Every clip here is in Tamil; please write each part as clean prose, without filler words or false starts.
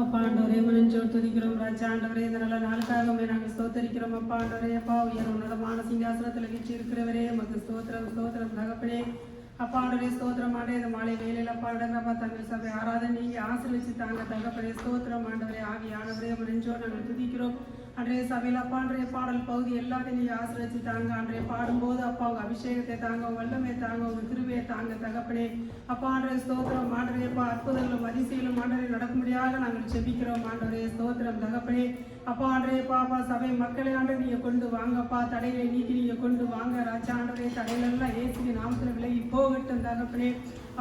அப்பா ஆண்டவரே மனஞ்சோடு துதிக்கிறோம் ராஜா. ஆண்டவரே இந்த நல்ல நாளுக்காகவே நாங்கள் ஸ்தோத்தரிக்கிறோம். அப்பா ஆண்டவரே, அப்பா உயர் உன்னதமான சிங்காசனத்தில் வீச்சு இருக்கிறவரே உமக்கு ஸ்தோத்திரம் ஸ்தோத்திரம் தகப்பனே. அப்பா ஆண்டவரே ஸ்தோத்திரம் ஆண்டே. இந்த மாலை வேலையில் அப்பா இடங்கப்பா தமிழ் சபை ஆராதனை நீங்கள் ஆசீர்வதிச்சு தாங்க தகப்பனே. ஸ்தோத்திரம் ஆண்டவரே. ஆவியானவரே மனஞ்சோடு நாங்கள் துதிக்கிறோம். அன்றைய சபையில் அப்பா அன்றைய பாடல் பகுதி எல்லாத்தையும் நீங்கள் ஆசீர்வதிச்சு தாங்க. அன்றைய பாடும்போது அப்பா உங்கள் அபிஷேகத்தை தாங்க, உங்கள் வல்லமை தாங்க, உங்கள் கிருபையை தாங்க தகப்பனே. அப்பா ஆண்டவரே ஸ்தோத்திரம் ஆண்டவரே. அப்பா அற்புதங்களும் அதிசயங்களும் ஆண்டவரே நடக்கும்படியாக நாங்கள் செபிக்கிறோம் ஆண்டவரே. ஸ்தோத்திரம் தகப்பனே. அப்பா ஆண்டவரே, பாப்பா சபை மக்களை ஆண்டவரே நீங்கள் கொண்டு வாங்கப்பா. தடைகளை நீக்கி நீங்கள் கொண்டு வாங்க ராஜா. ஆண்டவரே தடைகளெல்லாம் இயேசுவின் நாமத்தில் விலகி போகட்டும் தகப்பனே.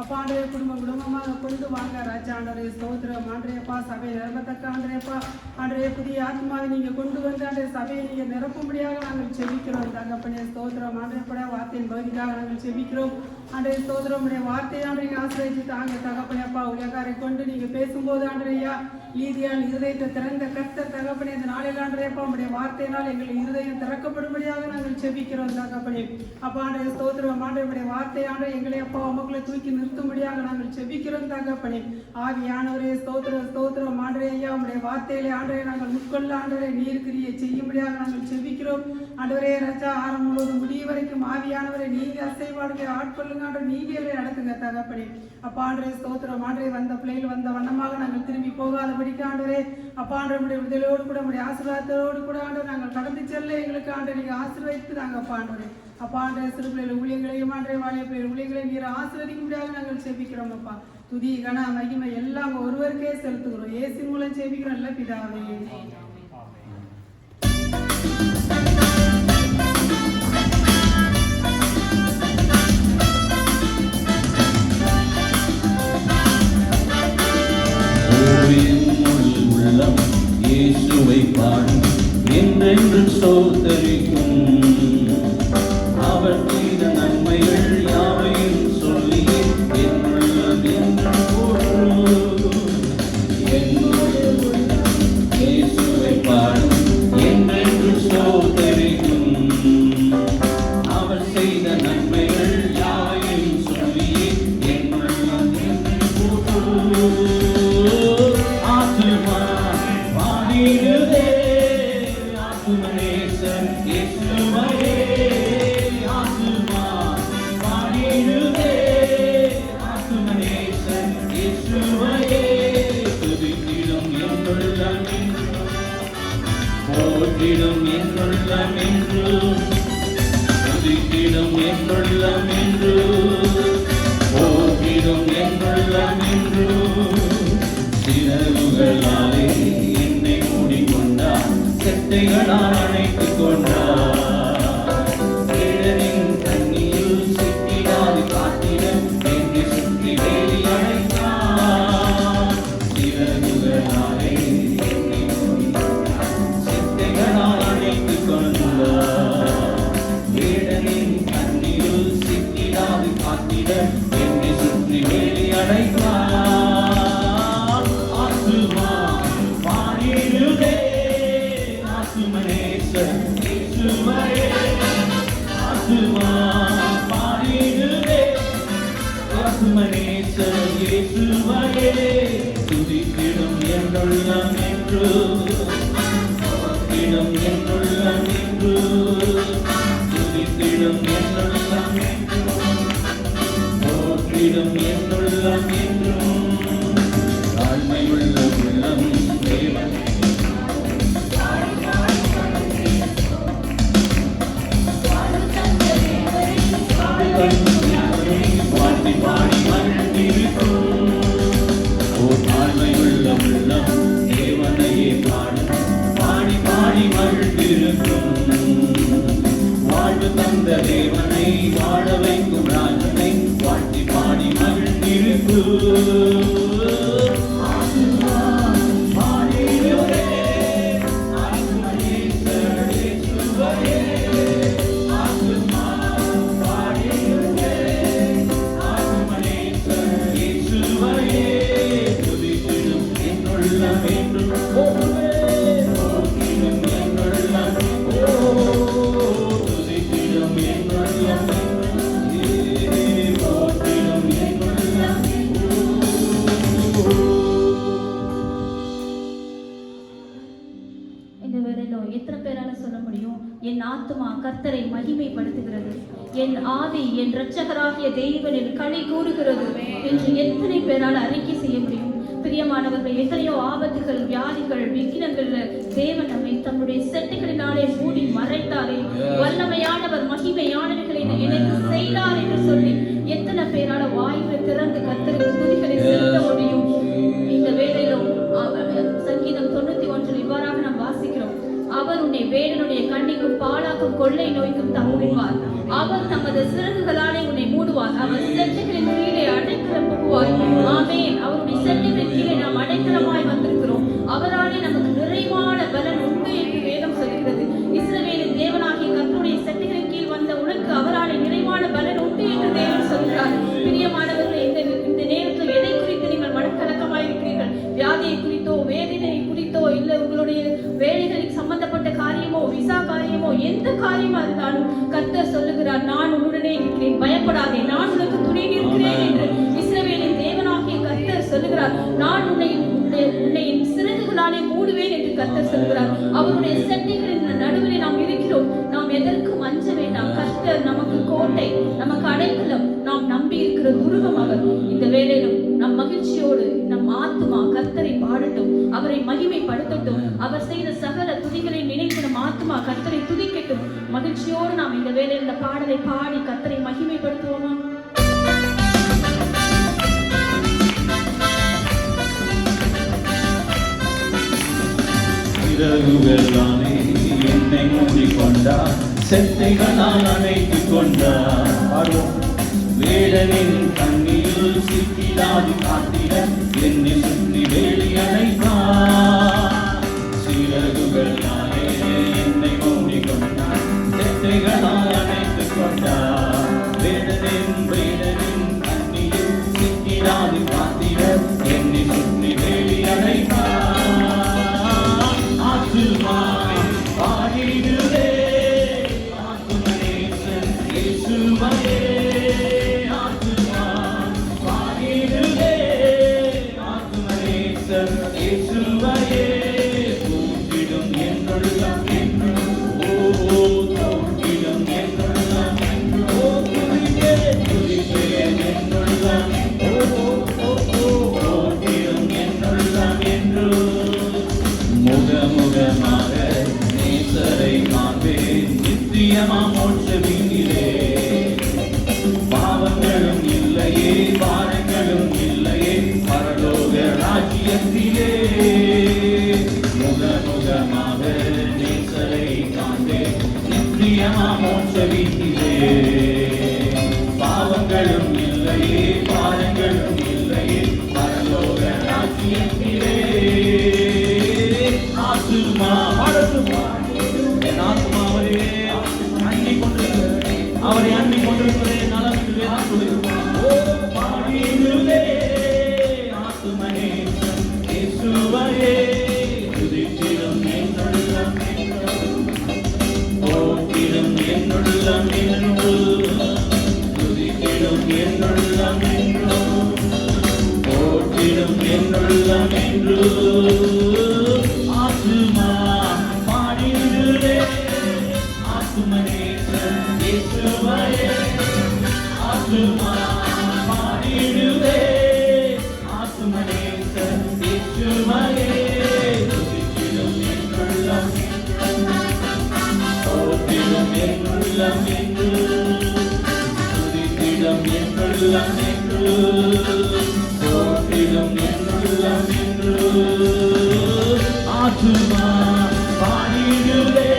அப்பா ஆண்டவரே குடும்பமாக கொண்டு வாங்க ராஜா. ஆண்டவரே ஸ்தோத்திரம் ஆண்டவரேப்பா. சபை நிரம்பத்தக்க ஆண்டவரேப்பா ஆண்டவரே புதிய ஆத்மாவை நீங்கள் கொண்டு வந்து ஆண்டவரே சபையை நீங்கள் நிரப்பும்படியாக நாங்கள் செபிக்கிறோம் தகப்பனே. ஸ்தோத்திரம் ஆண்டவரேப்பா. வார்த்தையின் பகுதிக்காக நாங்கள் செபிக்கிறோம் ஆண்டவரே. ஸ்தோத்திரம் உடைய வார்த்தையை ஆண்டவரை ஆசிரியச்சு தாங்க தகப்பனேப்பா. உலகாரை கொண்டு நீங்கள் பேசும்போது ஆண்டவரையா நீதியால் இருதயத்தை திறந்த கர்த்தர் தகப்பனே. இந்த நாளில் ஆண்டவரேப்பா உடைய வார்த்தையினால் எங்கள் இருதயம் திறக்கப்படும்படியாக நாங்கள் செபிக்கிறோம் தகப்பனே. அப்பா ஆண்டவரே ஸ்தோத்திரம் ஆண்டவருடைய வார்த்தை ஆண்டவரே எங்களை அப்பா உமக்களை தூக்கி நிறுத்தும்படியாக நாங்கள் செபிக்கிறோம் தகப்பனே. ஆவியானவரே ஸ்தோத்திரம் ஸ்தோத்திரம் ஆண்டவரே. ஐயா உடைய வார்த்தையிலே ஆண்டவரே நாங்கள் உட்கொள்ள ஆண்டவரே நீர் கிரியை செய்யும்படியாக நாங்கள் செபிக்கிறோம் ஆண்டவரே. ராஜா ஆரம்பம் முழுவதும் முடிவு வரைக்கும் ஆவியானவரை நீங்க அசைவாடுகளை ஆட்கொள்ளுங்க ஆண்டவர். நீங்களே நடத்துங்க தகப்பனே. அப்பா ஆண்டவரே ஸ்தோத்திரம் ஆண்டவரே. வந்த பிள்ளைகள் வந்த வண்ணமாக நாங்கள் திரும்பி போகாதபடிக்கு ஆண்டவரே அப்பா ஆண்டவருடைய விடுதலோடு கூட உடைய ஆசீர்வாதத்தோடு கூட ஆண்டவர் நாங்கள் கடந்து செல்ல எங்களுக்கு ஆண்டவர் நீங்கள் ஆசீர்வதித்து தாங்க அப்பா ஆண்டவரே. அப்பா ஆண்டவரே சிறு பிள்ளைகள் ஊழியங்களையும் ஆண்டவரே வாலிய பிள்ளைகள் ஊழியங்களையும் நீர் ஆசீர்வதிக்கும்படியாக நாங்கள் செபிக்கிறோம் அப்பா. துதி கன மகிமை எல்லாம் ஒருவருக்கே செலுத்துகிறோம். இயேசு மூலம் செபிக்கிறோம் நல்ல பிதாவே. உள்ளம் இயேசுவை பாடும் என்றென்றும் ஸ்தோத்தரிக்கும். அவர் செய்த நன்மைகள் யாவையும் சொல்லி என் உள்ளம் என்றும் போற்றும். இயேசுவை பாடும் என்றென்றும் ஸ்தோத்தரிக்கும். அவர் செய்த நன்மைகள் யாவையும் சொல்லி என் உள்ளம் என்றும் போற்றும். போற்றிடும் என்னுள்ளம் என்று துதித்திடும் என்னுள்ளம் என்று போற்றிடும் என்னுள்ளம் என்று சிறகுகளாலே என்னை மூடிக்கொண்டார், செட்டைகளால் அணைத்துக் கொண்டார். கிழனின் தண்ணியில் சிக்கிடாது காத்திட என்னை சுற்றி வேலி அழைத்தார். சிறகுகளாலே என்னை சுற்றி வேலி அடைத்தார். ஆத்துமா பாடிடுதே ஆத்துமனேசர் இயேசுவையே. ஆத்துமா பாடிடுதே ஆத்துமனேசர் இயேசுவையே. துதித்திடும் என்னுள்ளம் என்று துதித்திடும் என்னுள்ளம் என்று துதித்திடும் என்னுள்ளம் என்று போற்றிடும் என்னுள்ளம் என்றும். தாழ்மையுள்ள உள்ளம் தேவன் வாழ்த்தி பாடி மகிழ்ந்திருக்கும். தாழ்மையுள்ள உள்ளம் தேவனையே பாடி பாடி மகிழ்ந்திருக்கும். வாழ்வு தந்த தேவனை வாழ வைக்கும் ராஜனை வாழ்த்தி பாடி மகிழ்ந்திருக்கு. ஆத்துமா கர்த்தரை மகிமைப்படுத்துகிறது. என் ஆவி என் இரட்சகராகிய தேவனில் களி கூறுகிறது என்று எத்தனை பேரால் அறிக்கை செய்ய முடியும்? பிரியமானவர்கள், எத்தனையோ ஆபத்துகள், வியாதிகள், விக்கினங்கள் தேவன் நம்மை தம்முடைய செட்டைகளினாலே மூடி மறைத்தாரே. வல்லமையானவர் மகிமையானவர்களை எனக்கு செய்தார் என்று சொல்லி எத்தனை பேரால வாய்வை திறந்து கர்த்தருக்கு துதிகளை செலுத்த முடியும்? இந்த வேளையிலும் சங்கீதம் 91 இவ்வாறாக நாம் வாசிக்கிறோம். அவர் உன்னை வேடனுடைய கண்ணிக்கும் பாலாக்கும் கொள்ளை நோய்க்கும் தப்புவிப்பார். அவர் தமது சிறகுகளாலே உன்னை மூடுவார். அவர் செட்டைகளின் கீழே அடைக்கலம் புகுவார். ஆமென். அவருடைய செட்டைகளின் கீழே நாம் அடைக்கலமாய் வந்திருக்கிறோம். அவராலே நமக்கு நிறைவான பலன் உண்டு என்று வேதம் சொல்கிறது. இஸ்ரவேலின் தேவனாகிய கர்த்தருடைய செட்டைகளின் கீழ் வந்த உனக்கு அவராலே நிறைவான பலன் உண்டு என்று தேவன் சொல்கிறார். பிரியமானவர்களே, இந்த நேரத்தில் எதை குறித்து நீங்கள் மனக்கலக்கமாய் இருக்கிறீர்கள்? வியாதியை குறித்தோ, வேதனை குறித்தோ, இல்லை உங்களுடைய வேலைகளுக்கு சம்பந்தப்பட்ட காரியமோ, விசா காரியமோ, எந்த காரியமா இருந்தாலும் கர்த்தர் சொல்லுகிறார், நான் உன்னுடனே இருக்கிறேன், பயப்படாதே, நான் உனக்கு துணை நிற்கிறேன் என்று இஸ்ரவேலின் தேவனாகிய கர்த்தர் சொல்லுகிறார். நான் உன்னை என் சிறகுகளாலே மூடுவேன் என்று கர்த்தர் சொல்கிறார். அவருடைய செட்டைகளின் நடுவில் நாம் இருக்கிறோம். நாம் எதற்கும் அஞ்ச வேண்டாம். கர்த்தர் நமக்கு கோட்டை, நமக்கு அடைக்கலம், நாம் நம்பி இருக்கிற துருவம் அவர். இந்த வேளையிலும் நம் மகிழ்ச்சியோடு நம் ஆத்துமா கர்த்தரை பாடட்டும், அவரை மகிமைப்படுத்தட்டும். அவர் செய்த சகல துதிகளை நினைத்து நம் ஆத்துமா கர்த்தரை துதிக்கட்டும். மகிழ்ச்சியோடு நாம் இந்த வேளையில் இந்த பாடலை பாடி கர்த்தரை மகிமைப்படுத்துவோமா? சிறகுகளாலே என்னை மூடிக்கொண்டார், செட்டைகளால் அணைத்துக் கொண்டார். வேடனின் கண்ணியில் சிக்கிடாது காத்திட என்னை சுற்றி வேலி அணைத்தார். சிறகுகளாலே என்னை மூடிக்கொண்டார், செட்டைகளால் அணைத்துக் கொண்டார். வேடனின் கண்ணியில் சிக்கிடாது காத்திட என்னை சுற்றி வேலி அணைத்தார். பாடிடுவே ஆத்துமனேசன் இயேசுவையே, ஆத்துமா பாடிடுவே ஆத்துமனேசன் இயேசுவையே. தூக்கிடும் என்னுள்ளம் என்று தூக்கிடும் என்னுள்ளம் என்று துதிப்பே துதிப்பே என்னுள்ளம் தூக்கிடும் என்னுள்ளம் என்று முகமுகமாக நேசரை காண்பேன் நித்தியமா மோட்ச வீட்டிலே. பாவங்களும் இல்லையே, பாரங்களும் இல்லையே, பரலோக ராஜ்யத்திலே. முகமுகமாக நேசரை காண்பேன் நித்தியமா மோட்ச வீட்டிலே. பாவங்களும் இல்லையே, பாரங்களும் இல்லையே, பரலோக ராஜ்யத்திலே. ஆத்துமா பாடட்டுமா, என் ஆத்மாவே அண்ணிக் கொண்டிருக்கிறதே, அவரை அண்ணிக் கொண்டிருக்கிறதே நலம் என்று வேதம் சொல்லுகிறது. ஓ பாடிடுவே ஆத்துமனேசன் இயேசுவையே, துதித்திடும் என்னுள்ளம் போற்றிடும் என்னுள்ளம் என்று துதித்திடும் என்னுள்ளம் என்று போற்றிடும் என்னுள்ளம் என்று. ஆத்துமா பாடிடுவே ஆத்துமனேசன் இயேசுவையே, ஆத்துமா பாடிடுவே ஆத்துமனேசன் இயேசுவையே. துதித்திடும் என்னுள்ளம் போற்றிடும் என்னுள்ளம் என்று துதித்திடும் என்னுள்ளம் என்று போற்றிடும் என்னுள்ளம் என்று. ஆத்துமா பாடிடுவே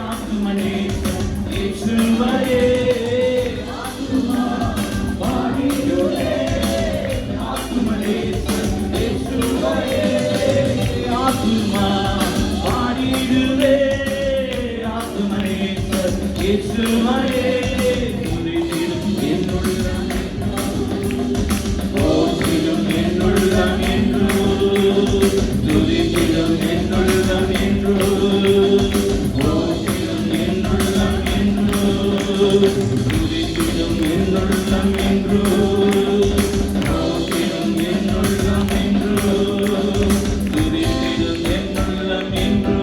ஆத்துமனேசன் இயேசுவையே, ஆத்துமா பாடிடுவே ஆத்துமனேசன் இயேசுவையே. ஆத்துமா பாடிடுவே ஆத்துமனேசன் இயேசுவையே. துதித்திடும் என்னுள்ளம் போற்றிடும் என்னுள்ளம் என்று துதித்திடும் என்னுள்ளம் என்று போற்றிடும் என்னுள்ளம் என்று துதித்திடும் என்னுள்ளம் என்று போற்றிடும் என்னுள்ளம் என்று துதித்திடும் என்னுள்ளம் என்று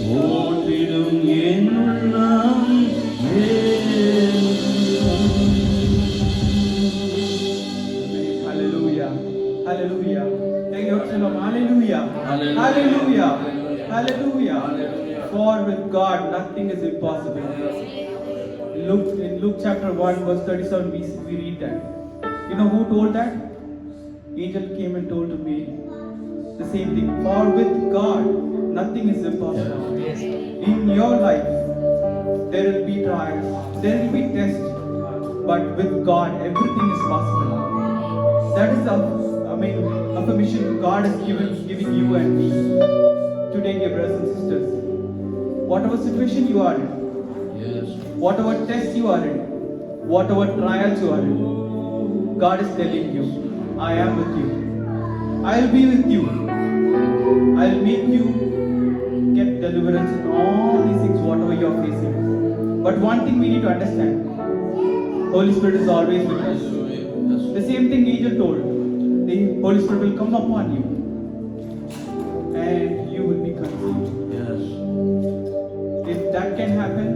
போற்றிடும் Hallelujah. Thank you, Hallelujah. Hallelujah. Hallelujah. For with God nothing is impossible. In Luke chapter 1 verse 37 we read that. You know who told that? Angel came and told to me the same thing. For with God nothing is impossible. In your life there will be trials, there will be tests, but with God everything is possible. That is affirmation God is giving you and me today, dear brothers and sisters. Whatever situation you are in, whatever test you are in, whatever trials you are in, God is telling you, I am with you. I will be with you. I will make you get deliverance in all these things, whatever you are facing. But one thing we need to understand, Holy Spirit is always with us. The same thing angel told, the Holy Spirit will come upon you and you will be conceived. If that can happen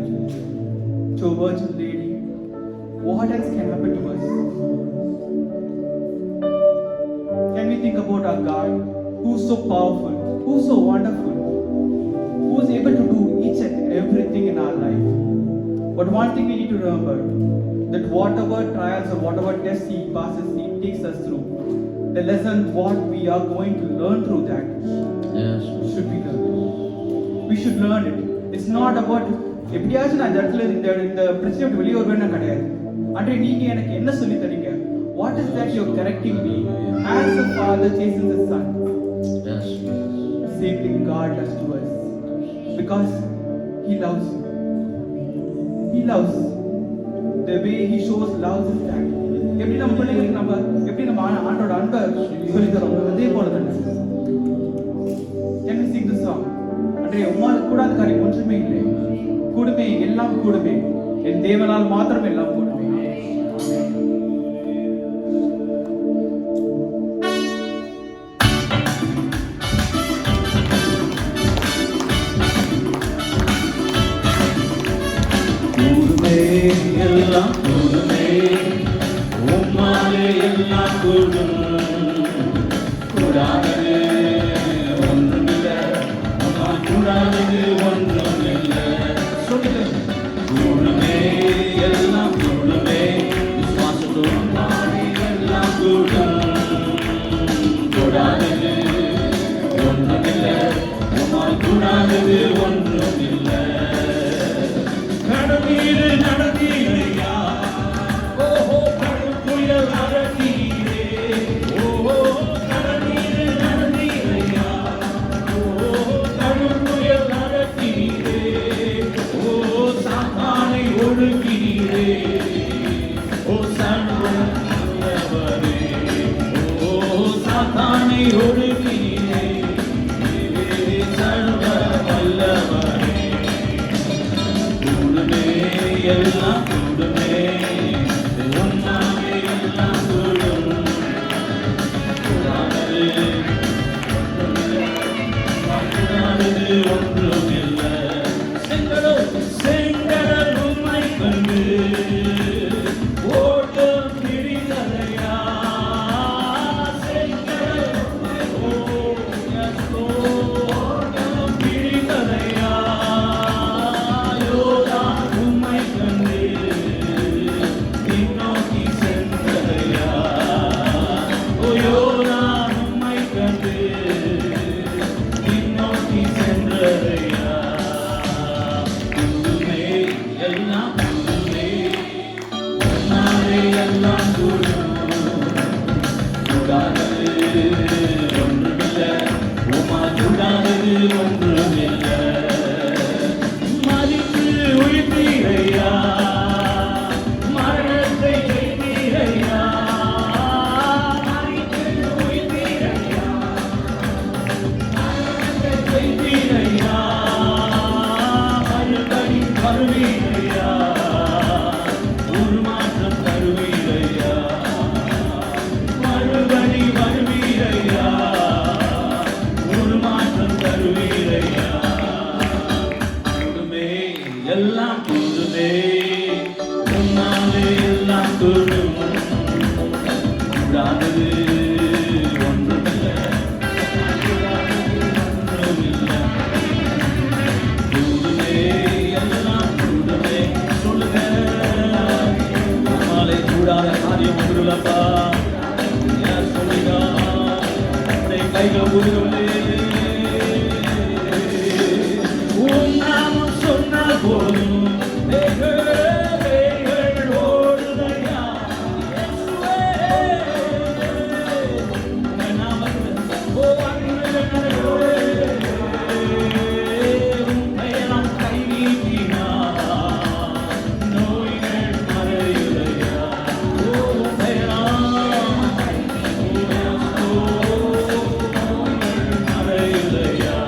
to a virgin lady, what else can happen to us? Can we think about our God who is so powerful, who is so wonderful, who is able to do each and everything in our life? But one thing we need to remember, that whatever trials or whatever tests He takes us through, the lesson what we are going to learn through that should be learned. We should learn it. It's not about எப்படியாச்சும் நான் இந்த இடத்துல இந்த பிரச்சனை விட்டு வெளியே வருவேன்னு கிடையாது. அன்றே நீங்க எனக்கு என்ன சொல்லி தரீங்க? What is that you're correcting me as a father chasing the son? Same thing God does to us because He loves you. He loves. The way He shows love is that. எப்படி நம்ம பிள்ளைகளுக்கு நம்ம ஆண்டோட அன்பை சொல்லி தரோம் அதே போல தானே. Can we sing the song? அன்றே உம்மால் கூடாத காரியம் ஒன்றுமே இல்லை. கூடுமே எல்லாம் கூடுமே. என் தேவனால் மாத்திரம் எல்லாம் கூடுமே. கூடுமே எல்லாம் கூடுமே, உம்மாலே எல்லாம் கூடும். கூடாதது ஒன்றுமில்லை, உம்மால் கூடாதது ஒன்றுமில்லை. கூடுமே எல்லாம் கூடுமே, விசுவாசத்தோடு உம்மாலே எல்லாம் கூடும். கூடாதது ஒன்றுமில்லை, உம்மால் கூடாதது ஒன்றுமில்லை. கடமீது நடந்தீரையா, ஓஹோ கடல் புயல் அடக்கீரே. ஓஹோ கடமீது நடந்தீரையா, ஓஹோ கடல் புயல் அடக்கீரே. ஓ சாத்தானை ஒடுக்கீரே, ஓ சர்வம் வல்லவரே. ஓ சாத்தானை ஒடுக்கீரே, சர்வ வல்லவரே. கூடுமே எல்லாம் கூடுமே, உம்மாலே எல்லாம் கூடும். கூடாதது ஒன்றுமில்லை. செங்கடல் உம்மை கண்டு ஓட்டம் பிடித்ததையா. செங்கடல் ஓட்டம் பிடித்ததையா. யோர்தான் உம்மை கண்டு பின்னோக்கி சென்றதையா. ஓ யோர்தான் உம்மை கண்டு பின்னோக்கி சென்றதையா. கூடுமே எல்லாம் கூடுமே, உம்மாலே எல்லாம் கூடும். கூடாதது ஒன்றுமில்லை, உம்மால் கூடாதது ஒன்றுமில்லை. மதித்து உயிர்த்தீரையா, மரணத்தை ஜெயித்தீரையா. மதித்து உயிர்த்தீரையா, மரணத்தை ஜெயித்தீரையா. மறுபடி வருவீரையா, உருமாற்றம் தருவீரையா. மறுபடி வருவீரையா, உருமாற்றம் தருவீரையா. கூடுமே எல்லாம் கூடுமே, உம்மாலே எல்லாம் கூடும். கூடாதது ஒன்றுமில்லை, கொடுக்கிறப்பா. Yes, Holy God. உம்முடைய கைகள் உருகுமே. உம் நாமம் சொன்ன போதும் வேர்கள் ஓடுதையா. உம்முடைய நாமத்தில் அன்புள்ள கடவுளே, உம் பெயரால் கை நீட்டினார் நோய்கள் மறையுதையா. உம் பெயரால் நோய்கள் மறையுதையா.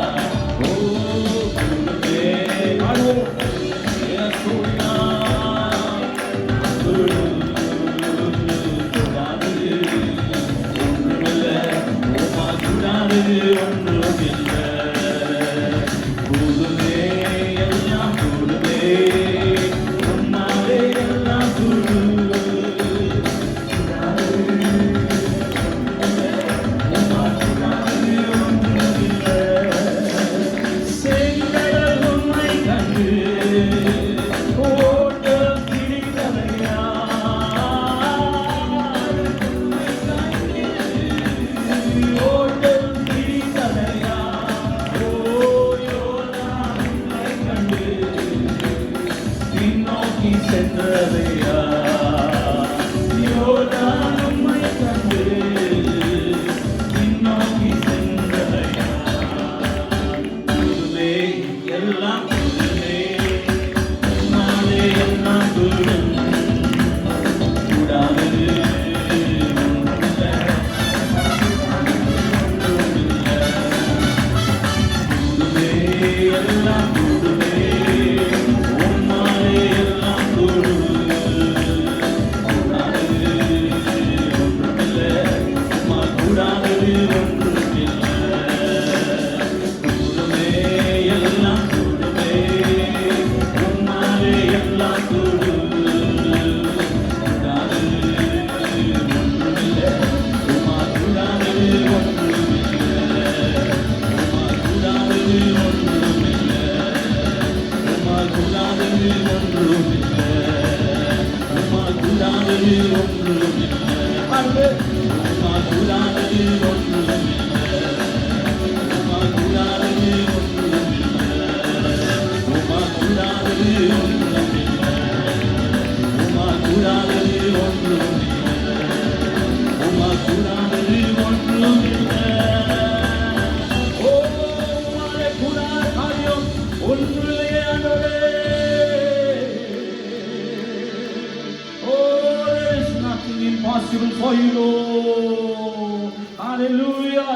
Impossible for you, Lord. Hallelujah.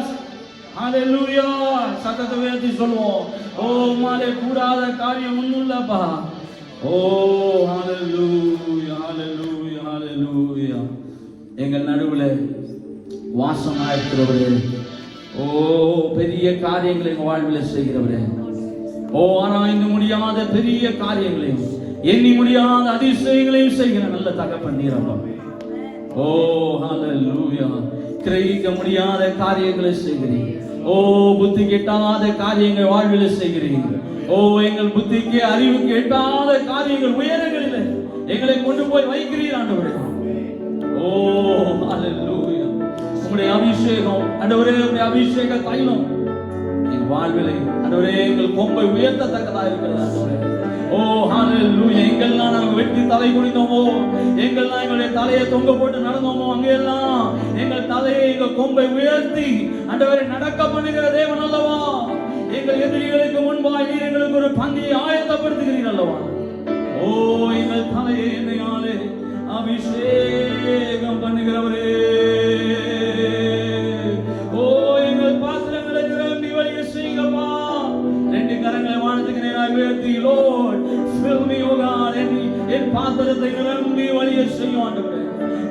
Hallelujah. சத்தத்தை உயர்த்தி சொல்வோம். ஓ மாலே கூடாத காரியம் ஒண்ணுமில்லப்பா. ஓ hallelujah, hallelujah, hallelujah. எங்கள் நடுவில் வாசமாயிருக்கிறவரே, ஓ பெரிய காரியங்களை எங்கள் வாழ்வில் செய்கிறவரே, ஓ ஆராய்ந்து முடியாத பெரிய காரியங்களையும் எண்ணி முடியாத அதிசயங்களையும் செய்கிற நல்ல தகப்பன் நீரப்பா. ஓ ஹalleluya. கிரகிக்க முடியாத காரியங்களை செய்கிறீர். ஓ புத்தி கெட்டாத காரியங்கள் வாழ்வில் செய்கிறீர். ஓ எங்கள் புத்திக்கு அறிவுக்கு எட்டாத காரியங்கள் உயரங்களில் எங்களை கொண்டு போய் வைக்கிறீர் ஆண்டவரே. ஓ ஹalleluya. உம்முடைய அபிஷேகம் ஆண்டவரே, உம்முடைய அபிஷேக தைலம் எங்கள் வாழ்விலே ஆண்டவரே எங்கள் கொம்பை உயர்த்தத்தக்கதா இருக்கிறது ஆண்டவரே. ஓ ஹalleluya. எங்கெல்லாம் நாங்கள் வெட்டி தலை குனிந்தோமோ, எங்கெல்லாம் எங்களுடைய தலையை தொங்க போட்டு நடந்தோமோ, அங்கெல்லாம் எங்கள் தலையை எங்கள் கொம்பை உயர்த்தி ஆண்டவரை நடக்க பண்ணுகிற தேவன் அல்லவா. எங்கள் எதிரிகளுக்கு முன்பாய் நீர் எங்களுக்கு ஒரு பந்தியை ஆயத்தப்படுத்துகிறீர் அல்லவா. ஓ எங்கள் தலையை என்னையாலே அபிஷேகம் பண்ணுகிறவரே. ஓ எங்கள் பாத்திரங்களை நிரம்பி வழிய செய்யுங்கப்பா. ரெண்டு கரங்களை வானத்துக்கு நேராக உயர்த்தி, Lord fill me, oh God, என் பாத்திரத்தை நிரம்பி வழிய செய்யும் ஆண்டவரே.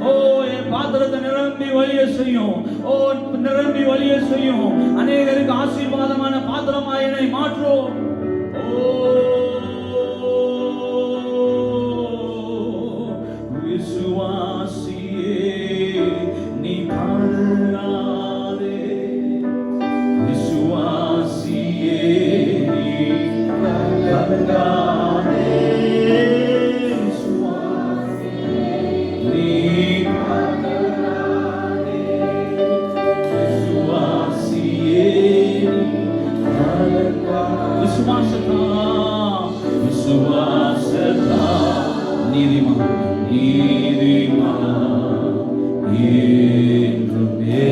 ஓ என் பாத்திரத்தை நிரம்பி வழிய செய்யும். ஓ நிரம்பி வழிய செய்யும். அநேகருக்கு ஆசீர்வாதமான பாத்திரமாய் என்னை மாற்றும். ஓ விசுவாசியே நீ பாடுறாதே, விசுவாசியே நீ கலங்காதே, விசுவாசியே நீ பாடுறாதே. என்றுமே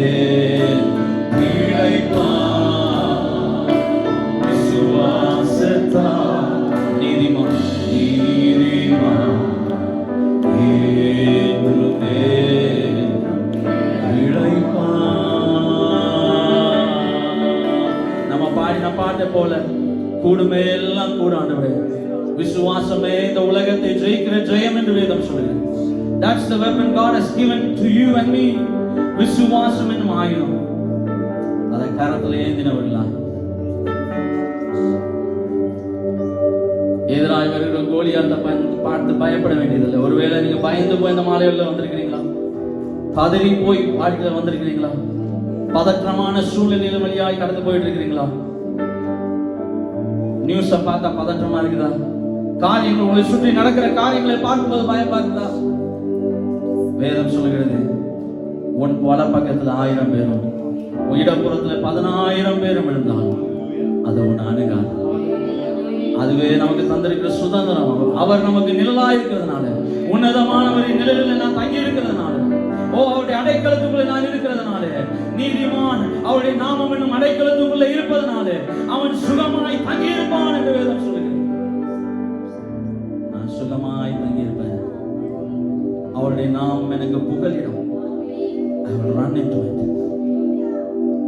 பிழைப்பான். விசுவாசத்தால் நீதிமான் என்றுமே நம்ம பாடின பாட்டை போல கூடுமே எல்லாம் கூட ஆண்டவரே. விசுவாசமே இந்த உலகத்தை ஜெயிக்கிற ஜெயம் என்று வேதம் சொல்லுகிறது. That's the weapon God has given to you and me. விசுவாசம் என்னும் ஆயுதம். அதை கரத்தில் ஏந்தினவர்களா எதிராக வருகிற கோலியாத்தை பார்த்து பயப்பட வேண்டியதில்லை. ஒருவேளை நீங்க பயந்து போய் இந்த மாலையில் வந்திருக்கிறீங்களா? பதறி போய் வாழ்க்கையில் வந்திருக்கிறீங்களா? பதற்றமான சூழ்நிலை வழியாய் கடந்து போயிட்டு இருக்கிறீங்களா? நியூஸை பார்த்தா பதற்றமா இருக்குதா? காரியங்கள் உங்களை சுற்றி நடக்கிற காரியங்களை பார்க்கும்போது பயமா இருக்குதா? வேதம் சொல்லுகிறது, உன் வல பக்கத்துல 1000 பேரும் உன் இடப்புறத்துல 10000 பேரும் விழுந்தாலும் அது உன் அணுகாது. அதுவே நமக்கு தந்திருக்கிற சுதந்திரம். அவர் நமக்கு நிழலா இருக்கிறதுனால, உன்னதமானவரின் நிழலில் நான் தங்கி இருக்கிறதுனால, அவருடைய அடைக்கலத்துக்குள்ள நான் இருக்கிறதுனால, நீதிமான் அவருடைய நாமம் என்னும் அடைக்கலத்துக்குள்ள இருப்பதனால அவன் சுகமாய் தங்கி இருப்பான் என்று வேதம் சொல்லுகிறது. நான் சுகமாய் தங்கி இருப்பேன். அவருடைய நாமம் எனக்கு புகலிடம்.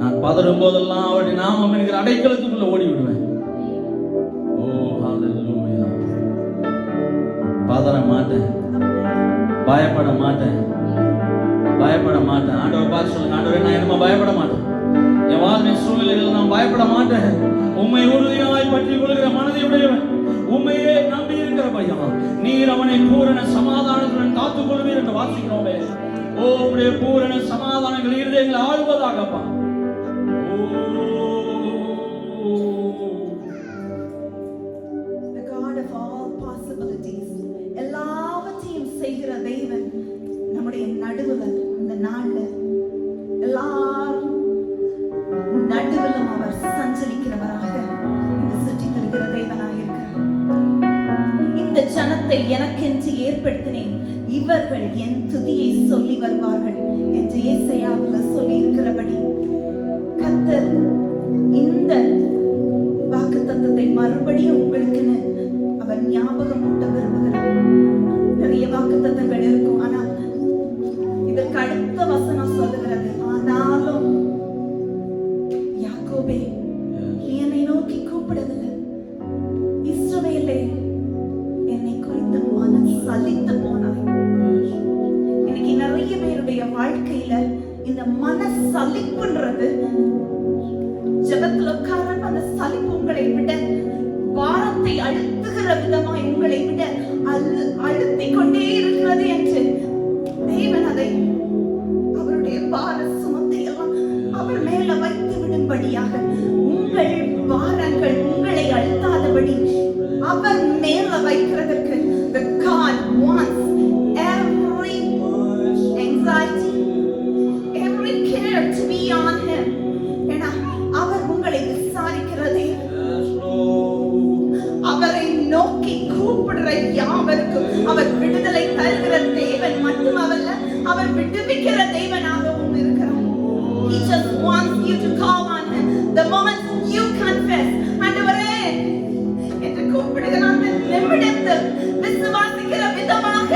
நான் பதறும் போதெல்லாம் அவருடைய நாமம் என்கிற அடைக்கலத்துக்குள்ள ஓடி விடுவேன். பதற மாட்டேன், பயப்பட மாட்டேன், பயப்பட மாட்டேன். ஆண்டவர் பார்த்து சொல்லுங்க, ஆண்டவரே நான் என்னமா பயப்பட மாட்டேன். என் வாழ்க்கை சூழ்நிலைகள் நான் பயப்பட மாட்டேன். உம்மை உறுதியாய் பற்றி கொள்கிற மனதை உடையவன், உண்மையே நம்பி இருக்கிற பையன், நீர் அவனை பூரண சமாதானத்துடன் காத்துக் கொள்வீர் என்று வாசிக்கிறோமே. உம்முடைய பூரண சமாதானங்கள் இருதயங்களை ஆழ்வதாகப்பா. எல்லாவற்றையும் செய்கிற தேவன் நம்முடைய நடுவுல இந்த நாள்ல எல்லாரும் நடுவிலும் அவர் சஞ்சலிக்கிறவராக சுற்றி திருக்கிற தேவனாக இருக்கிறார். இந்த ஜனத்தை எனக்கென்று ஏற்படுத்தினேன், இவர்கள் என் துதியை சொல்லி வருவார்கள் என்று ஏசாயாவில் சொல்லி இருக்கிறபடி கர்த்தர் இந்த வாக்குத்தத்தத்தை மறுபடியும் உங்களுக்குன்னு அவர் ஞாபகம் ஊட்ட விரும்புகிறார். நிறைய வாக்குத்தத்தங்கள் இருக்கும், ஆனா இதற்கு அடுத்த வசனம் சொல்லுகிறது, ஆனாலும் யாக்கோபே நீ என்னை நோக்கி கூப்பிடவில்லை, இஸ்ரவேலே என்னை குறித்து மனம் சலித்து போனாய். இன்னைக்கு நிறைய பேருடைய வாழ்க்கையில இந்த மன சலிப்புன்றது, ஜெபத்துல உட்கார அந்த சலிப்பு உங்களை விட வாரத்தை அழுத்துகிற விதமாய் உங்களை விட அழுத்திக் கொண்டே இருக்கிறது என்று தேவன் அதை அவருடைய பார சுமத்தை எல்லாம் அவர் மேல வைத்து விடும்படியாக, உங்கள் பாரங்கள் உங்களை அழுத்தாதபடி அவர் மேல வைக்கிறதற்கு the God wants every anxiety, every care to be on him. ஏன்னா அவர் உங்களை விசாரிக்கிறதே, அவரை நோக்கி கூப்பிடுற யாவருக்கும் அவர் விடுதலை தருகிற தேவன் மட்டுமல்ல, அவர் விடுவிக்கிற தேவனாகவும் இருக்கிறார். He just wants you to call on him the moment you confess. ஆண்டவரே என்று கூப்பிடுகிற அந்த நிமிடத்தில் விசுவாசிக்கிற விதமாக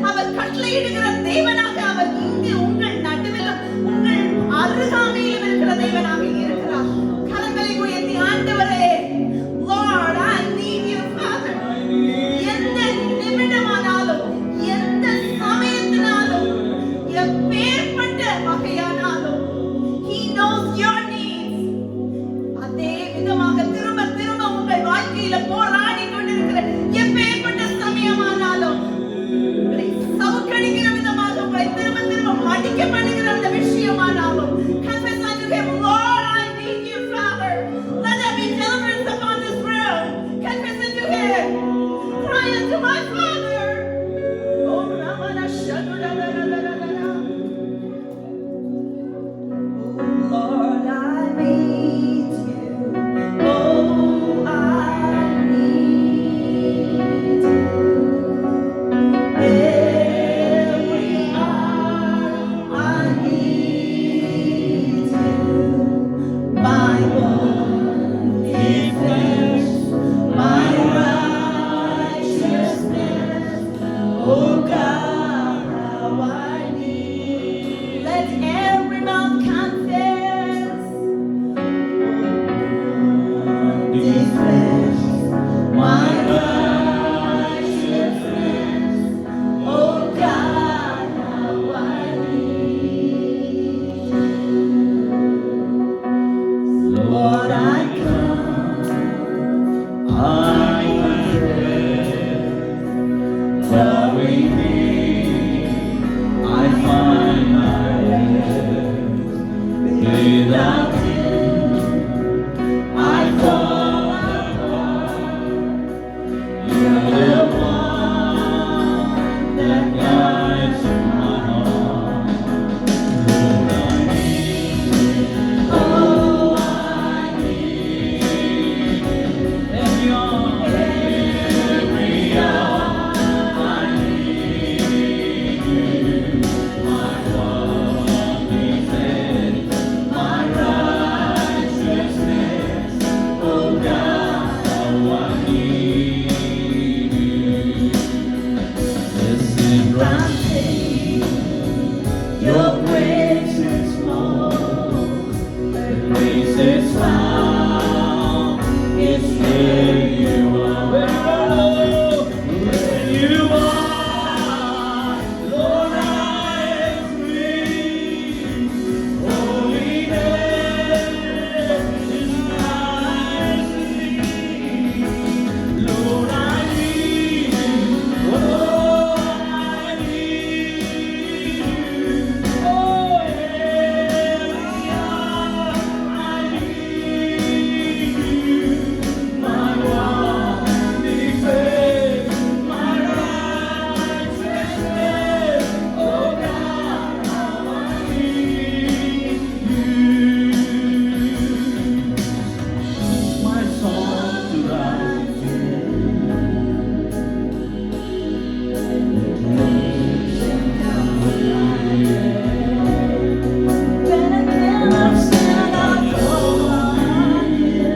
அவர் கட்டளையிடுகிற தேவனாக அவர் இங்கு உங்கள் நடுவிலும் உங்கள் அருகாமையிலும் இருக்கிற தேவனாக இருக்கிறார். கரங்களை உயர்த்தி ஆண்டவரே, Lord, I need you, Father. எந்த நிமிடமானாலும், எந்த சமயத்தினாலும், எப்பேற்பட்ட வகையானாலும், He knows your needs. அதே விதமாக திரும்ப திரும்ப உங்கள் வாழ்க்கையில போராடி கொண்டிருக்கிற எப்பேற்பட்ட சமயமானாலும், உங்களை சவுக்கடிக்கிற விதமாக உங்களை திரும்ப திரும்ப மடிக்க பண்ணுகிற அந்த விஷயமானாலும், confess unto him, Lord, I need you, Father. Let there be deliverance upon this room. Confess unto him. Cry unto my Father. Oh, Ramana Shadura. Lord, I need you. Oh, I need you. Every hour I Your grace is more. The grace is found. It's where you are. Where you are. Lord, I am free. Holiness is my plea. Lord, I need you. Oh, I need you. Oh, yeah, I need you. My one defense, my righteousness. Oh, God, how I need you. My song to rise and I'm stand up for you.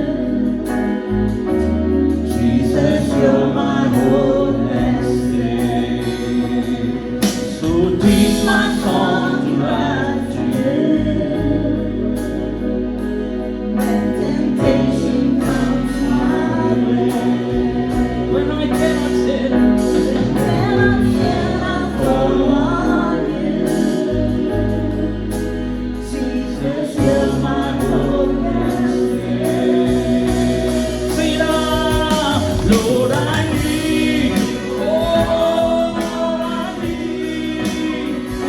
Jesus, you're my hope and stay. So teach my song to rise to you. When temptation comes my way, when I cannot sit, when I cannot fall on you. Jesus, you're my hope and stay. Sing it out, Lord, I need you. Oh, I need you.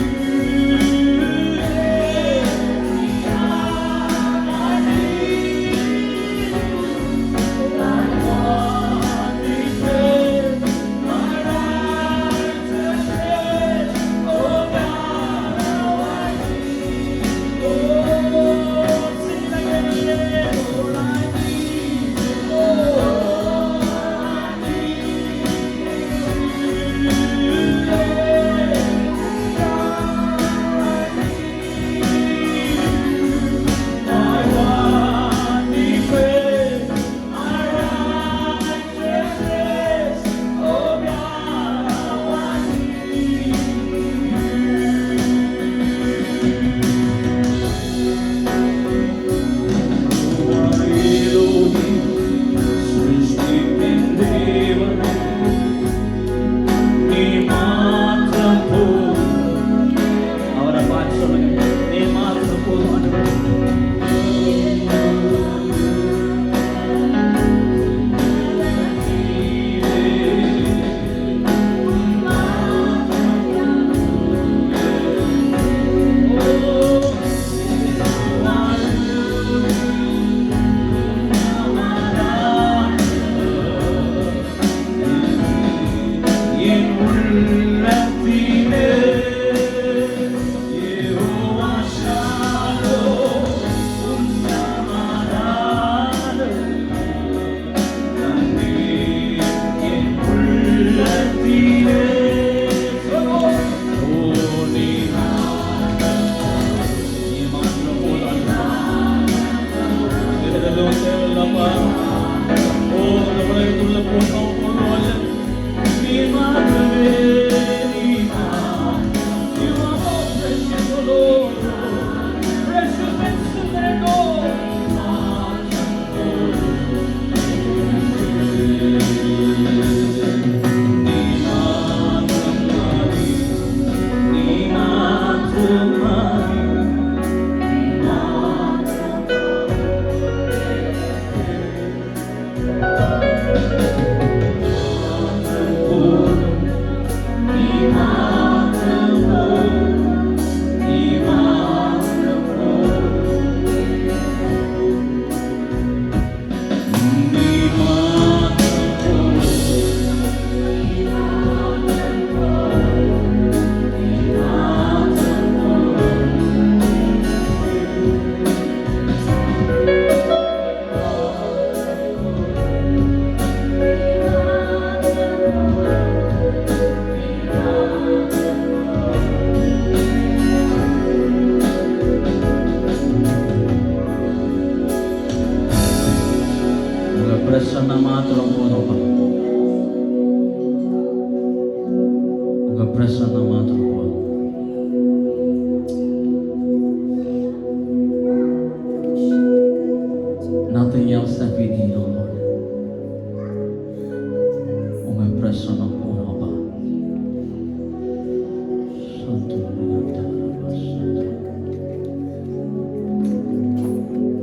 I need my one defense, my righteousness. Oh, God, how I need. Oh, sing it again. Lord, I need you. Oh, I my one defense, my righteousness. Oh, God, how I need you. सृष्टिपिन देवन नी मात्रम पोदुम அவரை பார்த்து சொல்லுங்க நீ மாத்திரம் போதும் ஆண்டவரே என் உள்ளத்திலே யெகோவா ஷாலோம் உம் சமாதானம் தந்தே என் உள்ளத்திலே ஓ நீ மாத்திரம் போதும் இதெல்லாம் தேவையில்லப்பா ஓ இந்த உலகத்துள்ள போனோம் போனோம் நீ மாத்திரமே நீ You are more precious, O Lord. Precious and super gold.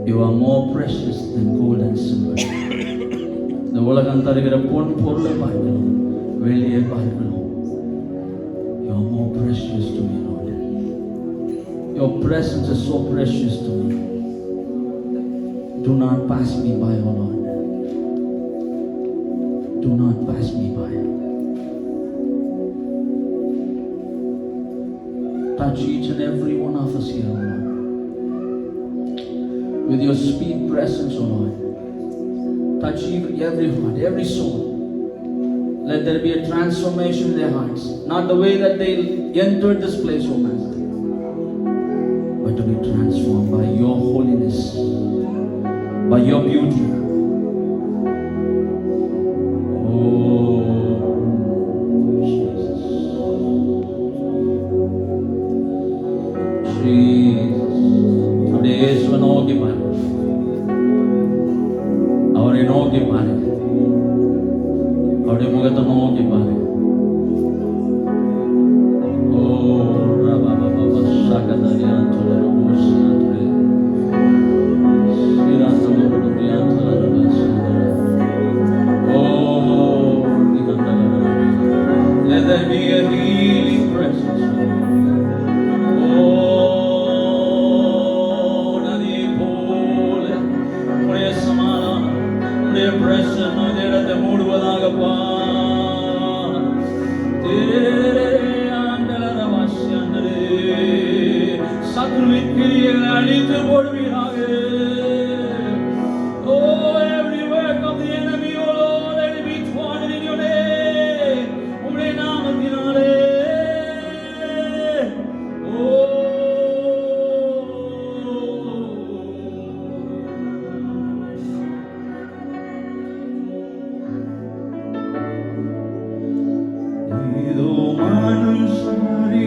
You are more precious than gold and silver. இந்த உலகம் தருகிற பொன் பொருளை பார்க்கணும், வெளியே பார்க்கணும். You are more precious to me, Lord. Your presence is so precious to me. Do not pass me by, O Lord. Do not pass me by. Touch each and every one of us here, O Lord, with your sweet presence, O Lord. Touch every heart, every soul. Let there be a transformation in their hearts. Not the way that they entered this place, O Master, but to be transformed by your holiness, by your beauty. அவருடைய முகத்தை நோக்கி பாரு. ஓ ரபா பாபா ஷாகதரியா தோலரோ ஷாத்ரே சிரா தோலரோ பியா தோலரோ ஷாத்ரே. ஓ நிகந்தலரோ. Let there be a healing presence. அழித்து போடுவீராக. Oh, every work of the enemy, oh Lord, let it be thwarted in your name. உம்முடைய நாமத்தினாலே. இதோ மனுஷரே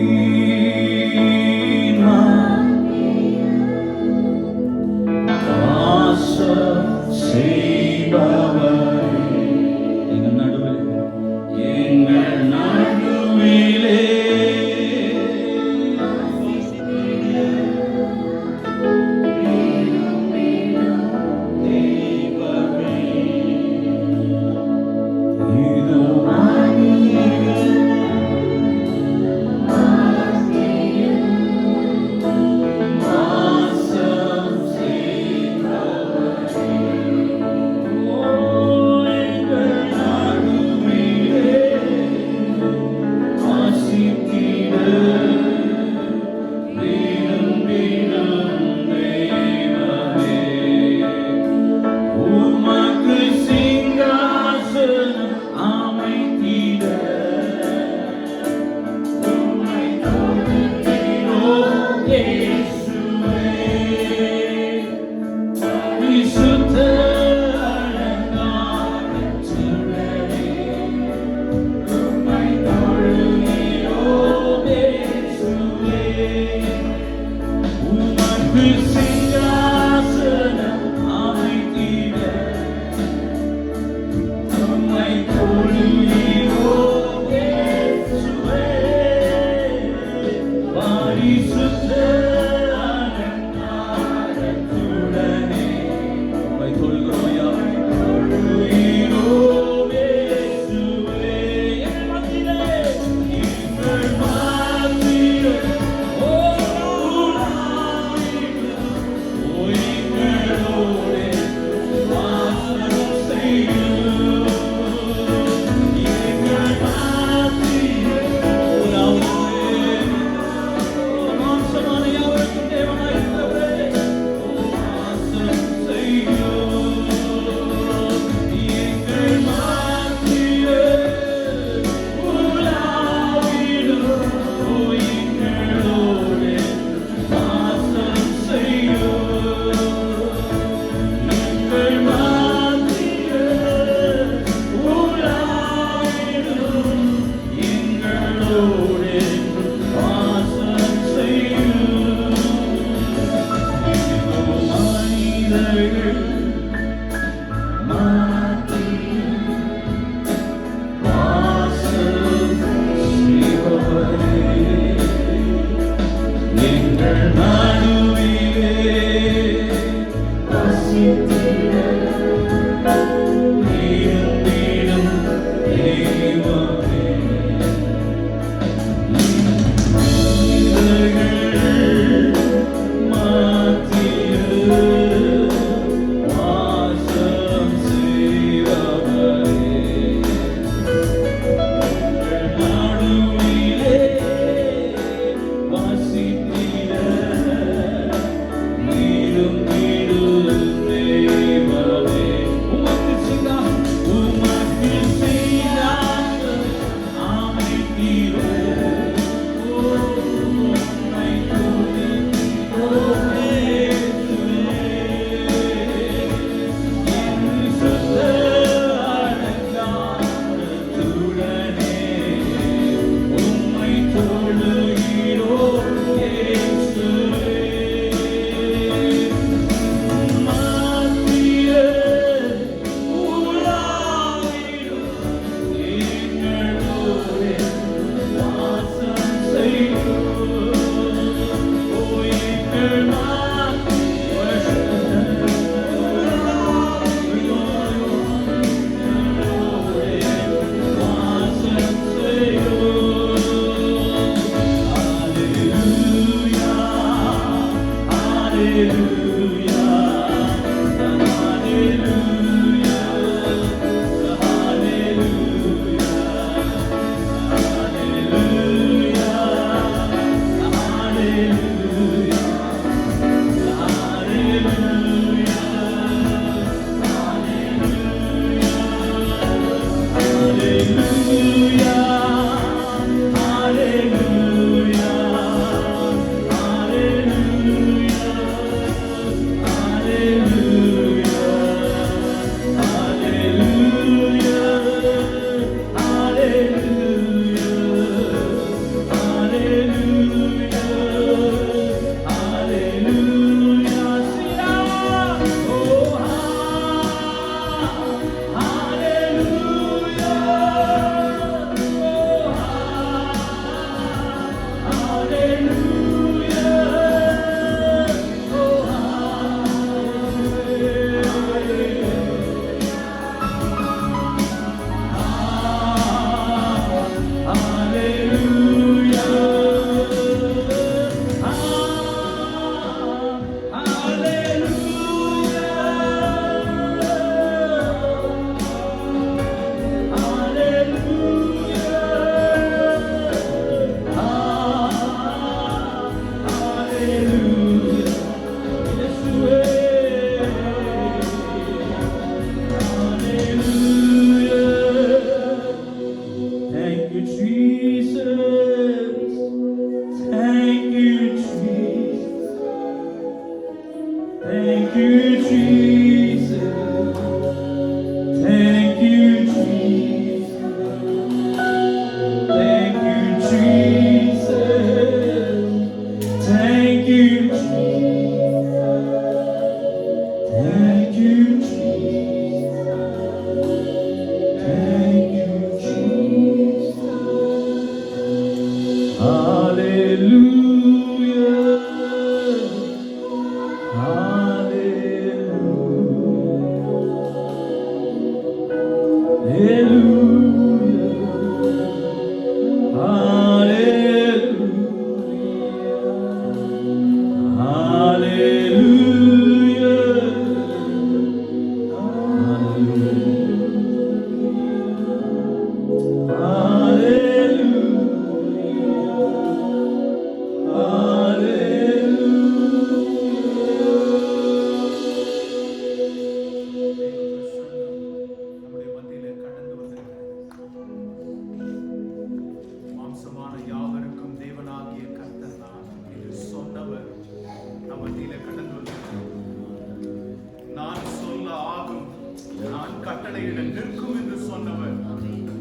கட்டளையிட நிற்கும் என்று சொன்னவர்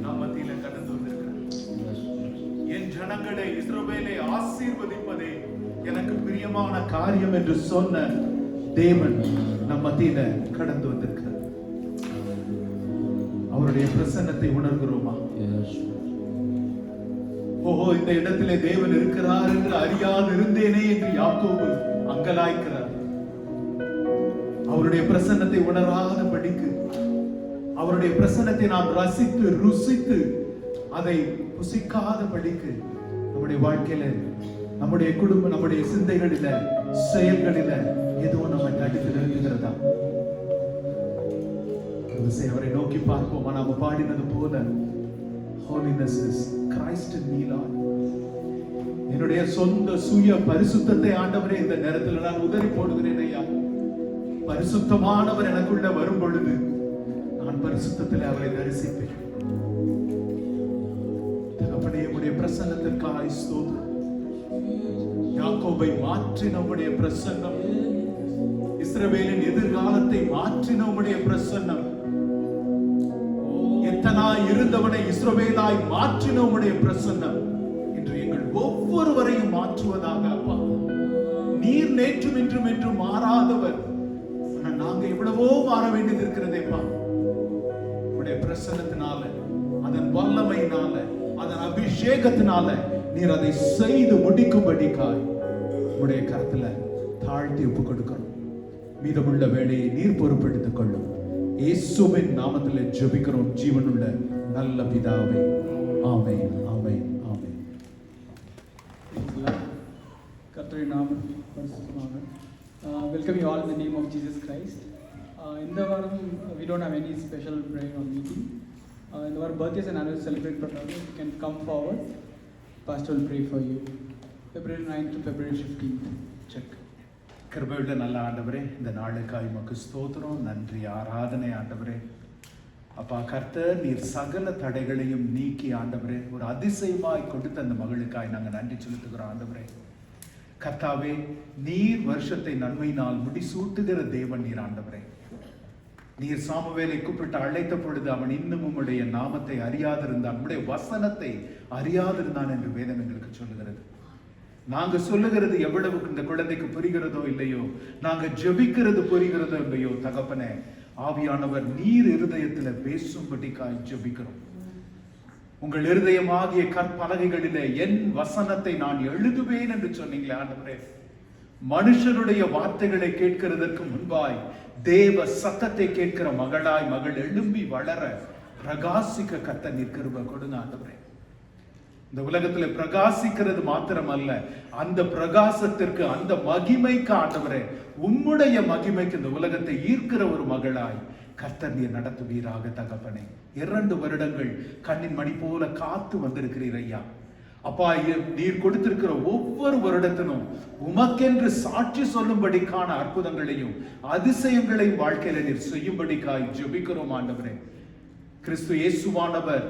நம் மத்தியில கடந்து வந்திருக்கிறார். என் ஜனங்களை இஸ்ரவேலை ஆசீர்வதிப்பதே எனக்கு பிரியமான காரியம் என்று சொன்ன தேவன் நம் மத்தியில கடந்து வந்திருக்கிறார். அவருடைய பிரசன்னத்தை உணர்கிறோமா? ஓஹோ, இந்த இடத்திலே தேவன் இருக்கிறார் என்று அறியாது இருந்தேனே என்று யாக்கோபு அங்கலாய்க்கிறார். அவருடைய பிரசன்னத்தை உணராத படிக்கு, அவருடைய பிரசன்னத்தை நாம் ரசித்து ருசித்து அதை புசிக்காத படிக்கு நம்முடைய வாழ்க்கையில, நம்முடைய குடும்ப, நம்முடைய சிந்தைகளில, செயல்களில எதுவும் நம்ம தடுத்து நிறுத்துகிறதா? அவரை நோக்கி பார்ப்போமா? நாம பாடினது போல, holiness is Christ in me, Lord. என்னுடைய சொந்த சுய பரிசுத்தத்தை ஆண்டவரே இந்த நேரத்தில் நான் உதறி போடுகிறேன் ஐயா. பரிசுத்தமானவர் எனக்குள்ள வரும் பொழுது நான் பரிசுத்தத்தில் அவரை தரிசிப்பேன். தகப்பனே, உம்முடைய பிரசன்னத்திற்காக ஸ்தோத்திரம். யாக்கோபை மாற்றின உம்முடைய பிரசன்னம், இஸ்ரவேலின் எதிர்காலத்தை மாற்றின உம்முடைய பிரசன்னம், எத்தனாய் இருந்தவனை இஸ்ரவேலாய் மாற்றின உம்முடைய பிரசன்னம் இன்று எங்கள் ஒவ்வொருவரையும் மாற்றுவதாக. அப்பா, நீர் நேற்றும் இன்றும் என்றும் மாறாதவர். நாங்க எவ்வளவோ மாற வேண்டியது இருக்கிறதேப்பா. உடைய பிரசன்னத்தினால, அதன் வல்லமையினால, அதன் அபிஷேகத்தினால நீர் அதை செய்து முடிக்கும்படிக்காய் உடைய கரத்துல தாழ்த்தி ஒப்பு கொடுக்கணும். மீதமுள்ள வேலையை நீர் பொறுப்பெடுத்துக் கொள்ளும். இயேசுவின் நாமத்திலே ஜெபிக்கிறோம் ஜீவனுள்ள நல்ல பிதாவே. ஆமென், ஆமென், ஆமென். கர்த்தருடைய நாமம் பரிசுத்தமாக. Welcome you all in the name of Jesus Christ. In the varam, we don't have any special prayer or meeting. In the varam, birthdays and annuals celebrate Pratavi. You can come forward. Pastor will pray for you. February 9th to February 15th. Check. கிருபையுள்ள நல்ல ஆண்டவரே, இந்த நாளுக்காய் உமக்கு ஸ்தோத்திரம், நன்றி, ஆராதனை ஆண்டவரே. அப்பா கர்த்தர், நீர் சகல தடைகளையும் நீக்கி ஆண்டவரே ஒரு அதிசயமாய் கொடுத்த அந்த மகளுக்காய் நாங்கள் நன்றி செலுத்துகிறோம் ஆண்டவரே. கர்த்தாவே, நீர் வருஷத்தை நன்மையினால் முடிசூட்டுகிற தேவன் நீர் ஆண்டவரே. நீர் சாமுவேலை கூப்பிட்டு அழைத்த பொழுது அவன் இன்னும் உம்முடைய நாமத்தை அறியாதிருந்தான், உம்முடைய வசனத்தை அறியாதிருந்தான் என்று வேதம் எங்களுக்கு சொல்லுகிறது. நாங்க சொல்லுகிறது எவ்வளவுக்கு இந்த குழந்தைக்கு புரிகிறதோ இல்லையோ, நாங்க ஜெபிக்கிறது புரிகிறதோ இல்லையோ, தகப்பனே ஆவியானவர் நீர் இருதயத்துல பேசும்படிக்காய் ஜெபிக்கிறோம். உங்கள் இருதயமாகிய கற்பலகைகளிலே என் வசனத்தை நான் எழுதுவேன் என்று சொன்னீங்களே ஆண்டவரே. மனுஷனுடைய வார்த்தைகளை கேட்கிறதற்கு முன்பாய் தேவ சத்தத்தை கேட்கிற மகளாய் மகள் எழும்பி வளர பிரகாசிக்க கர்த்தர் நீர் கிருபை கொடுங்க ஆண்டவரே. இந்த உலகத்துல பிரகாசிக்கிறது மாத்திரமல்ல, அந்த பிரகாசத்திற்கு அந்த மகிமைக்கு ஆண்டவரே, உம்முடைய மகிமைக்கு இந்த உலகத்தை ஈர்க்கிற ஒரு மகளாய் கர்த்தர் நீர் நடத்துவீராக தகப்பனே. 2 வருடங்கள் கண்ணின் மணி போல காத்து வந்திருக்கிறீர் ஐயா. அப்பா, நீர் கொடுத்திருக்கிற ஒவ்வொரு வருடத்திலும் உமக்கென்று சாட்சி சொல்லும்படிக்கான அற்புதங்களையும் அதிசயங்களையும் வாழ்க்கையில நீர் செய்யும்படிக்காய் ஜெபிக்கிறோம் ஆண்டவரே. கிறிஸ்து இயேசுவானவர்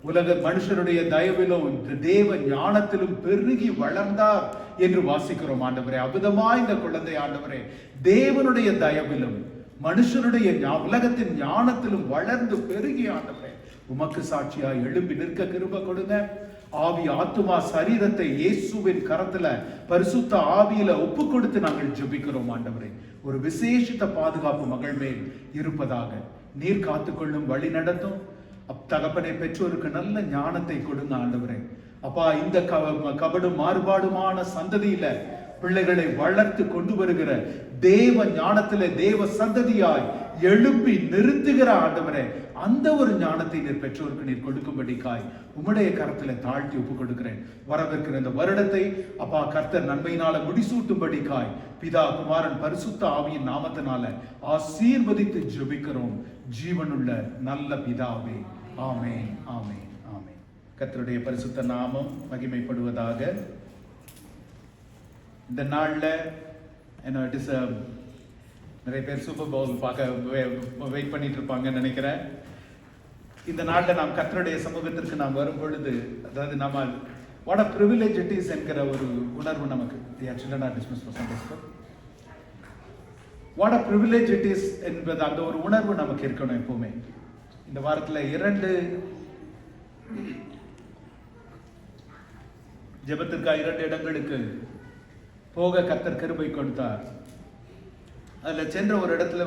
உலக மனுஷருடைய தயவிலும் தேவ ஞானத்திலும் பெருகி வளர்ந்தார் என்று வாசிக்கிறோம் ஆண்டவரே. அபுதமாய் இந்த குழந்தை ஆண்டவரே தேவனுடைய தயவிலும் மனுஷனுடைய உலகத்தின் ஞானத்திலும் வளர்ந்து பெருகி ஆண்டவரே உமக்கு சாட்சியாய் எழும்பி நிற்க கிருபை கொடுங்க. ஆவி ஆத்துமா சரீரத்தை இயேசுவின் கரத்துல பரிசுத்த ஆவியில ஒப்பு கொடுத்து நாங்கள் ஜெபிக்கிறோம் ஆண்டவரே. ஒரு விசேஷித்த பாதுகாப்பு மகள் மேல் இருப்பதாக நீர் காத்துக்கொள்ளும், வழி நடத்தும். தகப்பனை பெற்றோருக்கு நல்ல ஞானத்தை கொடுங்க ஆண்டவரே. அப்பா, இந்த கபடும் மாறுபாடுமான சந்ததியில பிள்ளைகளை வளர்த்து கொண்டு வருகிற தேவ ஞானத்திலே தேவ சந்ததியாய் எழுப்பி நிறுத்துகிற ஆண்டவரே, அந்த ஒரு ஞானத்தை நீர் பெற்றோருக்கு நீர் கொடுக்கும்படிக்காய் உம்முடைய கரத்துல தாழ்த்தி ஒப்பு கொடுக்கிறேன். வரவிருக்கிற இந்த வருடத்தை அப்பா கர்த்தர் நன்மையினால முடிசூட்டும்படிக்காய் பிதா குமாரன் பரிசுத்த ஆவியின் நாமத்தினால ஆசீர்வதித்து ஜெபிக்கிறோம் ஜீவனுள்ள நல்ல பிதாவே. ஆமென், ஆமென், ஆமென். கர்த்தருடைய பரிசுத்த நாமம் மகிமைப்படுவதாக. இந்த நாள்ல நிறைய பேர் சூப்பர் பவுல் பார்க்க வெயிட் பண்ணிட்டு இருப்பாங்கன்னு நினைக்கிறேன். இந்த நாள்ல நாம் கர்த்தருடைய சமூகத்திற்கு நாம் வரும் பொழுது, அதாவது நம்ம what a privilege it is என்கிற ஒரு உணர்வு நமக்கு. children are dismissed for Sunday school. what a privilege it is என்பது அந்த ஒரு உணர்வு நமக்கு இருக்கணும் எப்பவுமே. இந்த வாரத்துல 2 ஜெபத்திற்காக 2 இடங்களுக்கு போக கர்த்தர் கிருபை கொடுத்தார். அதுல சென்ற ஒரு இடத்துல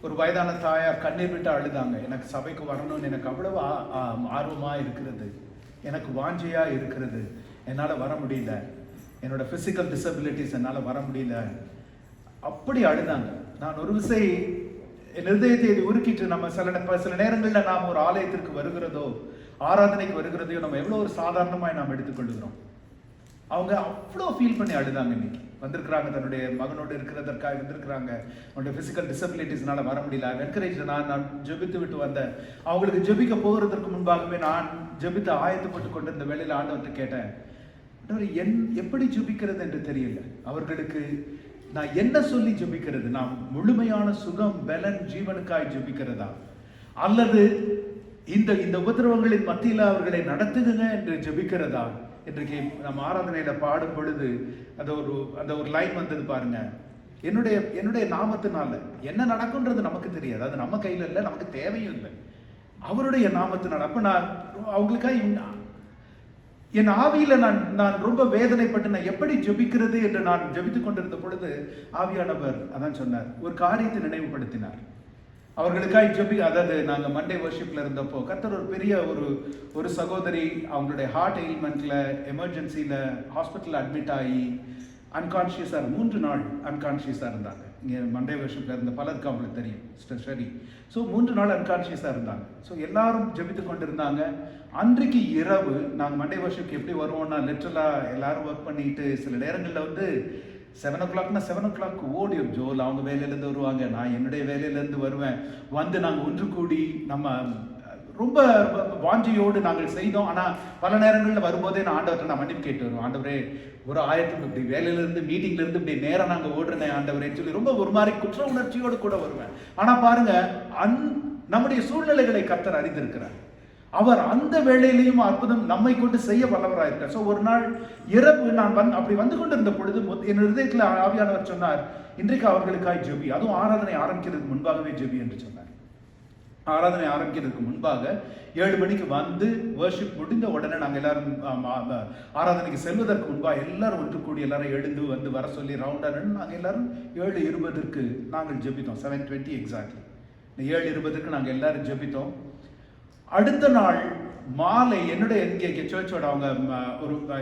ஒரு வயதான தாயார் கண்ணீர் விட்டு அழுதாங்க. எனக்கு சபைக்கு வரணும்னு எனக்கு அவ்வளவு ஆர்வமா இருக்கிறது, எனக்கு வாஞ்சையா இருக்கிறது, என்னால வர முடியல, என்னோட பிசிக்கல் டிசபிலிட்டிஸ் என்னால வர முடியல, அப்படி அழுதாங்க. நான் ஒரு விசை என் இதயத்தை இது உருக்கிட்டு, நம்ம சில நேரங்களில் நாம் ஒரு ஆலயத்திற்கு வருகிறதோ ஆராதனைக்கு வருகிறதையோ நம்ம எவ்வளவு ஒரு சாதாரணமாய் நாம் எடுத்துக்கொள்கிறோம். அவங்க அவ்வளோ ஃபீல் பண்ணி அழுதாங்க. இன்னைக்கு வந்திருக்கிறாங்க, தன்னுடைய மகனோடு இருக்கிறதற்காக வந்திருக்கிறாங்க. அவனுடைய பிசிக்கல் டிசபிலிட்டிஸ்னால வர முடியல. என்கரேஜ் நான் ஜெபித்து விட்டு வந்தேன். அவங்களுக்கு ஜெபிக்க போகிறதற்கு முன்பாகவே நான் ஜெபித்து ஆயத்தப்பட்டு கொண்டு இந்த வேளையில் ஆண்டவர்கிட்ட கேட்டேன், எப்படி ஜெபிக்கிறது என்று தெரியல. அவர்களுக்கு நான் என்ன சொல்லி ஜெபிக்கிறது? நான் முழுமையான சுகம் பலன் ஜீவனுக்காய் ஜெபிக்கிறதா, அல்லது இந்த உபத்திரவங்களின் மத்தியில் அவர்களை நடத்துதுங்க என்று ஜெபிக்கிறதா? இன்றைக்கு நம்ம ஆராதனையில பாடும் பொழுது அந்த ஒரு லைன் வந்தது பாருங்க, என்னுடைய நாமத்தினால என்ன நடக்கும்ன்றது நமக்கு தெரியாது, அது நம்ம கையில இல்லை, நமக்கு தேவையும் இல்லை, அவருடைய நாமத்தினால. அப்ப நான் அவங்களுக்காக என் ஆவியில நான் ரொம்ப வேதனைப்பட்டு நான் எப்படி ஜெபிக்கிறது என்று நான் ஜெபித்துக் கொண்டிருந்த பொழுது ஆவியானவர் அதான் சொன்னார், ஒரு காரியத்தை நினைவுபடுத்தினார். அவர்களுக்காக அதாவது நாங்க மண்டே வர்ஷிப்ல இருந்தப்போ கர்த்தர் ஒரு பெரிய ஒரு சகோதரி அவங்களுடைய ஹார்ட் எயில்மெண்ட்ல எமர்ஜென்சியில ஹாஸ்பிட்டல் அட்மிட் ஆகி அன்கான்ஷியஸா 3 நாள் அன்கான்ஷியஸா இருந்தாங்க. இங்க மண்டே வர்ஷிப்ல இருந்த பலருக்கு அவங்களுக்கு தெரியும் சரி. ஸோ 3 நாள் அன்கான்ஷியஸா இருந்தாங்க. ஸோ எல்லாரும் ஜெபித்து கொண்டிருந்தாங்க. அன்றைக்கு இரவு நாங்கள் மண்டே வர்ஷிப்க்கு எப்படி வருவோம்னா லிட்டரலா எல்லாரும் ஒர்க் பண்ணிட்டு சில நேரங்களில் 7 o'clockனா 7 o'clock ஓடியும் ஜோல் அவங்க வேலையிலேருந்து வருவாங்க, நான் என்னுடைய வேலையிலேருந்து வருவேன். வந்து நாங்கள் ஒன்று கூடி நம்ம ரொம்ப வாஞ்சியோடு நாங்கள் செய்தோம். ஆனால் பல நேரங்களில் வரும்போதே நான் ஆண்டவர்கிட்ட நான் மன்னிப்பு கேட்டு வருவேன். ஆண்டவரே, ஒரு ஆயிரத்துக்கு இப்படி வேலையிலேருந்து மீட்டிங்லேருந்து இப்படி நேரம் நாங்கள் ஓடுறேன் ஆண்டவரேன்னு சொல்லி ரொம்ப ஒரு மாதிரி குற்ற உணர்ச்சியோடு கூட வருவேன். ஆனால் பாருங்க, நம்முடைய சூழ்நிலைகளை கர்த்தர் அறிந்திருக்கிறார். அவர் அந்த வேளையிலையும் அற்புதம் நம்மை கொண்டு செய்ய வல்லவராயிருக்கார். ஸோ ஒரு நாள் இரவு நான் அப்படி வந்து கொண்டிருந்த பொழுது என் ஹிருதயத்தில் ஆவியானவர் சொன்னார், இன்றைக்கு அவர்களுக்காய் ஜெபி, அதுவும் ஆராதனை ஆரம்பிக்கிறதுக்கு முன்பாகவே ஜெபி என்று சொன்னார். ஆராதனை ஆரம்பிக்கிறதுக்கு முன்பாக 7 மணிக்கு வந்து வர்ஷிப் முடிந்த உடனே நாங்கள் எல்லாரும் ஆராதனைக்கு செல்வதற்கு முன்பாக எல்லாரும் ஒன்று கூடி எல்லாரும் எழுந்து வந்து வர சொல்லி ரவுண்டாக நாங்கள் எல்லாரும் 7:20 நாங்கள் ஜெபித்தோம். 7:20 எக்ஸாக்ட்லி 7:20 நாங்கள் எல்லாரும் ஜெபித்தோம். அடுத்த நாள் மாலை என்னுடைய இங்கே சர்ச்சோட அவங்க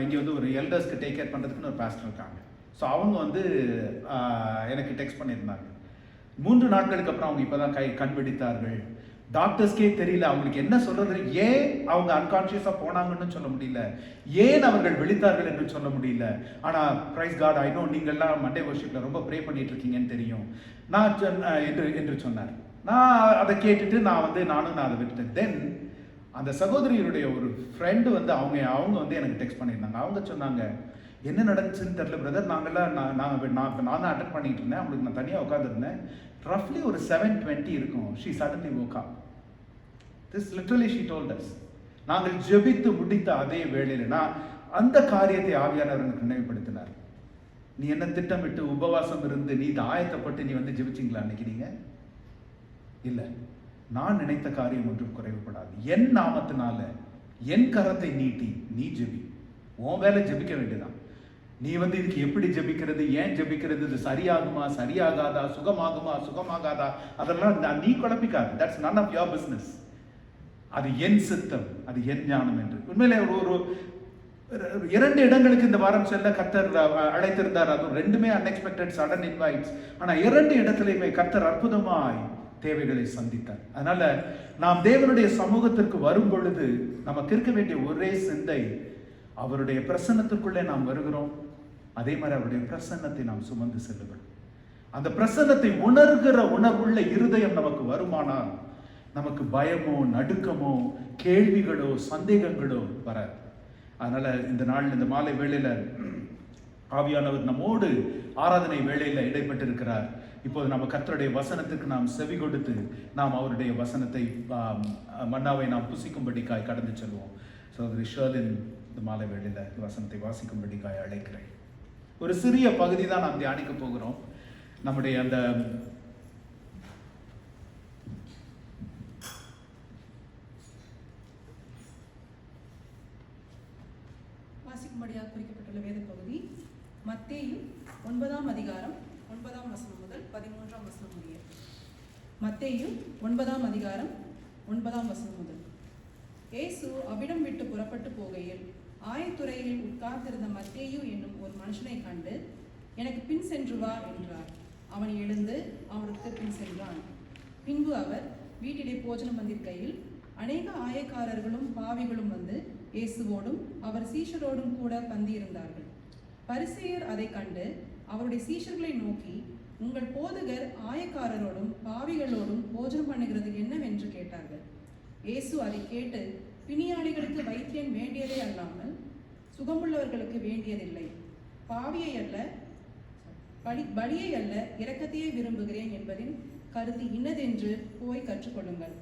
இங்கே வந்து ஒரு எல்டர்ஸ்க்கு டேக் கேர் பண்ணுறதுக்குன்னு ஒரு பாஸ்டர் இருக்காங்க. ஸோ அவங்க வந்து எனக்கு டெக்ஸ்ட் பண்ணியிருந்தாங்க. 3 நாட்களுக்கு அப்புறம் அவங்க இப்போ தான் கண் வெடித்தார்கள். டாக்டர்ஸ்க்கே தெரியல அவங்களுக்கு என்ன சொல்றது, ஏன் அவங்க அன்கான்ஷியஸாக போனாங்கன்னு சொல்ல முடியல, ஏன் அவர்கள் விழித்தார்கள் என்று சொல்ல முடியல. ஆனால் பிரைஸ் காட், ஐ நோ நீங்கள்லாம் மண்டே வர்ஷிப்பில் ரொம்ப ப்ரே பண்ணிட்டு இருக்கீங்கன்னு தெரியும் நான் என்று சொன்னார். நான் அதை கேட்டுட்டு நானும் அதை விட்டுட்டேன். தென் அந்த சகோதரியுடைய ஒரு ஃப்ரெண்டு வந்து அவங்க வந்து எனக்கு டெக்ஸ்ட் பண்ணியிருந்தாங்க. அவங்க சொன்னாங்க, என்ன நடந்துச்சுன்னு தெரியல பிரதர், நான் தான் அட்டென்ட் பண்ணிட்டு இருந்தேன், அவங்களுக்கு நான் தனியாக உட்காந்துருந்தேன். ரஃப்லி ஒரு 7:20 இருக்கும். She suddenly woke up. This literally she told us. நாங்கள் ஜெபித்து முடித்த அதே வேளையில் நான் அந்த காரியத்தை ஆவியானவர் எனக்கு நினைவுபடுத்தினார். நீ என்ன திட்டமிட்டு உபவாசம் இருந்து நீ ஆயத்தப்பட்டு நீ வந்து ஜெபிச்சிங்களா அன்னைக்கு? நீங்க இல்லை, நான் நினைத்த காரியம் ஒன்றும் குறைவுபடாது. என் நாமத்தினால என் கரத்தை நீட்டி நீ ஜெபி, உன் வேலை ஜெபிக்க வேண்டியதான். நீ வந்து இதுக்கு எப்படி ஜெபிக்கிறது, ஏன் ஜெபிக்கிறது, இது சரியாகுமா சரியாகாதா, சுகமாகுமா சுகமாகாதா, அதெல்லாம் நீ குழப்பிக்காது. That's none of your business. அது என் சித்தம், அது என் ஞானம் என்று. உண்மையிலே ஒரு 2 இடங்களுக்கு இந்த வாரம் செல்ல கர்த்தர் அழைத்திருந்தார். அதுவும் 2மே அன்எக்ஸ்பெக்டட் சடன் இன்வைட்ஸ். ஆனால் 2 இடத்துலையுமே கர்த்தர் அற்புதமாய் தேவைகளை சந்தித்தார். அதனால நாம் தேவனுடைய சமூகத்திற்கு வரும் பொழுது நமக்கு இருக்க வேண்டிய ஒரே சிந்தை, அவருடைய பிரசன்னத்திற்குள்ளே நாம் வருகிறோம், அதே மாதிரி அவருடைய பிரசன்னத்தை நாம் சுமந்து செல்லுகிறோம். அந்த பிரசன்னத்தை உணர்கிற உணர்வுள்ள இருதயம் நமக்கு வருமானால் நமக்கு பயமோ நடுக்கமோ கேள்விகளோ சந்தேகங்களோ வராது. அதனால இந்த நாள் இந்த மாலை வேளையில ஆவியானவர் நம்மோடு ஆராதனை வேளையில இடைப்பட்டிருக்கிறார். இப்போது நம்ம கர்த்தருடைய வசனத்துக்கு நாம் செவி கொடுத்து நாம் அவருடைய வசனத்தை மன்னாவை நாம் புசிக்கும்படிக்காய் கடந்து செல்வோம். சகோதரி ஷர்லின் இந்த மாலை வேளையில வசனத்தை வாசிக்கும்படிக்காய் அழைக்கிறேன். ஒரு சிறிய பகுதி தான் நாம் தியானிக்க போகிறோம். நம்முடைய அந்த வாசிக்கும்படியாக குறிக்கப்பட்டுள்ள வேத பகுதி மத்தேயு 9ஆம் அதிகாரம் 9ஆம் வசனம் முதல் 13ஆம் வசனம் முடிய. மத்தேயு 9ஆம் அதிகாரம் 9ஆம் வசனம் முதல். இயேசு அவ்விடம் விட்டு புறப்பட்டு போகையில் ஆயத்துறையில் உட்கார்ந்திருந்த மத்தேயு என்னும் ஒரு மனுஷனை கண்டு, எனக்கு பின் சென்று வா என்றார். அவன் எழுந்து அவருக்கு பின் சென்றான். பின்பு அவர் வீட்டிலே போஜனம் வந்திருக்கையில் அநேக ஆயக்காரர்களும் பாவிகளும் வந்து இயேசுவோடும் அவர் சீஷரோடும் கூட பந்தியிருந்தார்கள். பரிசேயர் அதை கண்டு அவருடைய சீஷர்களை நோக்கி, உங்கள் போதகர் ஆயக்காரரோடும் பாவிகளோடும் போஜனம் பண்ணுகிறது என்னவென்று கேட்டார்கள். இயேசு அதை கேட்டு, பிணியாளிகளுக்கு வைத்தியன் வேண்டியதே அல்லாமல் சுகமுள்ளவர்களுக்கு வேண்டியதில்லை, பாவியை அல்ல பலியை அல்ல இரக்கத்தையே விரும்புகிறேன் என்பதின் கருத்து இன்னதென்று போய் கற்றுக்கொள்ளுங்கள்.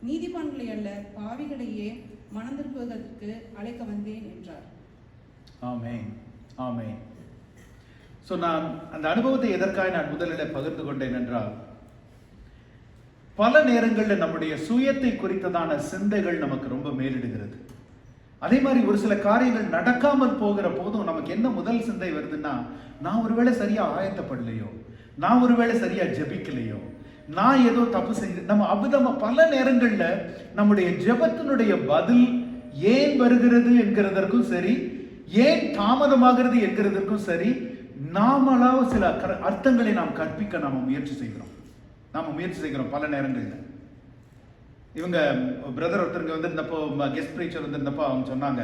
நீதிமான்களை அல்ல பாவிகளையே மனம் திரும்புவதற்கு அழைக்க வந்தேன் என்றார். ஆமென், ஆமென். ஸோ நான் அந்த அனுபவத்தை எதற்காக நான் முதலில் பகிர்ந்து கொண்டேன் என்றால், பல நேரங்களில் நம்முடைய சுயத்தை குறித்ததான சிந்தைகள் நமக்கு ரொம்ப மேலிடுகிறது. அதே மாதிரி ஒரு சில காரியங்கள் நடக்காமல் போகிற போதும் நமக்கு என்ன முதல் சிந்தை வருதுன்னா, நான் ஒருவேளை சரியா ஆயத்தப்படலையோ, நான் ஒருவேளை சரியா ஜெபிக்கலையோ, நான் ஏதோ தப்பு செஞ்சு நம்ம பல நேரங்கள்ல நம்முடைய ஜெபத்தினுடைய பதில் ஏன் வருகிறது என்கிறதற்கும் சரி, ஏன் தாமதமாகிறது என்கிறதற்கும் சரி, நாமளாக சில அர்த்தங்களை நாம் கற்பிக்க நாம முயற்சி செய்கிறோம் பல நேரங்களில். இவங்க பிரதர் ஒருத்தருங்க வந்திருந்தப்போ, கெஸ்ட் ப்ரீச்சர் வந்திருந்தப்போ அவங்க சொன்னாங்க,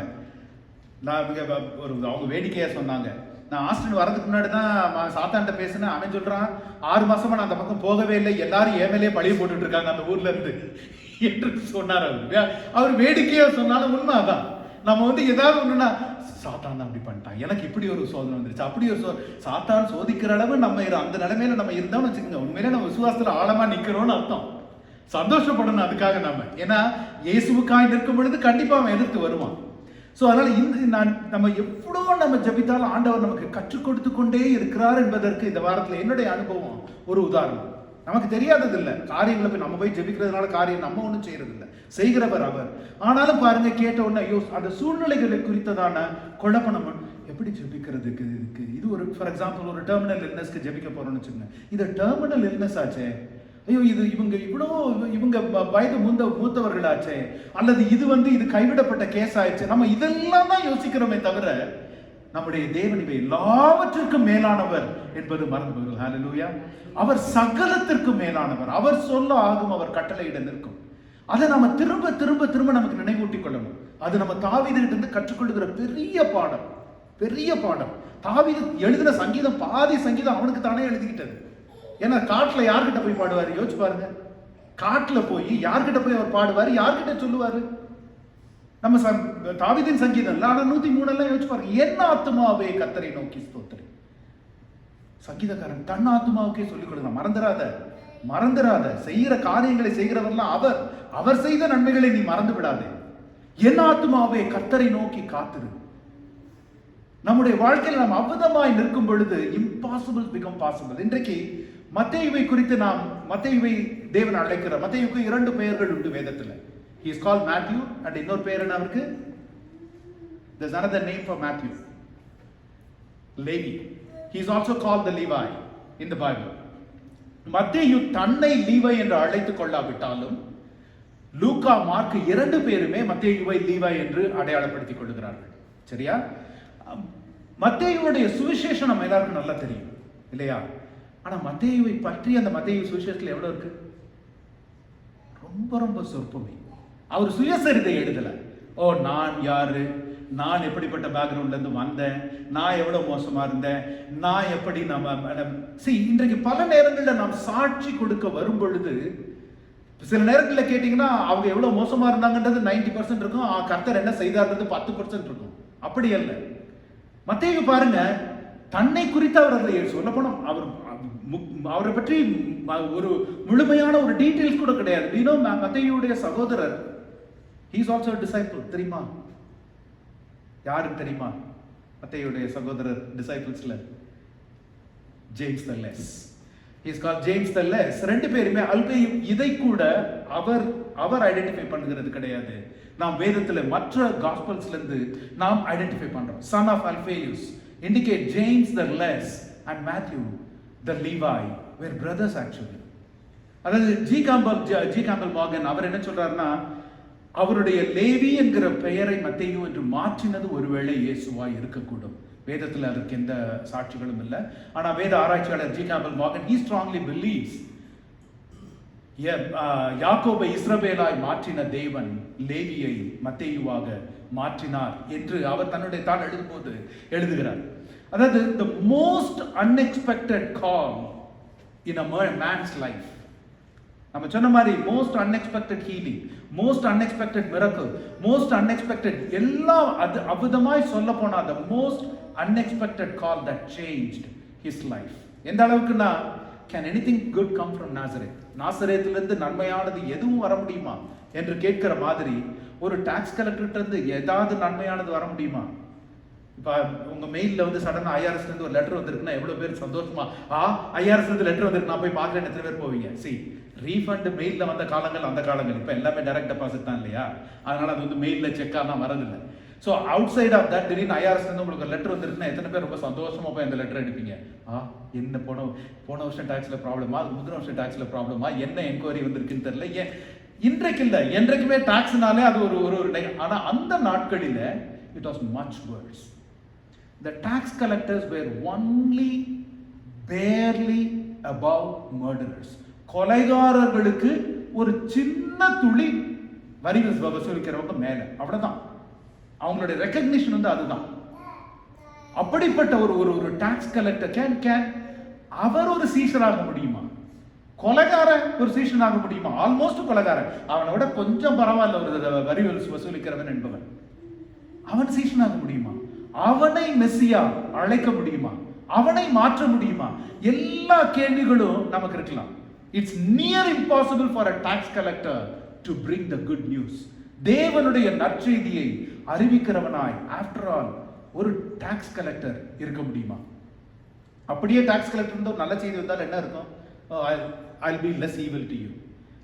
அவங்க வேடிக்கையா சொன்னாங்க, நான் ஆஸ்டின் வரதுக்கு முன்னாடி தான் சாத்தான்ட்ட பேசினேன். அவன் சொல்றான் 6 மாசமா நான் அந்த பக்கம் போகவே இல்லை, எல்லாரும் என் மேலேயே பழிய போட்டுட்டு இருக்காங்க அந்த ஊர்ல இருந்து என்று சொன்னார். அவர் வேடிக்கையா சொன்னாலும் உண்மை அதான். நம்ம வந்து ஏதாவது ஒண்ணுன்னா சாத்தான் தான் அப்படி பண்ணிட்டான், எனக்கு இப்படி ஒரு சோதனை வந்துருச்சு, அப்படி ஒரு சாத்தான் சோதிக்கிற அளவு நம்ம அந்த நிலைமையில நம்ம இருந்தோம்னு வச்சுக்கோங்க, உண்மையிலே நம்ம விசுவாசத்துல ஆழமா நிக்கிறோம்னு அர்த்தம். சந்தோஷப்படணும் அதுக்காக நம்ம. ஏன்னா இயேசுவுக்காய் நிற்கும் பொழுது கண்டிப்பா அவன் எதிர்த்து வருவான். ஸோ அதனால நம்ம எவ்வளோ நம்ம ஜபித்தாலும் ஆண்டவர் நமக்கு கற்றுக் கொடுத்து கொண்டே இருக்கிறார் என்பதற்கு இந்த வாரத்தில் என்னுடைய அனுபவம் ஒரு உதாரணம். நமக்கு தெரியாதது இல்லை காரியங்களை போய் நம்ம போய் ஜபிக்கிறதுனால காரியம் நம்ம ஒன்றும் செய்யறது இல்லை, செய்கிறவர் அவர். ஆனாலும் பாருங்க, கேட்ட உடனே ஐயோ அந்த சூழ்நிலைகளை குறித்ததான குழப்பம் எப்படி ஜபிக்கிறதுக்கு இருக்கு. இது ஒரு ஃபார் எக்ஸாம்பிள் ஒரு டெர்மினல் இல்னஸ்க்கு ஜபிக்க போறோம்னு வச்சுக்கோங்க. இது டெர்மினல் இல்னஸ் ஆச்சே, ஐயோ இது இவங்க வயது மூத்தவர்களாச்சே, அல்லது இது கைவிடப்பட்ட கேஸ் ஆயிடுச்சு. நம்ம இதெல்லாம் தான் யோசிக்கிறோமே தவிர நம்முடைய தேவன் இவை எல்லாவற்றிற்கும் மேலானவர் என்பது மறந்து போகிறது. ஹல்லேலூயா. அவர் சகலத்திற்கும் மேலானவர். அவர் சொல்ல ஆகும், அவர் கட்டளையிட நிற்கும். அதை நம்ம திரும்ப திரும்ப திரும்ப நமக்கு நினைவூட்டிக் கொள்ளணும். அது நம்ம தாவீதுகிட்ட இருந்து கற்றுக்கொள்ளுகிற பெரிய பாடம். தாவீது எழுதின சங்கீதம் பாதி சங்கீதம் அவனுக்கு தானே எழுதிக்கிட்டது. ஏன்னா காட்டுல யார்கிட்ட போய் பாடுவாரு யோசிச்சு பாருங்க. காட்டுல போய் யார்கிட்ட போய் அவர் பாடுவாரு, யார்கிட்ட சொல்லுவாரு? நம்ம தாவீதின் சங்கீதம் இல்ல, ஆனா 103 யோசிச்சு பாருங்க. என் ஆத்துமாவே கர்த்தரை நோக்கி ஸ்தோத்திரி. சங்கீதக்காரன் தன் ஆத்துமாவுக்கே சொல்லிக் கொடுங்க, மறந்துடாத. செய்கிற காரியங்களை செய்கிறவர்லாம் அவர் செய்த நன்மைகளை நீ மறந்து விடாதே. என் ஆத்துமாவே கர்த்தரை நோக்கி காத்திரு. நம்முடைய வாழ்க்கையில் நாம் அவ்விதமாய் நிற்கும் பொழுது இம்பாசிபிள் பிகம் பாசிபிள். இன்றைக்கு மத்தேயுவை குறித்து மத்தேயுவை தேவன் அழைக்கிறார். மத்தேயுக்கு 2 பெயர்கள் உண்டு வேதத்தில். He is called Matthew and இன்னொரு பெயர் என்ன அவருக்கு? There's another name for Matthew. Levi. He is also called the Levi in the Bible. மத்தேயு தன்னை லீவை என்று அழைத்துக் கொள்ளாவிட்டாலும் லூக்கா, மார்க் 2 பேருமே மத்தேயுவை லீவை என்று அடையாளப்படுத்திக் கொள்கிறார்கள். சரியா? மத்தேயுடைய சுவிசேஷம் நம்ம எல்லாருக்கும் நல்லா தெரியும் இல்லையா? ஆனா மத்தேயுவை பற்றி அந்த மத்தேயு சுவிசேஷத்துல எவ்வளவு இருக்கு? ரொம்ப சொற்பமே. அவர் சுயசரிதை எழுதல. நான் யாரு, நான் எப்படிப்பட்ட பேக்ரவுண்ட்ல இருந்து வந்தேன், நான் எவ்வளவு மோசமா இருந்தேன், நான் எப்படி இன்றைக்கு பல நேரங்களில் நாம் சாட்சி கொடுக்க வரும் பொழுது சில நேரங்களில் கேட்டீங்கன்னா அவங்க எவ்வளவு மோசமா இருந்தாங்கன்றது 90% இருக்கும், கர்த்தர் என்ன செய்தார்ன்றது 10% இருக்கும். அப்படி அல்ல. மத்தேயு பாருங்க, தன்னை குறித்து அவர் அதில் சொல்ல போனோம், அவரை பற்றி ஒரு முழுமையான ஒரு டீடைல்ஸ் கூட கிடையாது. மத்தேயுடைய சகோதரர் he is also a disciple. தெரியுமா? யாருக்கு தெரியுமா மத்தேயுடைய சகோதரர் டிசைபிள்ஸ்ல? James the less. he is called James the Less. 2 பேருமே அல்பேயும் இதை கூட அவர் ஐடென்டிஃபை பண்ணுகிறது கிடையாது. நாம் வேதத்துல மற்ற காஸ்பல்ஸ்ல இருந்து நாம் ஐடென்டிஃபை பண்றோம். son of Alphaeus indicate James the Less and Matthew the Levi were brothers actually. அதாவது ஜி கேம்பல் மார்கன் அவர் என்ன சொல்றாருன்னா, அவருடைய லேவி என்கிற பெயரை மத்தேயு என்று மாற்றினது ஒருவேளை இயேசுவாய் இருக்கக்கூடும். வேதத்தில் அதற்கு எந்த சாட்சிகளும் இல்லை. ஆனா வேத ஆராய்ச்சியாளர் G Campbell Morgan he strongly believes யாக்கோபை இஸ்ரவேலாய் மாற்றின தேவன் லேவியை மத்தேயுவாக மாற்றினார் என்று அவர் தான் எழுதும்போது எழுதுகிறார். அதாவது the most unexpected call in a man's life. நம்ம சொன்ன மாதிரி most unexpected healing, most unexpected miracle, most unexpected எல்லாம் அபுதமாய் சொல்ல போனா the most unexpected call that changed his life. எந்த அளவுக்குன்னா, can anything good come from Nazareth? நாசரேத்திலிருந்து நன்மையானது எதுவும் வர முடியுமா என்று கேட்கிற மாதிரி ஒரு டாக்ஸ் கலெக்டர்கிட்ட இருந்து ஏதாவது நன்மையானது வர முடியுமா? இப்ப உங்க மெயில்ல சடனா ஐஆர்எஸ்ல இருந்து ஒரு லெட்டர் வந்திருக்குன்னா எவ்வளவு பேர் சந்தோஷமா ஐஆர்எஸ்ல இருந்து லெட்டர் வந்திருக்கு நான் போய் பார்க்கறேன் எத்தனை பேர் போவீங்க? ரீஃபண்ட் மெயில்ல வந்த காலங்கள் அந்த காலங்கள். இப்ப எல்லாமே டைரக்ட் டெபாசிட் தான் இல்லையா? அதனால அது மெயில்ல செக்காலாம் வரதில்லை. So outside of that திடீர்னு ஐஆர்எஸ் இருந்து உங்களுக்கு லெட்டர் வந்துருக்குன்னா எத்தனை பேர் ரொம்ப சந்தோஷமா போய் அந்த லெட்டர் எடுப்பீங்க? என்ன போன வருஷம் டாக்ஸ்ல ப்ராப்ளமா, முந்தின வருஷம் டாக்ஸ்ல ப்ராப்ளமா, என்ன என்கொயரி வந்திருக்குன்னு தெரியல. ஏன் இன்றைக்கு இல்லை, என்றைக்குமே டாக்ஸ்னாலே அது ஒரு ஆனா அந்த நாட்களில it was much worse. The tax collectors were only barely above murderers. கொலைகாரர்களுக்கு ஒரு சின்ன துளி வரி வசூலிக்கிறவங்க மேல, அவ்வளவுதான் அவங்களுடைய ரெகக்னிஷன். அதுதான் அப்படிப்பட்ட ஒரு ஒரு ஒரு டாக்ஸ் கலெக்டர் கேன் அவர் ஒரு சீஷராக முடியுமா? கொலைகாரன் ஒரு சீஷனாக முடியுமா? ஆல்மோஸ்ட் கொலைகாரன், அவனோட கொஞ்சம் பரவாயில்ல ஒரு வரி வசூலிக்கிறவன் என்பவன், அவன் சீஷனாக முடியுமா? அவனை மெஸ்ஸியா அழைக்க முடியுமா? அவனை மாற்ற முடியுமா? எல்லா கேள்விகளும் நமக்கு இருக்கலாம். It's near impossible for a tax collector to bring the good news. தேவனுடைய நற்செய்தியை அறிவிக்கிறவனாய் ஆஃப்டர் ஆல் ஒரு டாக்ஸ் கலெக்டர் இருக்க முடியுமா? அப்படியே டாக்ஸ் கலெக்டர் இருந்தால் நல்ல செய்தி வந்தால் என்ன இருக்கும்? I'll be less evil to you.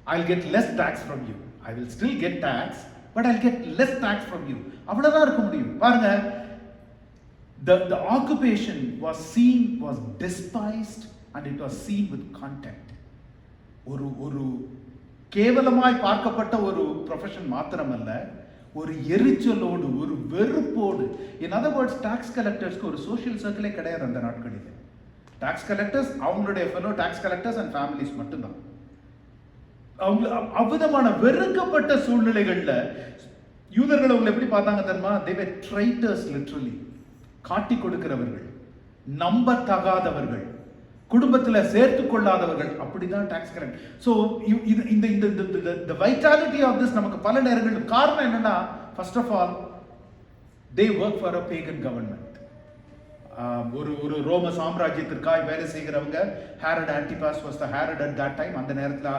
I'll get less tax from you. I will still get tax, but I'll get less tax from you. அவ்வளவுதான் இருக்க முடியும். பாருங்க, the occupation was despised and it was seen with contempt. ஒரு கேவலமாய் பார்க்கப்பட்ட ஒரு ப்ரொஃபஷன் மாத்திரமல்ல, ஒரு எரிச்சலோடு, ஒரு வெறுப்போடு. in other words, டாக்ஸ் கலெக்டர்ஸ்க்கு ஒரு சோஷியல் சர்க்கிளே கிடையாது அந்த நாட்களில். டாக்ஸ் கலெக்டர்ஸ் அவங்களுடைய fellow tax collectors and families மட்டும்தான். அவங்க அவ்விதமான வெறுக்கப்பட்ட சூழ்நிலைகள்ல யூதர்கள் அவங்களை எப்படி பார்த்தாங்க தெரியுமா? they were traitors literally. காட்டி கொடுக்கிறவர்கள், நம்பத்தகாதவர்கள், குடும்பத்துல சேர்த்து கொள்ளாதவர்கள், அப்படிதான் டாக்ஸ் கலெக்டர். ஸோ இந்த வைட்டாலிட்டி ஆஃப் திஸ் நமக்கு பல நேரங்கள் காரணம் என்னன்னா, first of all they work for a pagan government. ஒரு ரோம சாம்ராஜ்யத்திற்காக வேலை செய்கிறவங்க. Herod Antipas was the Herod at that time. அந்த நேரத்தில்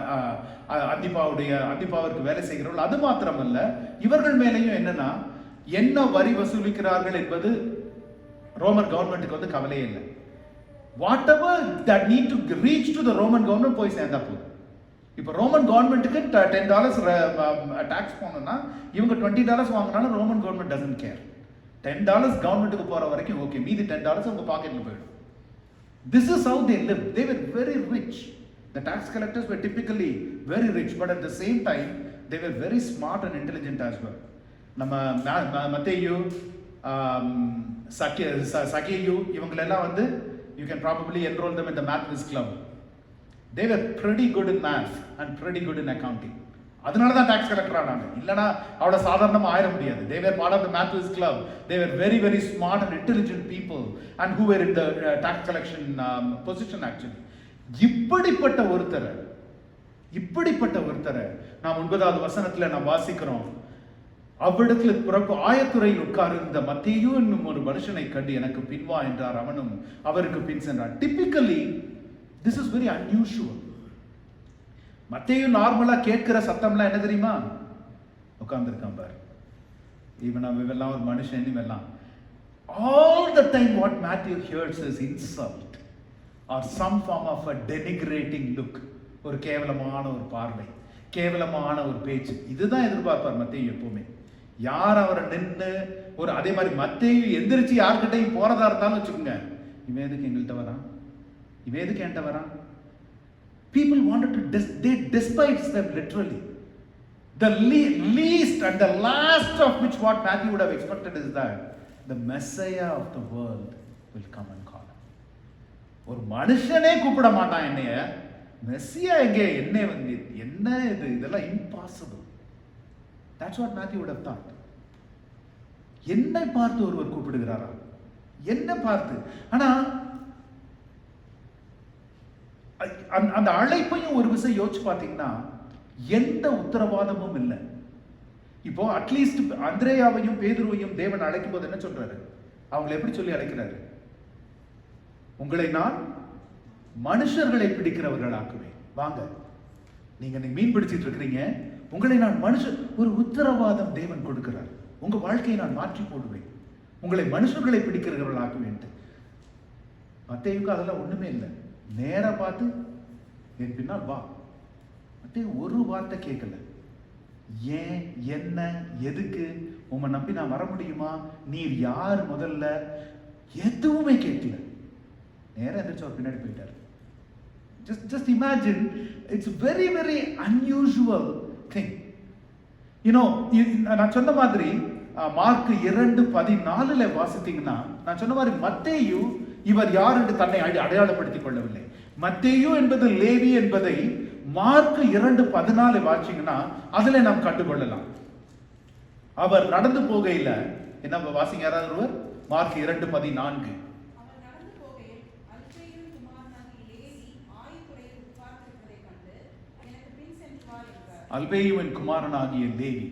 அந்திபாவிற்கு வேலை செய்கிறவர்கள். அது மாத்திரமல்ல, இவர்கள் மேலேயும் என்னன்னா, என்ன வரி வசூலிக்கிறார்கள் என்பது ரோமன் கவர்மெண்ட்டுக்கு வந்து கவலையே இல்லை. What ever that need to reach to the Roman government போய் சேர்ந்தா போதும். இப்போ ரோமன் கவர்மெண்ட்டுக்கு $10 டாக்ஸ் போனோம்னா இவங்க $20 வாங்கினாலும் ரோமன் கவர்மெண்ட் டசன்ட் கேர். $10 கவர்மெண்ட்டுக்கு போற வரைக்கும் ஓகே, மீதி $10 உங்க பாக்கெட்ல போயிடும். This is how they lived. They were very rich. The tax collectors were typically very rich, but at the same time they were very smart and intelligent as well. நம்ம மத்தேயு, சகேயு இவங்களெல்லாம் வந்து you can probably enroll them in the math quiz club. They were pretty good in math and pretty good in accounting. அதனால தான் டாக்ஸ் கலெக்டர் ஆனாங்க. இல்லைனா அவ்வளோ சாதாரணமாக ஆயிட முடியாது. They were part of the math quiz club. They were very very smart and intelligent people and who were in the tax collection position actually. இப்படிப்பட்ட ஒருத்தரை நாம் 9வது வசனத்துல நாம் வாசிக்கிறோம். அவ்விடத்துல பிறப்பு ஆயத்துறையில் உட்கார்ந்த மத்தேயு என்னும் ஒரு மனுஷனை கண்டு எனக்கு பின்வா என்றார். அவனும் அவருக்கு பின் சென்றார். Typically this is very unusual. மத்தேயு நார்மலா கேட்கிற சத்தம்லாம் என்ன தெரியுமா? உட்கார்ந்துருக்கான் பாரு, இவெல்லாம் ஒரு மனுஷன். இவெல்லாம் all the time what Matthew hears is insult or some form of a denigrating look. ஒரு கேவலமான ஒரு பார்வை, கேவலமான ஒரு பேச்சு. இதுதான் எதிர்பார்ப்பார் மத்தேயு எப்பவுமே. யார் அவரை நின்று ஒரு அதே மாதிரி மத்தேயு எந்திரிச்சு யார்கிட்டையும் போறதா இருந்தாலும் வச்சுக்கோங்க, இவன் எதுக்கு எங்கள்கிட்ட வரான், இவன் எதுக்கு என்கிட்ட வரான். People wanted to they despise them literally. The least and the last of which what Matthew would have expected is that the Messiah of the world will come and call him. ஒரு மனுஷனே கூப்பிட மாட்டான் என்னைய, மெஸ்ஸியா எங்கே, என்ன இது, இதெல்லாம் impossible. That's what Matthew would have thought. என்னை பார்த்து ஒருவர் கூப்பிடுகிறாரா, என்ன பார்த்து. ஆனா அந்த அழைப்பையும் ஒரு விஷயம் யோசிச்சு பார்த்தீங்கன்னா எந்த உத்தரவாதமும் இல்லை. இப்போ அட்லீஸ்ட் அந்திரேயாவையும் பேதுருவையும் தேவன் அழைக்கும் போது என்ன சொல்றாரு? அவங்களை எப்படி சொல்லி அழைக்கிறாரு? உங்களை நான் மனுஷர்களை பிடிக்கிறவர்களாக்குவேன். வாங்க, நீங்க மீன் பிடிச்சிட்டு இருக்கிறீங்க, உங்களை நான் ஒரு உத்தரவாதம் தேவன் கொடுக்கிறார். உங்க வாழ்க்கையை நான் மாற்றி போடுவேன், உங்களை மனுஷர்களை பிடிக்கிறவர்களாக்குவேன். மத்தேயுக்கு அதெல்லாம் ஒண்ணுமே இல்லை. நேரா பார்த்து என் பின்னால் வா. மத்தேயு ஒரு வார்த்தை கேட்கல. ஏன், என்ன, எதுக்கு, உம்மை நம்பி நான் வர முடியுமா, நீர் யார், முதல்ல எதுவுமே கேட்கல. நேரா எந்திரிச்சு அவர் பின்னாடி போயிட்டார். Just imagine, it's very very unusual thing. நான் சொன்ன மாதிரி மார்க் 2:14 வாசித்தீங்கன்னா, நான் சொன்ன மாதிரி மத்தேயு இவர் யார் என்று தன்னை அடையாளப்படுத்திக் கொள்ளவில்லை. மத்தேயு என்பது லேவி என்பதை மார்க் 2:14 வாசிங்கன்னா அதுல நாம் கண்டுகொள்ளலாம். அவர் நடந்து போகையில என்ன வாசிங்க, யாராவது ஒருவர் மார்க் 2:14. அவர் நடந்து போகையில் அல்பேயுவின் குமாரனாகிய லேவி ஆயத்துறையில் உட்கார்ந்திருப்பதைக் கண்டு எனக்கு பின் சென்று வா என்றார். அல்பேயுவின் குமாரனாகிய லேவி.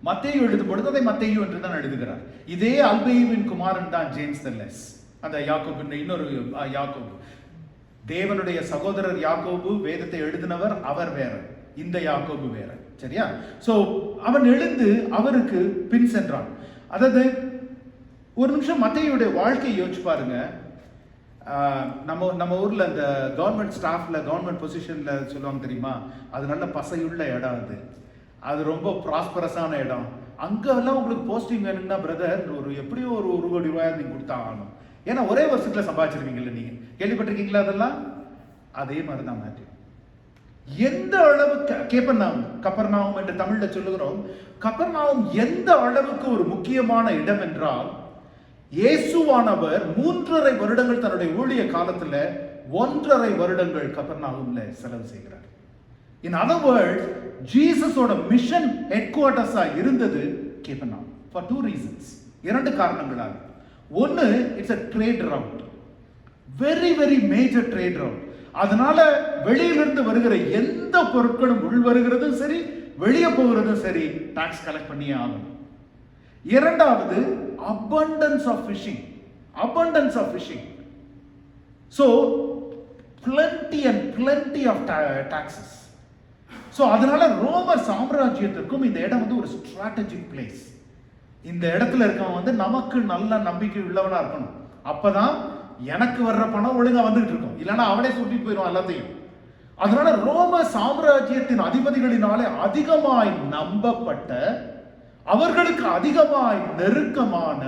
மத்தேயு எழுதும் பொழுது அதை மத்தேயு என்று தான் எழுதுகிறார். இதே அல்பேயுவின் குமாரன் தான் ஜேம்ஸ் த லெஸ், அந்த யாக்கோபு, இன்னொரு யாக்கோபு. தேவனுடைய சகோதரர் யாக்கோபு வேதத்தை எழுதினவர், அவர் வேற, இந்த யாக்கோபு வேற. சரியா? சோ அவன் எழுந்து அவருக்கு பின் சென்றான். அதாவது ஒரு நிமிஷம் மத்தேயுடைய வாழ்க்கையை யோசிச்சு பாருங்க. நம்ம ஊர்ல அந்த கவர்மெண்ட் ஸ்டாஃப்ல, கவர்மெண்ட் பொசிஷன்ல சொல்லுவாங்க தெரியுமா, அது நல்ல பசையுள்ள இடம், அது ரொம்ப ப்ராஸ்பரஸான இடம். அங்கெல்லாம் உங்களுக்கு போஸ்டிங் வேணும்னா பிரதர் எப்படியோ ஒரு 1 கோடி ரூபாய் நீங்க கொடுத்தா ஆகணும். ஏன்னா ஒரே வருஷத்துல சம்பாதிச்சிருவீங்கல்ல. நீங்க கேள்விப்பட்டிருக்கீங்களா அதெல்லாம்? அதே மாதிரி தான் மேத்யூ. எந்த அளவுக்கு கப்பர்நாவும் என்று தமிழ்ல சொல்லுகிறோம். கப்பர்நாவும் எந்த அளவுக்கு ஒரு முக்கியமான இடம் என்றால், இயேசுவானவர் 3.5 வருடங்கள் தன்னுடைய ஊழிய காலத்துல 1.5 வருடங்கள் கப்பர்நாவும்ல செலவு செய்கிறார். In other words, ஜீசஸோட மிஷன் ஹெட் குவார்ட்டர்ஸா இருந்தது கப்பர்நாவும் for 2 reasons. 2 காரணங்களால். ஒன்னு, it's a trade route, very very major trade route. அதனால வெளியிலிருந்து வருகிற எந்த பொருட்களும் உள் வருகிறதும் சரி, வெளியே போகிறதும் சரி, டாக்ஸ் கலெக்ட் பண்ணியே ஆகணும். இரண்டாவது, abundance of fishing. So plenty and plenty of taxes. So அதனால ரோமர் சாம்ராஜ்யத்திற்கும் இந்த இடம் ஒரு ஸ்ட்ராட்டஜிக் பிளேஸ். இந்த இடத்துல இருக்கவன் நமக்கு நல்ல நம்பிக்கை உள்ளவனா இருக்கணும். அப்பதான் எனக்கு வர்ற பணம் ஒழுங்கா வந்துட்டு இருக்கும், இல்லைன்னா அவனே சுட்டிட்டு போயிடும் எல்லாத்தையும். அதனால ரோம சாம்ராஜ்யத்தின் அதிபதிகளினாலே அதிகமாய் நம்பப்பட்ட, அவர்களுக்கு அதிகமாய் நெருக்கமான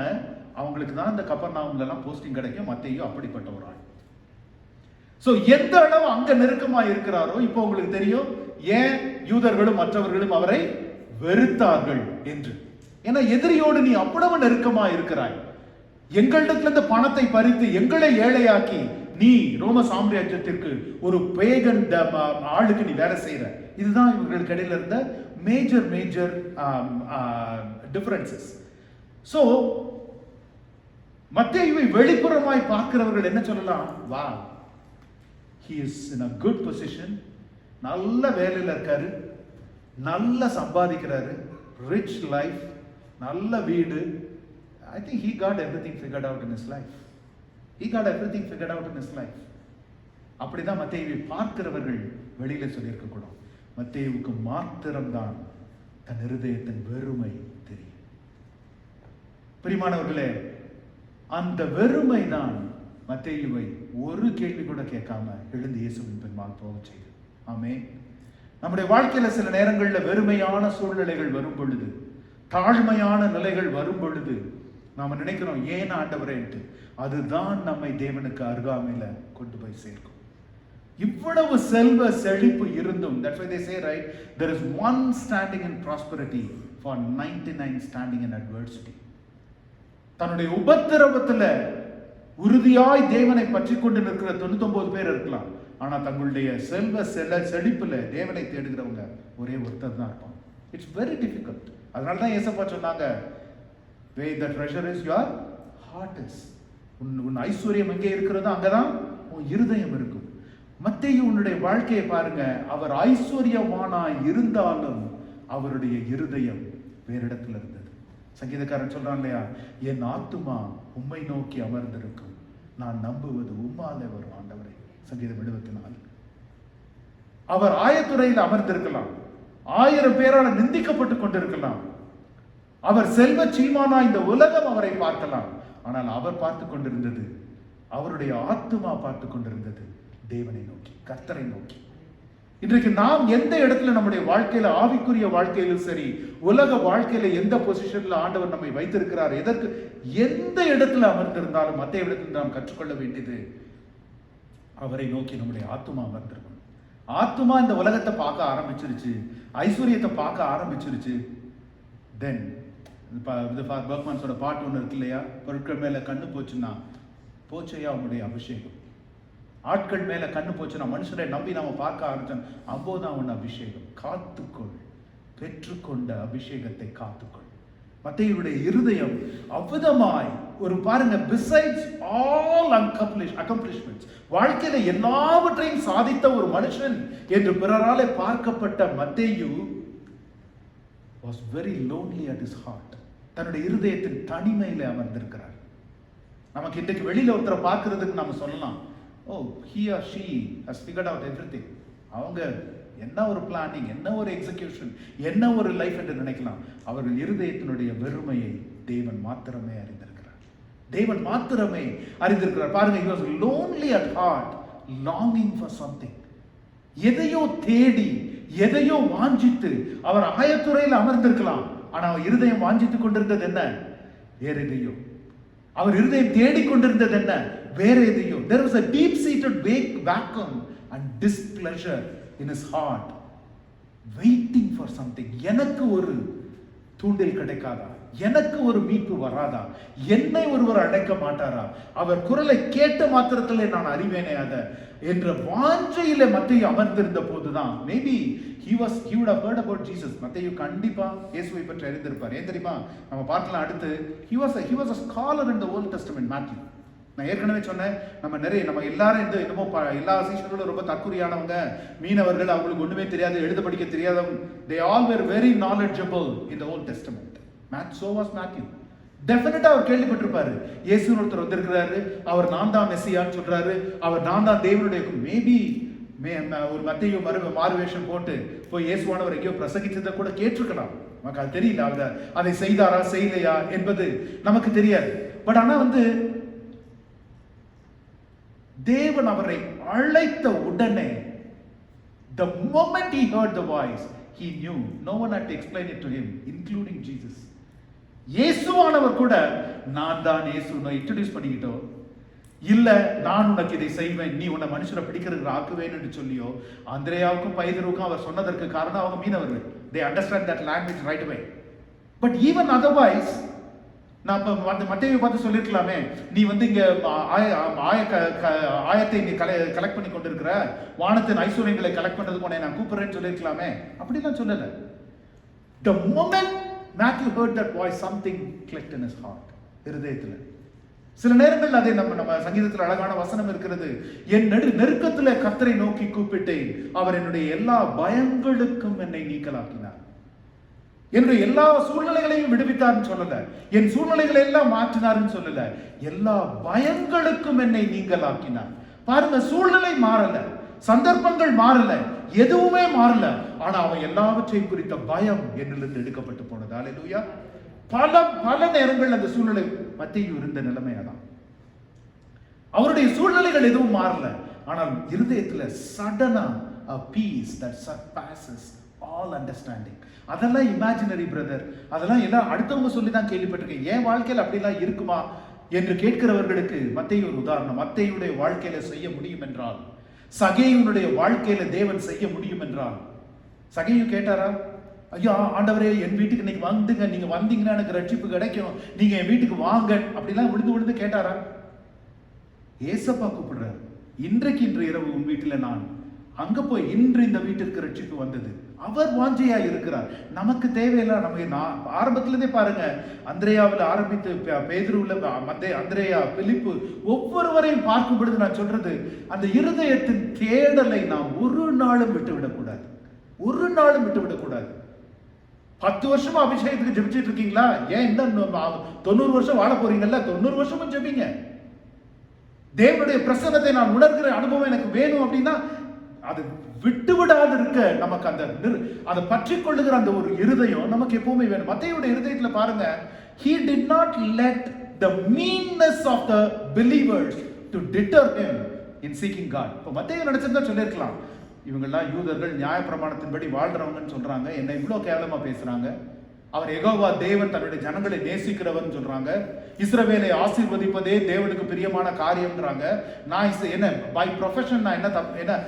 அவங்களுக்கு தான் இந்த கப்பர்நாவும்ல எல்லாம் போஸ்டிங் கிடைக்கும். மத்தேயு அப்படிப்பட்ட ஒரு ஆள். சோ எந்த அளவு அங்க நெருக்கமாய் இருக்கிறாரோ, இப்போ உங்களுக்கு தெரியும் ஏன் யூதர்களும் மற்றவர்களும் அவரை வெறுத்தார்கள் என்று. ஏன்னா எதிரியோடு நீ அவ்வளவு நெருக்கமா இருக்கிறாய், எங்களிடத்துல இருந்து பணத்தை பறித்து எங்களை ஏழையாக்கி நீ ரோம சாம்ராஜ்யத்திற்கு ஒரு பேகன் ஆளுக்கு நீ வேலை செய்யற. இதுதான் இவர்களுக்கு இடையில இருந்த மேஜர் டிஃபரன்சஸ். சோ மத்தேயுவை வெளிப்புறமாய் பார்க்கிறவர்கள் என்ன சொல்லலாம்? வா, he is in a good position, நல்ல வேலையில இருக்காரு, நல்ல சம்பாதிக்கிறாரு, rich life, நல்ல வீடு. I think he got everything figured out in his life. அப்படிதான் மத்தேயுவை பார்க்கிறவர்கள் வெளியில சொல்லியிருக்க கூடும். மத்தேயுவுக்கு மாத்திரம்தான் தன் இருதயத்தின் வெறுமை தெரியும். பிரியமானவர்களே, அந்த வெறுமை தான் மத்தேயுவை ஒரு கேள்வி கூட கேட்காம எழுந்து இயேசுவின் பின்னால் போக செய்து. ஆமென். நம்முடைய வாழ்க்கையில சில நேரங்களில் வெறுமையான சூழ்நிலைகள் வரும் பொழுது, தாழ்மையான நிலைகள் வரும் பொழுது நாம நினைக்கிறோம் ஏன் ஆண்டவரேன்ட்டு. அதுதான் நம்மை தேவனுக்கு அருகாமையில கொண்டு போய் சேர்க்கும். இவ்வளவு செல்வ செழிப்பு இருந்தும், that's why they say, right, there is one standing in prosperity for 99 standing in adversity. தன்னுடைய உபத்திரவத்துல உறுதியாய் தேவனை பற்றி கொண்டு நிற்கிற 99 பேர் இருக்கலாம். ஆனா தங்களுடைய செல்வ செழிப்புல தேவனை தேடுகிறவங்க ஒரே ஒருத்தர் தான் இருப்பாங்க. It's very difficult. அதனாலதான் ஏசப்பா சொன்னாங்க, where the treasure is, your heart is. உன் ஐஸ்வர்யம் எங்கே இருக்கிறதோ அங்கதான் உன் இருதயம் இருக்கும். மத்தேயு உன்னுடைய வாழ்க்கையை பாருங்க, அவர் ஐஸ்வர்யமானாய் இருந்தாலும் அவருடைய இருதயம் வேறு இடத்துல இருந்தது. சங்கீதக்காரன் சொல்றான் இல்லையா, என் ஆத்துமா உம்மை நோக்கி அமர்ந்திருக்கும், நான் நம்புவது உம்மாலே வரும் ஆண்டவரே. சங்கீதம் 74. அவர் ஆயத்துறையில் அமர்ந்திருக்கலாம், 1000 பேரால் நிந்திக்கப்பட்டு கொண்டிருக்கலாம், அவர் செல்வ சீமானா இந்த உலகம் அவரை பார்க்கலாம். ஆனால் அவர் பார்த்து கொண்டிருந்தது, அவருடைய ஆத்துமா பார்த்து கொண்டிருந்தது தேவனை நோக்கி, கர்த்தரை நோக்கி. இன்றைக்கு நாம் எந்த இடத்துல நம்முடைய வாழ்க்கையில, ஆவிக்குரிய வாழ்க்கையிலும் சரி, உலக வாழ்க்கையில எந்த பொசிஷன்ல ஆண்டவர் நம்மை வைத்திருக்கிறார், எதற்கு எந்த இடத்துல அமர்ந்திருந்தாலும் மத்திய இடத்துல நாம் கற்றுக்கொள்ள வேண்டியது, அவரை நோக்கி நம்முடைய ஆத்துமா அமர்ந்திருக்கும். ஆத்துமா இந்த உலகத்தை பார்க்க ஆரம்பிச்சிருச்சு, ஐஸ்வர்யத்தை பார்க்க ஆரம்பிச்சிருச்சு. தென் பர்க்மன்ஸோட பாட்டு ஒன்று இருக்கு இல்லையா, பொருட்கள் மேல கண்ணு போச்சுன்னா போச்சையா அவனுடைய அபிஷேகம். ஆட்கள் மேல கண்ணு போச்சுன்னா, மனுஷரை நம்பி நாம பார்க்க ஆரம்பிச்சோம், அப்போதான் அவன் அபிஷேகம். காத்துக்கொள், பெற்றுக்கொண்ட அபிஷேகத்தை காத்துக்கொள். மத்தேயுடைய இருதயம் அவ்விதமாய் ஒரு பாருங்க, besides all accomplishments, வாழ்க்கையில எல்லாவற்றையும் சாதித்த ஒரு மனுஷன் என்று பிறராலே பார்க்கப்பட்ட மத்தேயு was very lonely at his heart. தன்னுடைய இருதயத்தின் தனிமையில அமர்ந்திருக்கிறார். நமக்கு இன்றைக்கு வெளியில ஒருத்தரை பார்க்கிறதுக்கு நாம சொல்லலாம், ஓ he or she has figured out everything. அவங்க என்ன ஒரு பிளானிங், என்ன ஒரு எக்ஸிகியூஷன், என்ன ஒரு லைஃப் என்று நினைக்கலாம். அவர்கள் இருதயத்தினுடைய வெறுமையை தேவன் மாத்திரமே அறிந்திருக்கிறார். தேவன் மாத்திரமே அறிந்திருக்கிறார். பாருங்க, he was lonely at heart, longing for something. எதையோ தேடி, எதையோ வாஞ்சித்து அவர் ஆயத்துறையில் அமர்ந்திருக்கலாம். ஆனா அவர் இருதயம் வாஞ்சித்து கொண்டிருந்தது என்ன? வேற எதையோ. அவர் இருதயம் தேடிக்கொண்டிருந்தது என்ன? வேற எதையோ. There was a deep seated vacuum and displeasure in his heart, waiting for something. எனக்கு ஒரு தூண்டில் கிடைக்காதா? எனக்கு ஒரு மீட்பு வராதா? என்னை ஒருவர் அழைக்க மாட்டாரா? அவர் குரலை கேட்ட மாத்திரத்திலே நான் அறிவேனே அத என்ற வாஞ்சையிலே மத்தேயு அமர்ந்திருந்த போதுதான், maybe he would have heard about Jesus. மத்தேயு கண்டிப்பா இயேசுவை பற்றி அறிந்திருப்பார். ஏன் தெரியுமா? நம்ம பார்க்கலாம் அடுத்து, he was a scholar in the Old Testament, Matthew. நான் ஏற்கனவே சொன்னேன், நம்ம எல்லாரும் என்னமோ எல்லா சீஷர்களும் ரொம்ப தற்குறியானவங்க, மீனவர்கள், அவங்களுக்கு ஒண்ணுமே தெரியாது, எழுத படிக்க தெரியாதவங்க. They all were very knowledgeable in the Old Testament. So was Matthew. டெஃபினட்டா அவர் கேள்விப்பட்டிருப்பாரு, இயேசு ஒருத்தர் வந்திருக்கிறாரு, அவர் நான் தான் மெஸ்ஸியான்னு சொல்றாரு, அவர் நான் தான் தேவனுடைய. மேபி ஒரு மத்தேயு மாறு வேஷம் போட்டு போய் இயேசுவானவர் எங்கேயோ பிரசங்கிச்சதை கூட கேட்டிருக்கலாம். நமக்கு அது தெரியல, அவர் அதை செய்தாரா செய்யலையா என்பது நமக்கு தெரியாது. பட் ஆனா தேவன் அவரை அழைத்த உடனே, the moment he heard the voice, he knew. No one had to explain it to him, including Jesus. இயேசுவானவர் கூட நான் தான் இயேசுவை இன்ட்ரோடியூஸ் பண்ணிக்கிட்டோ, இல்ல நான் உனக்கு இதை செய்வேன், நீ உன்னை மனுஷரை பிடிக்கிறதுக்கு ஆக்குவேன் என்று சொல்லியோ, அந்திரேயாவுக்கும் பைதருக்கும் அவர் சொன்னதற்கு காரணம் அவங்க மீனவர்கள். They understand that language right away. But even otherwise, நான் மத்தேயுவை பார்த்து சொல்லிருக்கலாமே, நீ இங்க ஆயத்தை நீ கலெக்ட் பண்ணி கொண்டிருக்கிற, வானத்தின் ஐஸ்வர்யங்களை கலெக்ட் பண்றதுக்கு உன்னை நான் கூப்பிடுறேன்னு சொல்லிருக்கலாமே. அப்படிலாம் சொல்லல. The moment Matthew heard that voice, something clicked in his heart. இருதயத்துல சில நேரங்கள் அதை நம்ம சங்கீதத்தில் அழகான வசனம் இருக்கிறது, என் நெருக்கத்துல கர்த்தரை நோக்கி கூப்பிட்டேன், அவர் என்னுடைய எல்லா பயங்களுக்கும் என்னை நீக்கலாக்கினார். என்னுடைய எல்லா சூழ்நிலைகளையும் விடுவித்தார்னு சொல்லல, என் சூழ்நிலைகளை எல்லாம் மாற்றினார்னு சொல்லல, எல்லா பயங்களுக்கும் என்னை நீங்களாக்கினார். பாருங்க, சூழ்நிலை மாறல, சந்தர்ப்பங்கள் மாறல, எதுவுமே மாறல, ஆனா அவன் எல்லாவற்றையும் குறித்த பயம் என்னிலிருந்து எடுக்கப்பட்டு போனது. அல்லேலூயா. பல நேரங்கள் அந்த சூழ்நிலை மத்தேயு இருந்த நிலைமையாதான். அவருடைய சூழ்நிலைகள் எதுவும் மாறல, ஆனால் இருதயத்துல சடனா a peace that surpasses all understanding. அதெல்லாம் இமேஜினரி பிரதர், அதெல்லாம் எல்லாம் அடுத்தவங்க சொல்லி தான் கேள்விப்பட்டிருக்கேன். என் வாழ்க்கையில் அப்படிலாம் இருக்குமா என்று கேட்கிறவர்களுக்கு மத்தேயு ஒரு உதாரணம். மத்தேயுடைய வாழ்க்கையில செய்ய முடியும் என்றால், சகேயுனுடைய வாழ்க்கையில தேவன் செய்ய முடியும் என்றால், சகேயு கேட்டாரா, ஐயா ஆண்டவரே என் வீட்டுக்கு இன்னைக்கு வந்துங்க, நீங்க வந்தீங்கன்னா எனக்கு ரட்சிப்பு கிடைக்கும், நீங்க என் வீட்டுக்கு வாங்க, அப்படிலாம் விழுந்து கேட்டாரா? ஏசப்பா கூப்பிடுறாரு, இன்றைக்கு இன்று இரவு உன் வீட்டுல நான் அங்க போய் இன்று இந்த வீட்டிற்கு ரட்சிப்பு வந்தது. அவர் வாஞ்சையா இருக்கிறார். நமக்கு தேவையில்லை. நம்ம ஆரம்பத்திலே பாருங்க, அந்திரேயாவில் ஆரம்பித்து பேதுருவுல அந்திரேயா, பிலிப்பு, ஒவ்வொருவரையும் பார்க்கும் பொழுது நான் சொல்றது, அந்த இருதயத்தின் தேடலை நாம் ஒரு நாளும் விட்டுவிடக்கூடாது. ஒரு நாளும் விட்டுவிடக்கூடாது. 10 வருஷமா அபிஷேகத்துக்கு ஜெபிச்சிட்டு இருக்கீங்களா? ஏன் இன்னும் 90 வருஷம் வாழ போறீங்கல்ல? 90 வருஷமும் ஜெபிங்க. தேவனுடைய பிரசன்னத்தை நான் உணர்கிற அனுபவம் எனக்கு வேணும் அப்படின்னா அது விட்டு விடாது இருக்க நமக்கு அதை பற்றி கொள்ளுகிற அந்த ஒரு இருதயம் நமக்கு எப்பவுமே வேணும். மத்தேயுடைய இருதயத்துல பாருங்க, he did not let the meanness of the believers to deter him in seeking God. இப்போ மத்தேயு நினைச்சிருந்தா சொல்லிருக்கலாம், இவங்கெல்லாம் யூதர்கள் நியாயப்பிரமாணத்தின்படி வாழ்றவங்கன்னு சொல்றாங்க, என்ன இவ்வளவு கேவலமா பேசுறாங்க, அவர் யெகோவா தேவன் தன்னுடைய ஜனங்களை நேசிக்கிறவர்னு சொல்றாங்க, இஸ்ரவேலை ஆசீர்வதிப்பதே தேவனுக்கு பிரியமான காரியம்ன்றாங்க, நான் என்ன பை ப்ரொஃபஷன் நான் என்ன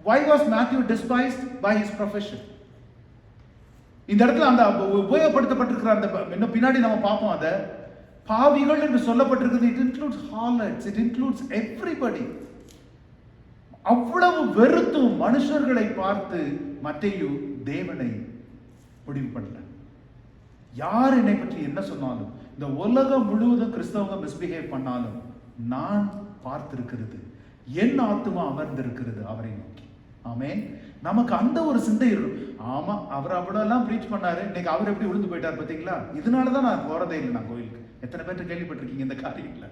why was Matthew despised by his profession? இந்த இடத்துல அந்த உபயோகப்படுத்தப்பட்டிருக்கிற அந்த இன்னும் பின்னாடி நம்ம பார்ப்போம், அத பாவிகள் என்று சொல்லப்பட்டிருக்கிறது. it includes harlots, it includes everybody. அவ்வளவு வெறுத்தும் மனுஷர்களை பார்த்து மத்தேயு தேவனை முடிவு பண்ணல. யார் என்னை பற்றி என்ன சொன்னாலும், இந்த உலகம் முழுவதும் கிறிஸ்தவங்க மிஸ்பிஹேவ் பண்ணாலும், நான் பார்த்திருக்கிறது, என் ஆத்துமா அமர்ந்திருக்கிறது அவரை நோக்கி. ஆமென். நமக்கு அந்த ஒரு சிந்தை இருக்கும். ஆமா, அவர் அவ்வளோலாம் ப்ரீச் பண்ணாரு, இன்னைக்கு அவர் எப்படி விழுந்து போயிட்டார் பார்த்தீங்களா? இதனாலதான் நான் போறதே இல்லை நான் கோயிலுக்கு. எத்தனை பேர்ட்ட கேள்விப்பட்டிருக்கீங்க இந்த காரியங்களை?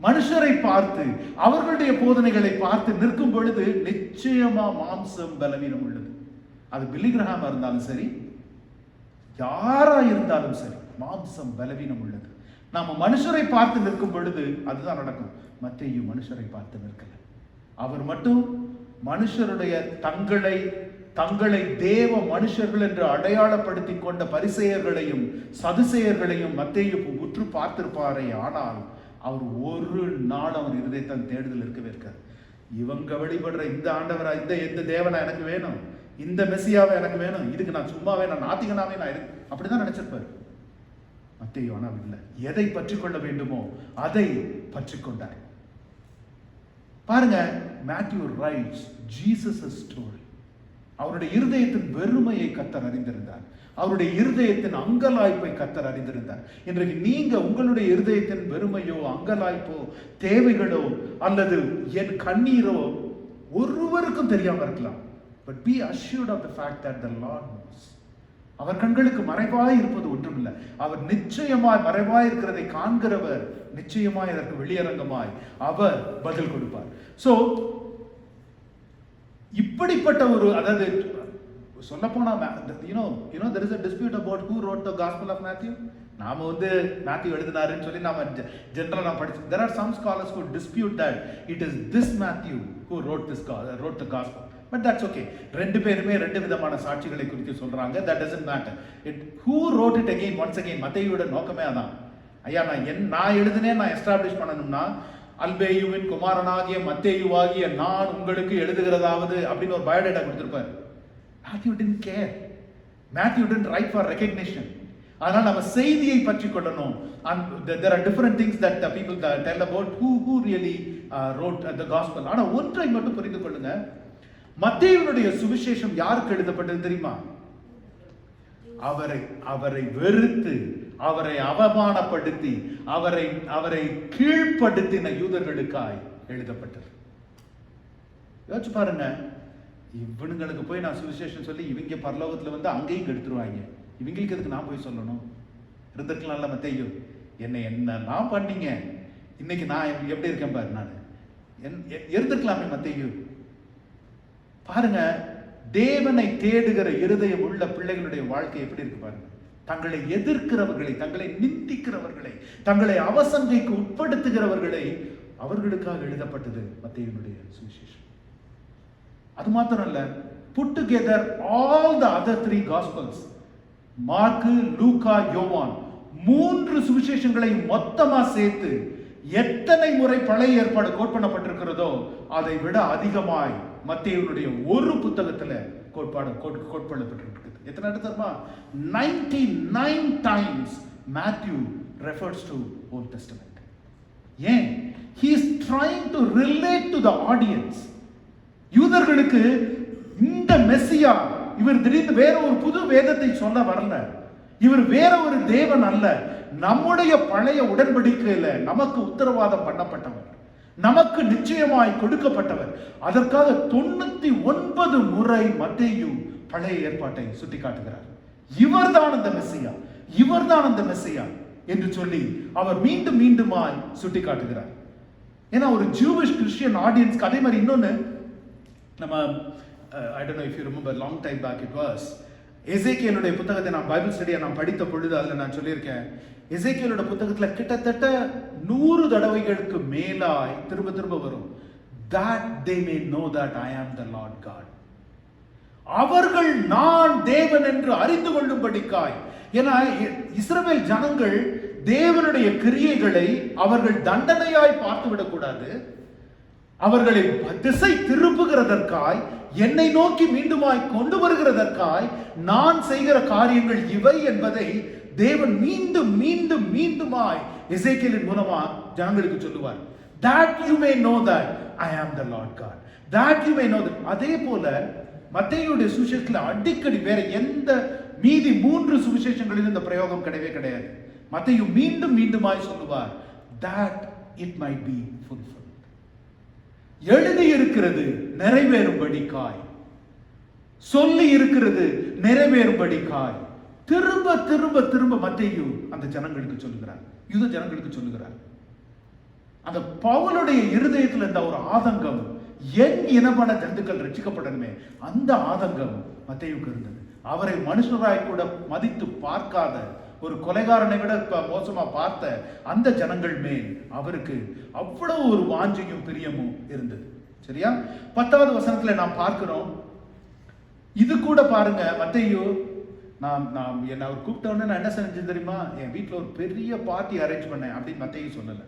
மனுஷரை பார்த்து அவர்களுடைய போதனைகளை பார்த்து நிற்கும் பொழுது நிச்சயமா மாம்சம் பலவீனம் உள்ளது. அது பில்லி கிரஹாமா இருந்தாலும் சரி, யாரா இருந்தாலும் சரி, மாம்சம் பலவீனம் உள்ளது. நாம மனுஷரை பார்த்து நிற்கும் பொழுது அதுதான் நடக்கும். மத்தேயு மனுஷரை பார்த்து நிற்கல. அவர் மட்டும் மனுஷருடைய தங்களை தேவ மனுஷர்கள் என்று அடையாளப்படுத்தி கொண்ட பரிசேயர்களையும் சதுசேயர்களையும் மத்தேயு உற்று பார்த்திருப்பாரே, ஆனால் அவர் ஒரு நாள் அவர் இருதயத்தின் தேடுதல் இருக்கவே இருக்காது. இவங்க வழிபடுற இந்த ஆண்டவரா, இந்த தேவனா எனக்கு வேணும், இந்த மெசியாவை எனக்கு வேணும், இதுக்கு நான் சும்மாவே நான் நாத்திகனாவே நான் அப்படிதான் நினைச்சிருப்பாரு. மத்தேயு ஆனால் இல்லை. எதை பற்றி கொள்ள வேண்டுமோ அதை பற்றி கொண்டார். பாருங்க, மேத்யூ ரைட்ஸ் ஜீசஸ் ஸ்டோரி. அவருடைய இருதயத்தின் வெறுமையை கர்த்தர் அறிந்திருந்தார். அவருடைய இருதயத்தின் அங்கலாய்ப்பை கர்த்தர் அறிந்திருந்தார். இன்றைக்கு நீங்க உங்களுடைய இருதயத்தின் வெறுமையோ அங்கலாய்ப்போ தேவைகளோ அல்லது என் கண்ணீரோ ஒருவருக்கும் தெரியாம இருக்கலாம். But be assured of the fact that the Lord knows. அவர் கண்களுக்கு மறைவாய் இருப்பது ஒன்றுமில்லை. அவர் நிச்சயமாய் மறைவாய் இருக்கிறதை காண்கிறவர், நிச்சயமாய் அதற்கு வெளியரங்கமாய் அவர் பதில் கொடுப்பார். சோ இப்படிப்பட்ட ஒரு, அதாவது சொல்ல போனா, you know there is a dispute about who wrote the gospel of Matthew. நாம மேத்யூ எழுதினாருன்னு சொல்லி நாம ஜெனரலா படிச்சு, there are some scholars who dispute that it is this Matthew who wrote the gospel. But that's okay. ரெண்டு பேருமே ரெண்டு விதமான சாட்சிகளை குறித்து சொல்றாங்க. That doesn't matter. Who wrote it again, once again, மத்தேயுவோட நோக்கமே அதான். ஐயா, நான் எழுதினேன், நான் எஸ்டாப்ளிஷ் பண்ணணும்னா, அல்பேயுவின் குமாரனாகிய மத்தேயுவாகிய நான் உங்களுக்கு எழுதுகிறதாவது அப்படின்னு ஒரு biodata கொடுத்திருப்பார். Matthew didn't care. Matthew didn't write for recognition. அதனால நம்ம செய்தியை பற்றி கொள்ளணும். And there are different things that the people tell about who really wrote the gospel. ஆனா ஒன்றை மட்டும் புரிந்து கொள்ளுங்க, மத்தேயுவினுடைய சுவிசேஷம் யாருக்கு எழுதப்பட்டது தெரியுமா? அவரை வெறுத்து, அவரை அவமானப்படுத்தி, அவரை கீழ்ப்படுத்தின யூதர்களுக்காய் எழுதப்பட்டது. யோசிச்சு பாருங்க, இவனுங்களுக்கு போய் நான் சுவிசேஷம் சொல்லி இவங்க பரலோகத்துல அங்கேயும் கெடுத்துருவாங்க, இவங்களுக்கு எதுக்கு நான் போய் சொல்லணும்? இருந்திருக்கலாம்ல மத்தேயு, என்ன நான் பண்ணீங்க, இன்னைக்கு நான் எப்படி இருக்கேன் பாரு, நான் இருந்திருக்கலாமே மத்தேயு. பாருங்க, தேவனை தேடுகிற இருதயம் உள்ள பிள்ளைகளுடைய வாழ்க்கை எப்படி இருக்கு பாருங்க. தங்களை எதிர்க்கிறவர்களை, தங்களை நிந்திக்கிறவர்களை, தங்களை அவசங்கைக்கு உட்படுத்துகிறவர்களை, அவர்களுக்காக எழுதப்பட்டது மத்தேயுனுடைய சுவிசேஷம். அது மாத்திரம் இல்ல, put together all the other three gospels, மார்க்கு, லூக்கா, யோவான், மூன்று சுவிசேஷங்களை மொத்தமா சேர்த்து எத்தனை முறை பழைய ஏற்பாடு கோட் பண்ணப்பட்டிருக்கிறதோ அதை விட அதிகமாய் மத்தேயுனுடைய ஒரு புத்தகத்துல கோட்படப்பட்டிருக்கு. எத்தனை இடத்துல 99 times Matthew refers to Old Testament. ஏன்? He is trying to relate to the audience. யூதர்களுக்கு இந்த மெசியா இவர் திடீர்னு வேற ஒரு புது வேதத்தை சொல்ல வரல, இவர் வேற ஒரு தேவன் அல்ல, நம்முடைய பழைய உடன்படிக்கையில நமக்கு உத்தரவாதம் பண்ணப்பட்டவர், நமக்கு நிச்சயமாய் கொடுக்கப்பட்டவர். அதற்காக 99 முறை மத்தேயு பழைய ஏற்பாட்டை சுட்டி காட்டுகிறார். இவர்தான் அந்த மெசியா, இவர்தான் அந்த மெசியா என்று சொல்லி அவர் மீண்டும் மீண்டுமாய் சுட்டி காட்டுகிறார். ஏன்னா ஒரு ஜூவிஷ் கிறிஸ்டியன் ஆடியன்ஸ்க்கு அதே மாதிரி இன்னொன்னு, நம்ம I don't know if you remember, long time back it was, எசேக்கியேலுடைய புத்தகத்தை நான் பைபிள் ஸ்டடியா நான் படித்த பொழுது அதுல நான் சொல்லியிருக்கேன், எசேக்கியேலோட புத்தகத்துல கிட்டத்தட்ட 100 தடவைகளுக்கு மேலாய் திரும்ப திரும்ப வரும், that they may know that I am the Lord God. அவர்கள் நான் தேவன் என்று அறிந்து கொள்ளும்படிக்காய். ஏன்னா இஸ்ரவேல் ஜனங்கள் தேவனுடைய கிரியைகளை அவர்கள் தண்டனையாய் பார்த்து விடக்கூடாது, அவர்களை திசை திருப்புகிறதற்காய், என்னை நோக்கி மீண்டுமாய் கொண்டு வருகிறதற்காய் நான் செய்கிற காரியங்கள் இவை என்பதை தேவன் மீண்டும் மீண்டும் மீண்டுமாய் எசேக்கியேலின் மூலமா ஜனங்களுக்கு சொல்லுவார். That you may know that I am the Lord God. That you may know that. அதே போல மத்தேயுடைய சுவிசேஷத்துல அடிக்கடி வேற எந்த மீதி 3 சுவிசேஷங்களில் இந்த பிரயோகம் கிடையவே கிடையாது. மத்தேயு மீண்டும் மீண்டுமாய் சொல்லுவார், that it might be fulfilled. எழுதி இருக்கிறது நிறைவேறும்படிக்காய், சொல்லி இருக்கிறது நிறைவேறும்படிக்காய் திரும்ப திரும்ப திரும்ப மத்தேயு அந்த ஜனங்களுக்கு சொல்லுகிறார், யூத ஜனங்களுக்கு சொல்லுகிறார். அந்த பவுலுடைய இருதயத்தில் இருந்த ஒரு ஆதங்கம், என் இனமான ஜந்துக்கள் ரட்சிக்கப்படணுமே, அந்த ஆதங்கம் மத்தேயுக்கு இருந்தது. அவரை மனுஷராய் கூட மதித்து பார்க்காத, ஒரு கொலைகாரனை விட மோசமா பார்த்த அந்த ஜனங்கள் மேல் அவருக்கு அவ்வளவு ஒரு வாஞ்சையும் பிரியமும் இருந்தது. சரியா? 10வது வசனத்துல நாம் பார்க்கிறோம், இது கூட பாருங்க, மத்தேயு நான் என்ன அவர் கூப்பிட்டோன்னு நான் என்ன செஞ்சேன் தெரியுமா, என் வீட்டில் ஒரு பெரிய பார்ட்டி அரேஞ்ச் பண்ணேன் அப்படின்னு மத்தேயு சொல்லலை.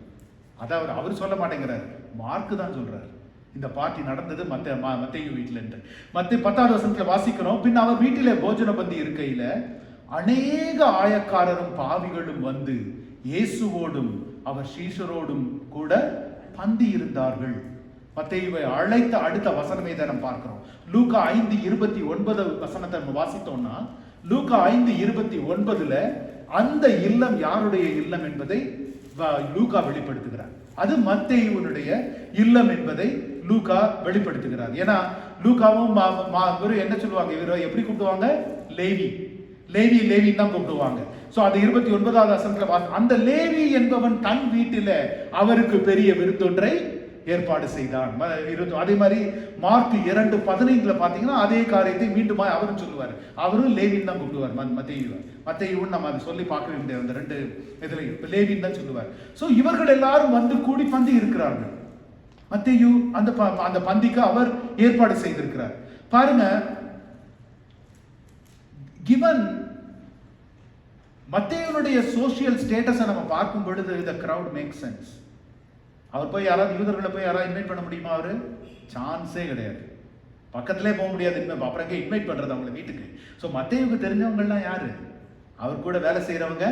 அதாவது அவர் சொல்ல மாட்டேங்கிறார், மார்க்கு தான் சொல்றாரு இந்த பார்ட்டி நடந்தது மத்தேயு வீட்டில் என்று. 10வது வசனத்துல வாசிக்கிறோம், பின் அவர் வீட்டிலே போஜன பந்தி இருக்கையில அநேக ஆயக்காரரும் பாவிகளும் வந்து இயேசுவோடும் அவர் சீஷரோடும் கூட பந்தி இருந்தார்கள். மத்தேயுவை அழைத்த அடுத்த வசனமே தான் நாம் பார்க்கிறோம். லூக்கா 5:29 வசனத்தை நம்ம வாசித்தோம்னா, லூக்கா 5:29 அந்த இல்லம் யாருடைய இல்லம் என்பதை லூக்கா வெளிப்படுத்துகிறார். அது மத்தேயுனுடைய இல்லம் என்பதை லூக்கா வெளிப்படுத்துகிறார். ஏன்னா லூக்காவும் என்ன சொல்லுவாங்க, இவரை எப்படி கூப்பிடுவாங்க, லேவி லேவி தான் கூப்பிடுவாங்க. சோ அது 29வது வசனத்துல அந்த லேவி என்பவன் தன் வீட்டில அவருக்கு பெரிய விருந்தொன்றை ஏற்பாடு செய்தான். அதே மாதிரி மார்க் 2:15 பாத்தீங்கன்னா அதே காரியத்தை மீண்டும் அவரும் சொல்லுவார், அவரும் லேவின் தான் கூப்பிடுவார். மத்தேயுவும் நம்ம அதை சொல்லி பார்க்க முடியாது, அந்த 2 இதுலையும் லேவின் தான் சொல்லுவார். சோ இவர்கள் எல்லாரும் வந்து கூடி பந்தி இருக்கிறார்கள். மத்தேயு அந்த பந்திக்கு அவர் ஏற்பாடு செய்திருக்கிறார். பாருங்க, given மத்தேயுனுடைய சோசியல் ஸ்டேட்டஸை நம்ம பார்க்கும் பொழுது the crowd makes sense. அவர் போய் யாராவது யூதர்களை போய் யாராவது இன்வைட் பண்ண முடியுமா? அவரு சான்ஸே கிடையாது, பக்கத்திலே போக முடியாது. அப்புறம் எங்க இன்வைட் பண்றது அவங்களை வீட்டுக்கு? ஸோ மத்தேயுக்கு தெரிஞ்சவங்கலாம் யாரு? அவர் கூட வேலை செய்யறவங்க,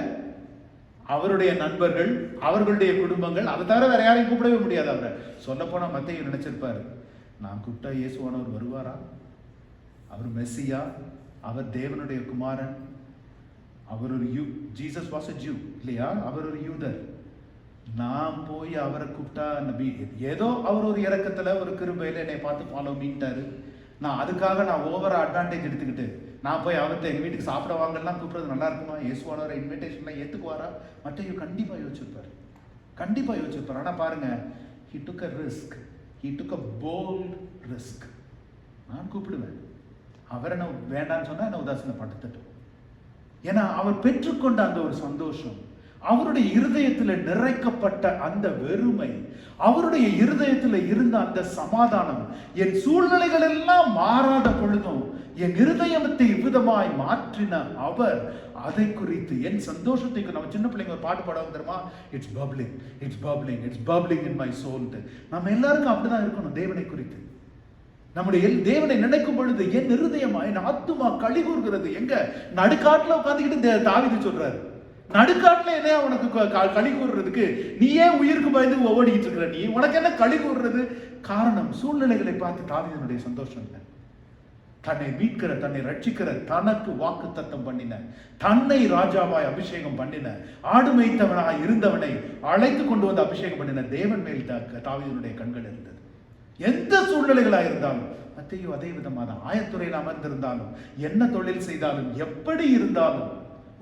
அவருடைய நண்பர்கள், அவர்களுடைய குடும்பங்கள். அதை தவிர வேற யாரையும் கூப்பிடவே முடியாது. அவரை சொல்ல போனா மத்தேயு நினைச்சிருப்பாரு, நான் கூப்பிட்டா இயேசுவானவர் வருவாரா? அவர் மெஸ்ஸியா, அவர் தேவனுடைய குமாரன், அவர் ஒரு ஜீசஸ் வாஸ் a Jew இல்லையா? அவர் ஒரு யூதர். நான் போய் அவரை கூப்பிட்டா நபி, ஏதோ அவர் ஒரு இறக்கத்துல ஒரு கிருபையில என்னை பார்த்து ஃபாலோ மீட்டாரு, நான் அதுக்காக நான் ஓவரா அட்வான்டேஜ் எடுத்துக்கிட்டு நான் போய் அவர்கிட்ட எங்க வீட்டுக்கு சாப்பிட வாங்கலாம் கூப்பிடுறது நல்லா இருக்குமா? இயேசுவானவரை இன்விடேஷன்லாம் ஏத்துக்குவாரா? மத்தேயு கண்டிப்பா யோசிச்சிருப்பார். ஆனா பாருங்க, he took a risk, he took a bold risk. நான் கூப்பிடுவேன், அவரை நான் வேண்டான்னு சொன்னா என்ன உதாசீனப்படுத்தட்டும். ஏன்னா அவர் பெற்றுக்கொண்ட அந்த ஒரு சந்தோஷம், அவருடைய இருதயத்தில் நிறைக்கப்பட்ட அந்த வெறுமை, அவருடைய இருதயத்தில் இருந்த அந்த சமாதானம், என் சூழ்நிலைகள் எல்லாம் மாறாத பொழுதும் என் இருதயத்தை இவ்விதமாய் மாற்றின அவர் அதை குறித்து என் சந்தோஷத்தை, நம்ம சின்ன பிள்ளைங்க ஒரு பாட்டு பாட வந்துருமா, it's bubbling in my soul. நம்ம எல்லாருக்கும் அப்படிதான் இருக்கணும் தேவனை குறித்து. நம்முடைய தேவனை நினைக்கும் பொழுது என் இருதயமா, என் ஆத்துமா களி கூறுகிறது. எங்க நடுக்காட்டுல உட்காந்துக்கிட்டு தாவீது சொல்றாரு, நடுக்காட்டுல என்ன உனக்கு களி கூறுறதுக்கு? நீ ஏன் உயிருக்கு பயந்து ஓடிக்கிட்டு இருக்கிற? நீ உனக்கு என்ன களி கூறுறது? காரணம் சூழ்நிலைகளை பார்த்து தாவீதுனுடைய சந்தோஷம் இல்லை. தன்னை மீட்கிற, தன்னை ரட்சிக்கிற, தனக்கு வாக்கு தத்தம் பண்ணின, தன்னை ராஜாவாய் அபிஷேகம் பண்ணின, ஆடு மேய்த்தவனாய் இருந்தவனை அழைத்து கொண்டு வந்து அபிஷேகம் பண்ணின தேவன் மேல் தாவீதுனுடைய கண்கள் இருந்தது. எந்த சூழ்நிலைகளா இருந்தாலும் மத்தேயு அதே விதமாக தான். ஆயத்துறையில் அமர்ந்திருந்தாலும், என்ன தொழில் செய்தாலும், எப்படி இருந்தாலும்,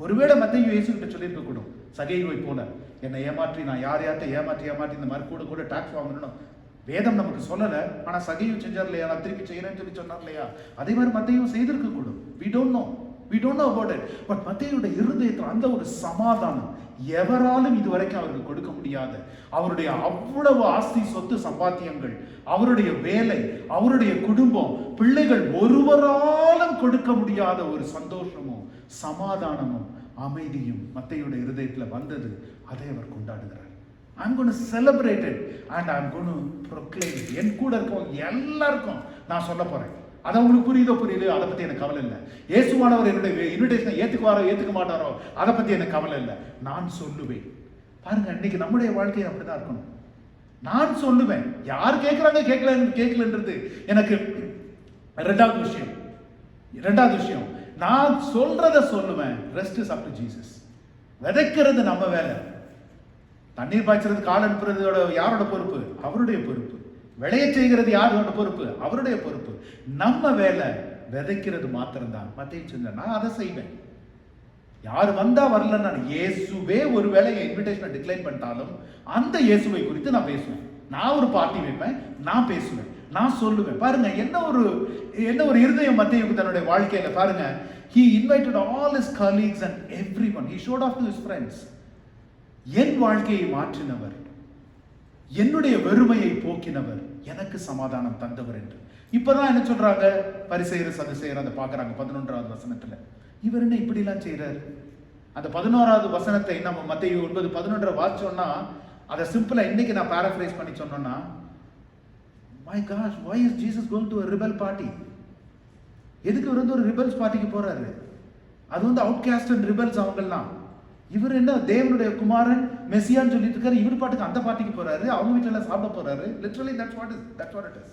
ஒருவேளை மத்தேயு இயேசுகிட்ட சொல்லியிருக்க கூடும், சகேயுவை போல என்னை ஏமாற்றி நான் யார்கிட்ட ஏமாற்றி இந்த மாதிரி கூட டாக்ஸ் வாங்கணும். வேதம் நமக்கு சொல்லல, ஆனா சகேயு செஞ்சார் இல்லையா, நான் திருப்பி செய்யறேன்னு சொல்லி சொன்னார் இல்லையா, அதே மாதிரி மத்தேயு செய்திருக்க கூடும். we don't know about it. But மத்தேயுடைய இருதயத்தில் அந்த ஒரு சமாதானம் எவராலும் இதுவரைக்கும் அவருக்கு கொடுக்க முடியாத, அவருடைய அவ்வளவு ஆஸ்தி சொத்து சம்பாத்தியங்கள், அவருடைய வேலை, அவருடைய குடும்பம், பிள்ளைகள், ஒருவராலும் கொடுக்க முடியாத ஒரு சந்தோஷமும் சமாதானமும் அமைதியும் மத்தேயுடைய இருதயத்துல வந்தது. அதை அவர் கொண்டாடுகிறார். I'm going to celebrate it and I'm going to proclaim it. என் கூட இருக்கோம் எல்லாருக்கும் நான் சொல்ல போறேன். அது உங்களுக்கு புரியுதோ அதை பத்தி எனக்கு கவலை இல்லை. இயேசுவானவர் என்னுடைய இன்விடேஷனை ஏத்துக்குவாரோ ஏத்துக்க மாட்டாரோ அதை பத்தி எனக்கு கவலை இல்லை. நான் சொல்லுவேன். பாருங்க, இன்னைக்கு நம்முடைய வாழ்க்கை அப்படிதான் இருக்கணும். நான் சொல்லுவேன். யார் கேட்கறாங்க கேட்கலன்றது எனக்கு ரெண்டாவது விஷயம். நான் சொல்றத சொல்லுவேன். Rest is up to Jesus. விதைக்கிறது நம்ம வேலை. தண்ணீர் பாய்ச்சறது, கால் அனுப்புறதோட யாரோட பொறுப்பு? அவருடைய பொறுப்பு. விளைய செய்கிறது யாரோட பொறுப்பு? அவருடைய பொறுப்பு. நம்ம வேலை விதைக்கிறது மாத்திரம்தான். மத்தேயு சொன்னார், நான் அதை செய்வேன். யார் வந்தா வரலன்னா, இயேசுவே ஒருவேளை இன்விடேஷன் டிக்ளைன் பண்ணிட்டாலும் அந்த இயேசுவை குறித்து நான் பேசுவேன். நான் ஒரு பார்ட்டி வைப்பேன், நான் பேசுவேன், நான் சொல்லுவேன். பாருங்க என்ன ஒரு இருதயம் மத்தேயுக்கு தன்னுடைய வாழ்க்கையில. பாருங்க, he invited all his colleagues and everyone. He showed off to his friends. என் வாழ்க்கையை மாற்றினவர், என்னுடைய வெறுமையை போக்கினவர், எனக்கு சமாதானம் தந்தவர் என்று. இப்பதான் என்ன சொல்றாங்க? பரிசேயர் சதுசேயர் அதை பார்க்கறாங்க 11வது வசனத்துல. இவர் என்ன இப்படி எல்லாம் செய்யறாரு? அந்த 11வது வசனத்தை நம்ம மத்தேயு 9:11 வாசிச்சோம்னா, அதை சிம்பிளா இன்னைக்கு நான் பாராஃப்ரைஸ் பண்ணி சொன்னோம்னா, my gosh, why is Jesus going to a rebel party? எதுக்கு இவர் வந்து ஒரு ரிபல்ஸ் பார்ட்டிக்கு போறாரு? அது வந்து அவுட்காஸ்ட் அண்ட் ரிபல்ஸ் அவங்கெல்லாம். இவர் என்ன தேவனுடைய குமாரன் மெசியான்னு சொல்லிட்டு இருக்காரு, இவர் பாட்டுக்கு அந்த பார்ட்டிக்கு போறாரு, அவங்க வீட்டுல எல்லாம் சாப்பிட போறாரு. Literally that's what it is.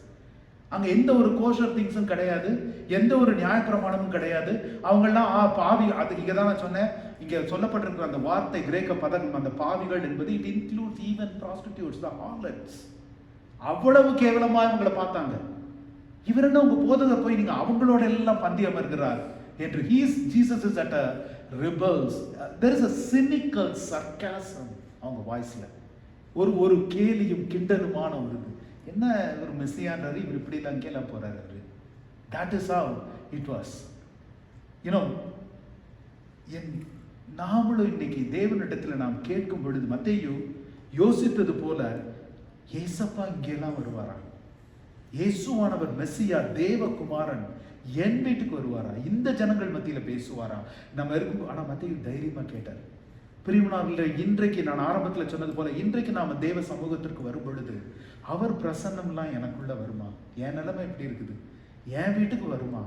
அங்க எந்த ஒரு கோஷர் திங்ஸும் கிடையாது, எந்த ஒரு நியாயப்பிரமாணமும் கிடையாது. அவங்கெல்லாம் பாவி. அது இங்க தான் நான் சொன்னேன், இங்க சொல்லப்பட்டிருக்கிற அந்த வார்த்தை கிரேக்க பதம், அந்த பாவிகள் என்பது இட் இன்க்ளூட்ஸ் ஈவன் ப்ராஸ்டிடியூட்ஸ், தி ஹார்லட்ஸ். அவ்வளவு கேவலமா அவங்களை பார்த்தாங்க. இவர் என்ன உங்க போதகர் போய் நீங்க அவங்களோட எல்லாம் பந்தி அமர்கிறார் என்று. Jesus is at a rebels. There is a cynical sarcasm அவங்க வாய்ஸ்ல. ஒரு கேலியும் கிண்டலுமான ஒரு என்ன ஒரு மெசியான்றாரு, இவர் இப்படி எல்லாம் கேள போறாரு. That is how it was. You know, நாமளும் இன்னைக்கு தேவனிடத்துல நாம் கேட்கும் பொழுது மத்தேயு யோசித்தது போல, ஏசப்பா இங்கெல்லாம் வருவாரா? இயேசுவானவர் மெஸ்ஸியா தேவகுமாரன் என் வீட்டுக்கு வருவாரா? இந்த ஜனங்கள் மத்தியில பேசுவாரா? நம்ம இருக்கும். ஆனா மத்தேயு தைரியமா கேட்டார். பிரியமானவர்களே, இன்றைக்கு நான் ஆரம்பத்துல சொன்னது போல, இன்றைக்கு நாம தேவ சமூகத்திற்கு வரும் பொழுது அவர் பிரசன்னம்லாம் எனக்குள்ள வருமா? என் நிலைமை எப்படி இருக்குது? என் வீட்டுக்கு வருமா?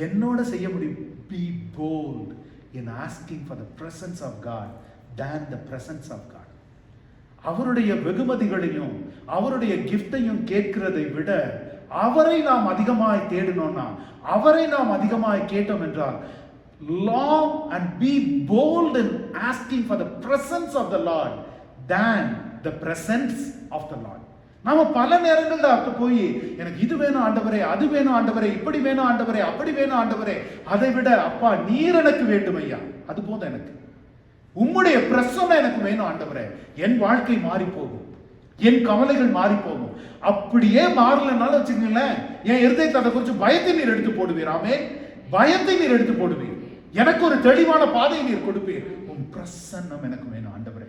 என்னோட செய்ய முடியும்? Be bold in asking for the presence of God than the presence of God. அவருடைய வெகுமதிகளையும் அவருடைய கிஃப்டையும் கேட்கிறதை விட அவரை நாம் அதிகமாய் தேடினோம்னா, அவரை நாம் அதிகமாய் கேட்டோம் என்றால், long and be bold in asking for the presence of the Lord than the presence of the Lord. நாம பல நேரங்கள்ல அப்ப போய் எனக்கு இது வேணும் ஆண்டவரே, அது வேணும் ஆண்டவரே, இப்படி வேணும் ஆண்டவரே, அப்படி வேணும் ஆண்டவரே, அதை விட அப்பா நீர் எனக்கு வேண்டும் ஐயா, அது போதும் எனக்கு. உம்முடைய பிரசன்னம் எனக்கு வேணும் ஆண்டவரே. என் வாழ்க்கை மாறி போகும், என் கவலைகள் மாறி போகும். அப்படியே மாறலனாலும் வச்சுக்கீங்களேன், என் இருதயத்தை அதை குறித்து பயத்தை நீர் எடுத்து போடுவீர். ஆமே, பயத்தை நீர் எடுத்து போடுவீர். எனக்கு ஒரு தெளிவான பாதையை நீர் கொடுப்பீர். உன் பிரசன்னம் எனக்கு வேணும் ஆண்டவரே.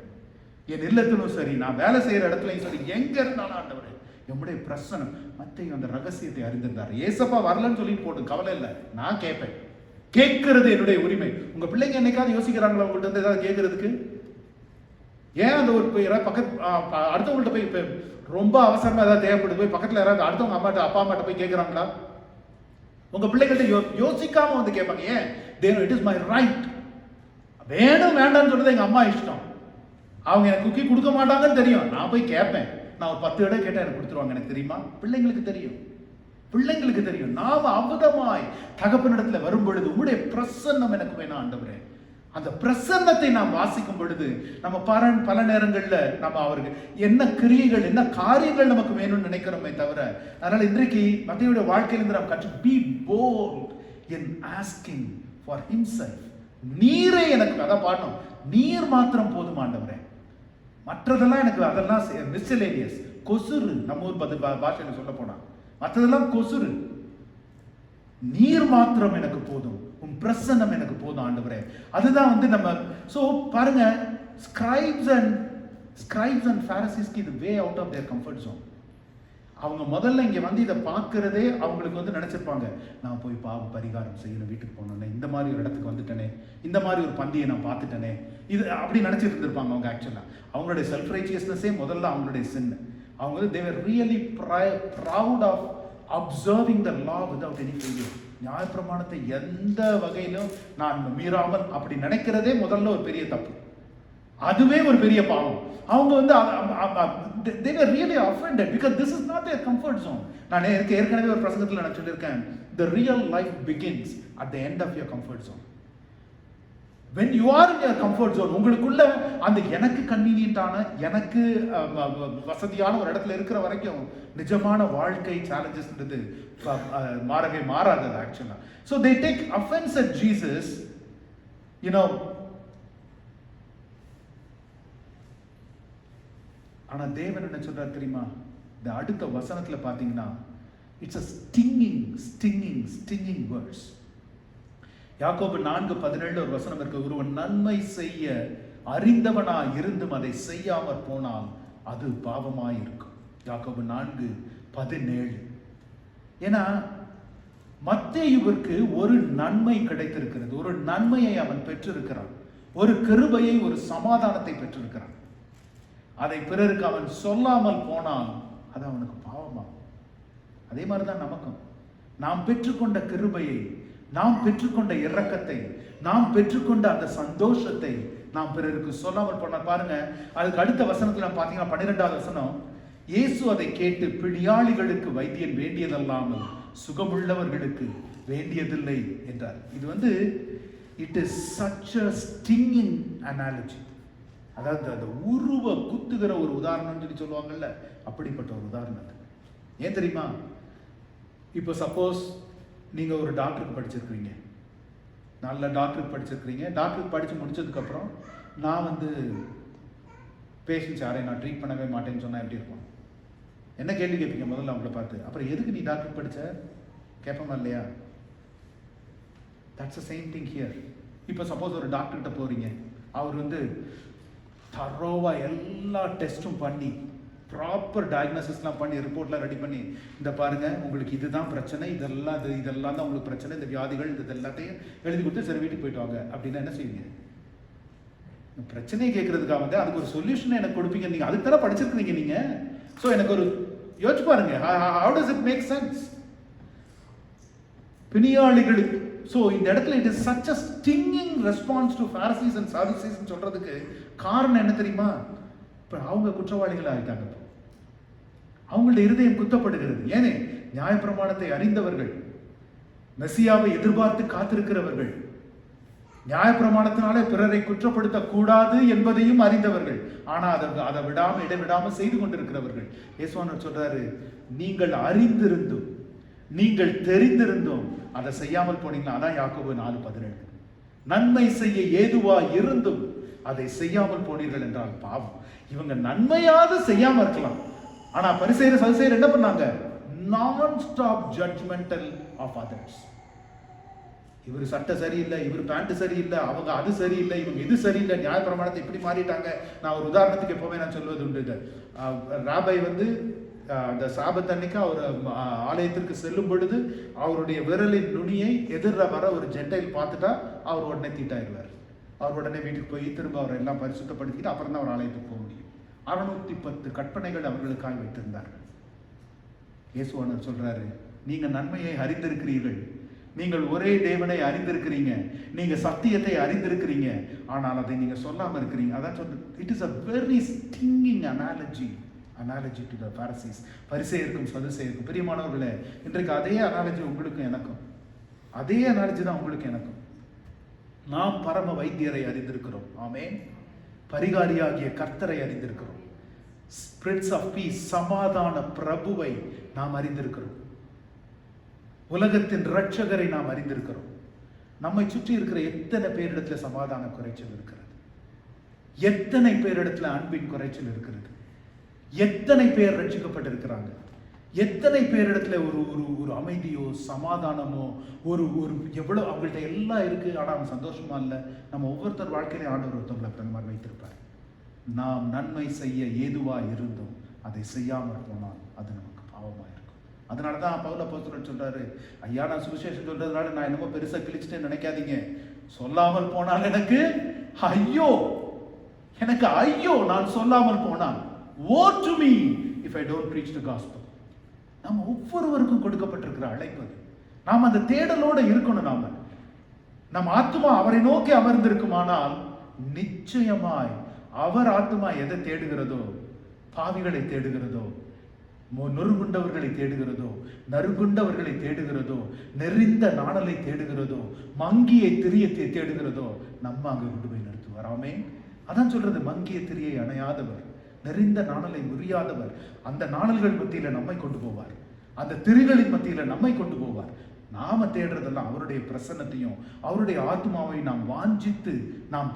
என் இல்லத்திலும் சரி, நான் வேலை செய்யற இடத்துலயும் சரி, எங்க இருந்தாலும் ஆண்டவரே என்னுடைய பிரசன்னம். மத்தேயு அந்த ரகசியத்தை அறிந்திருந்தார். ஏசப்பா வரலன்னு சொல்லிட்டு போட்டு கவலை இல்லை, நான் கேட்பேன். கேட்கிறது என்னுடைய உரிமை. உங்க பிள்ளைங்க என்னைக்காவது யோசிக்கிறாங்களா உங்கள்ட்ட இருந்து ஏதாவது கேட்கறதுக்கு? ஏன் அந்த ஒரு அடுத்தவங்கள்ட்ட போய் ரொம்ப அவசரமா ஏதாவது தேவைப்பட்டு போய் பக்கத்துல யாராவது அடுத்தவங்க அம்மாட்ட அப்பா அம்மாட்ட போய் கேட்கறாங்களா? உங்க பிள்ளைகள்ட்ட யோசிக்காம வந்து கேட்பாங்க. ஏன்? It is my right. வேணும் வேண்டாம்னு சொல்றது எங்க அம்மா இஷ்டம். அவங்க எனக்கு குக்கி கொடுக்க மாட்டாங்கன்னு தெரியும், நான் போய் கேட்பேன். நான் ஒரு 10 இடம் கேட்டா எனக்கு கொடுத்துருவாங்க. எனக்கு தெரியுமா? பிள்ளைங்களுக்கு தெரியும், பிள்ளைங்களுக்கு தெரியும். நாம அமுதமாய் தகப்பனிடத்துல வரும் பொழுது உங்களுடைய பிரசன்னம் எனக்கு வேணும் ஆண்டவரே. அந்த பிரசன்னத்தை நாம் வாசிக்கும் பொழுது நம்ம பல நேரங்கள்ல நம்ம அவருக்கு என்ன கிரியைகள், என்ன காரியங்கள் நமக்கு வேணும்னு நினைக்கிறோமே தவிர. அதனால இன்றைக்கு மத்தேயுடைய வாழ்க்கையிலிருந்து நாம் கற்று be bold in asking for himself. நீரே எனக்கு, அதான் பாடணும், நீர் மாத்திரம் போதும் ஆண்டவரே, மற்றதெல்லாம் எனக்கு அதெல்லாம் மிஸ்செலேனியஸ், கொசுறு. நம்ம ஊர் பாஷையில சொல்ல போனா மற்றதெல்லாம் கொசுறு. நீர் மாத்திரம் எனக்கு போதும், உன் பிரசன்னம் எனக்கு போதும் ஆண்டவரே. அதுதான் வந்து நம்ம. சோ பாருங்க, ஸ்கிரைப்ஸ் அண்ட் பாரிசீஸ்க்கு இது way out of their comfort zone. அவங்க முதல்ல இங்க வந்து இதை பார்க்கறதே அவங்களுக்கு வந்து நினைச்சிருப்பாங்க, நான் போய் பாவ பரிகாரம் செய்யணும், வீட்டுக்கு போனோன்னே இந்த மாதிரி ஒரு இடத்துக்கு வந்துட்டேனே, இந்த மாதிரி ஒரு பந்தியை நான் பார்த்துட்டேனே, இது அப்படி நினைச்சிட்டு இருந்திருப்பாங்க அவங்க. ஆக்சுவலா அவங்களுடைய செல்ஃப் ரைச்சியஸ்னஸே முதல்ல அவங்களுடைய சின். அவங்க வந்து they were really proud of observing the law without any failure. நியாயப்பிரமாணத்தை எந்த வகையிலும் நான் மீறாமல் அப்படி நினைக்கிறதே முதல்ல ஒரு பெரிய தப்பு. அதுவே ஒரு பெரிய பாவம். அவங்க வந்து they were really offended because this is not their comfort zone. நான் ஏற்கனவே ஒரு பிரசங்கத்தில் நான் சொல்லியிருக்கேன், the real life begins at the end of your comfort zone. When you are in your comfort zone, உங்களுக்குள்ள அந்த எனக்கு கன்வீனியன்ட்டான, எனக்கு வசதியான ஒரு இடத்துல இருக்கிற வரைக்கும் நிஜமான வாழ்க்கை சேலஞ்சஸ்ன்றது மாறவே மாறாது ஆக்சுவலா. So they take offense at Jesus, you know. ஆனா தேவன் என்ன சொல்றார் தெரியுமா? இந்த அடுத்த வசனத்துல பாத்தீங்கன்னா, it's a stinging words. யாக்கோபு 4:17 ஒரு வசனம் இருக்கு, ஒருவன் நன்மை செய்ய அறிந்தவனா இருந்தும் அதை செய்யாமற் போனால் அது பாவமாய் இருக்கும். யாக்கோபு 4:17. ஏன்னா மத்தேயுவிற்கு ஒரு நன்மை கிடைத்திருக்கிறது, ஒரு நன்மையை அவன் பெற்றிருக்கிறான், ஒரு கிருபையை, ஒரு சமாதானத்தை பெற்றிருக்கிறான். அதை பிறருக்கு அவன் சொல்லாமல் போனால் அது அவனுக்கு பாவமாகும். அதே மாதிரிதான் நமக்கும். நாம் பெற்றுக்கொண்ட கிருபையை, நாம் பெற்றுக்கொண்ட இரக்கத்தை, நாம் பெற்றுக்கொண்ட அந்த சந்தோஷத்தை நாம் பிறருக்கு சொல்லாமல் போனால் பாருங்க, அதுக்கு அடுத்த வசனத்துல பாத்தீங்கன்னா 12வது வசனம், இயேசு அதை கேட்டு பிடியாளிகளுக்கு வைத்தியன் வேண்டியதல்லாமல் சுகமுள்ளவர்களுக்கு வேண்டியதில்லை என்றார். இது it is such a stinging analogy. அதாவது அந்த உருவ குத்துகிற ஒரு உதாரணம் சொல்லி சொல்லுவாங்கல்ல, அப்படிப்பட்ட ஒரு உதாரணம். ஏன் தெரியுமா? இப்போ சப்போஸ் நீங்க ஒரு டாக்டருக்கு படிச்சிருக்கிறீங்க, நல்ல டாக்டருக்கு படிச்சிருக்கிறீங்க. டாக்டருக்கு படிச்சு முடிச்சதுக்கு அப்புறம் நான் பேஷண்ட்ஸ் யாரையும் நான் ட்ரீட் பண்ணவே மாட்டேன்னு சொன்னா எப்படி இருக்கும்? என்ன கேள்வி கேட்பீங்க முதல்ல அவங்கள பார்த்து? அப்புறம் எதுக்கு நீ டாக்டர் படிச்ச கேட்போமா இல்லையா? That's the same thing here. இப்போ சப்போஸ் ஒரு டாக்டர்கிட்ட போறீங்க, அவர் தரோவா எல்லா டெஸ்ட்டும் பண்ணி ப்ராப்பர் டயக்னோசிஸ்லாம் பண்ணி ரிப்போர்ட்லாம் ரெடி பண்ணி, இந்த பாருங்க உங்களுக்கு இதுதான் பிரச்சனை, இதெல்லாம் தான் உங்களுக்கு பிரச்சனை, இந்த வியாதிகள் இது எல்லாத்தையும் எழுதி கொடுத்து சரி வீட்டுக்கு போயிட்டு வாங்க அப்படின்னா என்ன செய்வீங்க? பிரச்சனையை கேட்கறதுக்காக அதுக்கு ஒரு சொல்யூஷன் எனக்கு கொடுப்பீங்க. நீங்க அதுக்கு தானே படிச்சிருக்கீங்க நீங்க. ஸோ எனக்கு ஒரு யோசிச்சு பாருங்க, how does it make sense? பிணியாளிகளுக்கு. ஸோ இந்த இடத்துல it is such a stinging response to Pharisees and Sadducees சொல்றதுக்கு காரணம் என்ன தெரியுமா? இப்போ அவங்க குற்றவாளிகள் ஆகிட்டாங்க. அவங்களுடைய இருதயம் குத்தப்படுகிறது. ஏனே, நியாயப்பிரமாணத்தை அறிந்தவர்கள், மெசியாவை எதிர்பார்த்து காத்திருக்கிறவர்கள், நியாயப்பிரமாணத்தினாலே பிறரை குற்றப்படுத்த கூடாது என்பதையும் அறிந்தவர்கள், ஆனா அதை இடைவிடாம செய்து கொண்டிருக்கிறவர்கள். இயேசுவானவர் சொல்றாரு, நீங்கள் அறிந்திருந்தும் நீங்கள் தெரிந்திருந்தும் அதை செய்யாமல் போனீங்களா? அதான் யாக்கோபு 4:17. நன்மை செய்ய ஏதுவா இருந்தும் அதை செய்யாமல் போனீர்கள் என்றால் பாவம். இவங்க நன்மையாவது செய்யாம இருக்கலாம், ஆனா பரிசேயர் சதுசேயர் என்ன பண்ணாங்க? நான் ஸ்டாப் ஜட்ஜ்மெண்டல் ஆஃப் அதர்ஸ். இவர் சட்டை சரியில்லை, இவர் பேண்ட் சரியில்லை, அவங்க அது சரியில்லை, இவங்க இது சரியில்லை, நியாயப்பிரமாணத்தை இப்படி மாறிட்டாங்க. நான் ஒரு உதாரணத்துக்கு எப்பவுமே நான் சொல்வது உண்டு. ராபை அந்த சாபத் அன்னைக்கு அவர் ஆலயத்திற்கு செல்லும் பொழுது அவருடைய விரலின் நுனியை எதிர வர ஒரு ஜென்டைல் பார்த்துட்டா அவர் உடனே தீட்டாயிருவார். அவர் உடனே வீட்டுக்கு போய் திரும்ப அவரை எல்லாம் பரிசுத்தப்படுத்திட்டு அப்புறம் தான் அவர் ஆலயத்துக்கு போக முடியும். 610 கற்பனைகள் அவர்களுக்காக வைத்திருந்தார்கள். இயேசுவானவர் சொல்றாரு, நீங்க நன்மையை அறிந்திருக்கிறீர்கள், நீங்கள் ஒரே தேவனை அறிந்திருக்கிறீங்க, நீங்க சத்தியத்தை அறிந்திருக்கிறீங்க, ஆனால் அதை நீங்க சொல்லாம இருக்கிறீங்க. அதான் சொல்றது. It is a very stinging analogy to the Pharisees. பரிசேயருக்கும் சதுசேயருக்கும். பிரியமானவர்களே, இன்றைக்கு அதே அனாலஜி உங்களுக்கும் எனக்கும், அதே அனாலஜி தான் உங்களுக்கு எனக்கும். நாம் பரம வைத்தியரை அறிந்திருக்கிறோம். ஆமென். பரிகாரியாகிய கர்த்தரை அறிந்திருக்கிறோம். பிரின்ஸ் ஆஃப் பீஸ், சமாதான பிரபுவை நாம் அறிந்திருக்கிறோம். உலகத்தின் இரட்சகரை நாம் அறிந்திருக்கிறோம். நம்மை சுற்றி இருக்கிற எத்தனை பேரிடத்துல சமாதான குறைச்சல் இருக்கிறது, எத்தனை பேரிடத்துல அன்பின் குறைச்சல் இருக்கிறது, எத்தனை பேர் ரட்சிக்கப்பட்டிருக்கிறாங்க, எத்தனை பேரிடத்துல ஒரு ஒரு அமைதியோ சமாதானமோ ஒரு எவ்வளவு அவங்கள்ட்ட எல்லாம் இருக்கு, ஆனா அவங்க சந்தோஷமா இல்லை. நம்ம ஒவ்வொருத்தர் வாழ்க்கையிலே ஆண்டவர் ஒருத்தவங்களை பிரதமர் வைத்திருப்பார். நாம் நன்மை செய்ய ஏதுவா இருந்தும் அதை செய்யாமல் போனால் அது நமக்கு பாவமா இருக்கும். அதனாலதான் பவுல் அப்போஸ்தலர் சொல்றாரு, ஐயா நான் சுவிசேஷம் சொல்றதுனால நான் என்னமோ பெருசா கிழிச்சிட்டேன்னு நினைக்காதீங்க, சொல்லாமல் போனால் எனக்கு ஐயோ, எனக்கு ஐயோ நான் சொல்லாமல் போனால். woe to me if I don't preach the gospel. நம்ம ஒவ்வொருவருக்கும் கொடுக்கப்பட்டிருக்கிற அழைப்பு. நாம் அந்த தேடலோட இருக்கணும். நம்ம ஆத்மா அவரை நோக்கி அமர்ந்திருக்குமானால் நிச்சயமாய் அவர் ஆத்மா எதை தேடுகிறதோ பாவிகளை தேடுகிறதோ, நொறுங்குண்டவர்களை தேடுகிறதோ, நறுங்குண்டவர்களை தேடுகிறதோ, நெறிந்த நாணலை தேடுகிறதோ, மங்கிய திரியத்தை தேடுகிறதோ, நம்ம அங்க கொண்டு போய் நிறுத்துவார். ஆமென். அதான் சொல்றது, மங்கிய திரியை அணையாதவர், நெறிந்த நாணலை முறியாதவர் அந்த நாணல்கள் மத்தியில நம்மை கொண்டு போவார், அந்த திரிகளின் மத்தியில நம்மை கொண்டு போவார். நாம தேடுறதெல்லாம் அவருடைய பிரசன்னத்தையும் அவருடைய ஆத்மாவை நாம் வாஞ்சித்து நாம்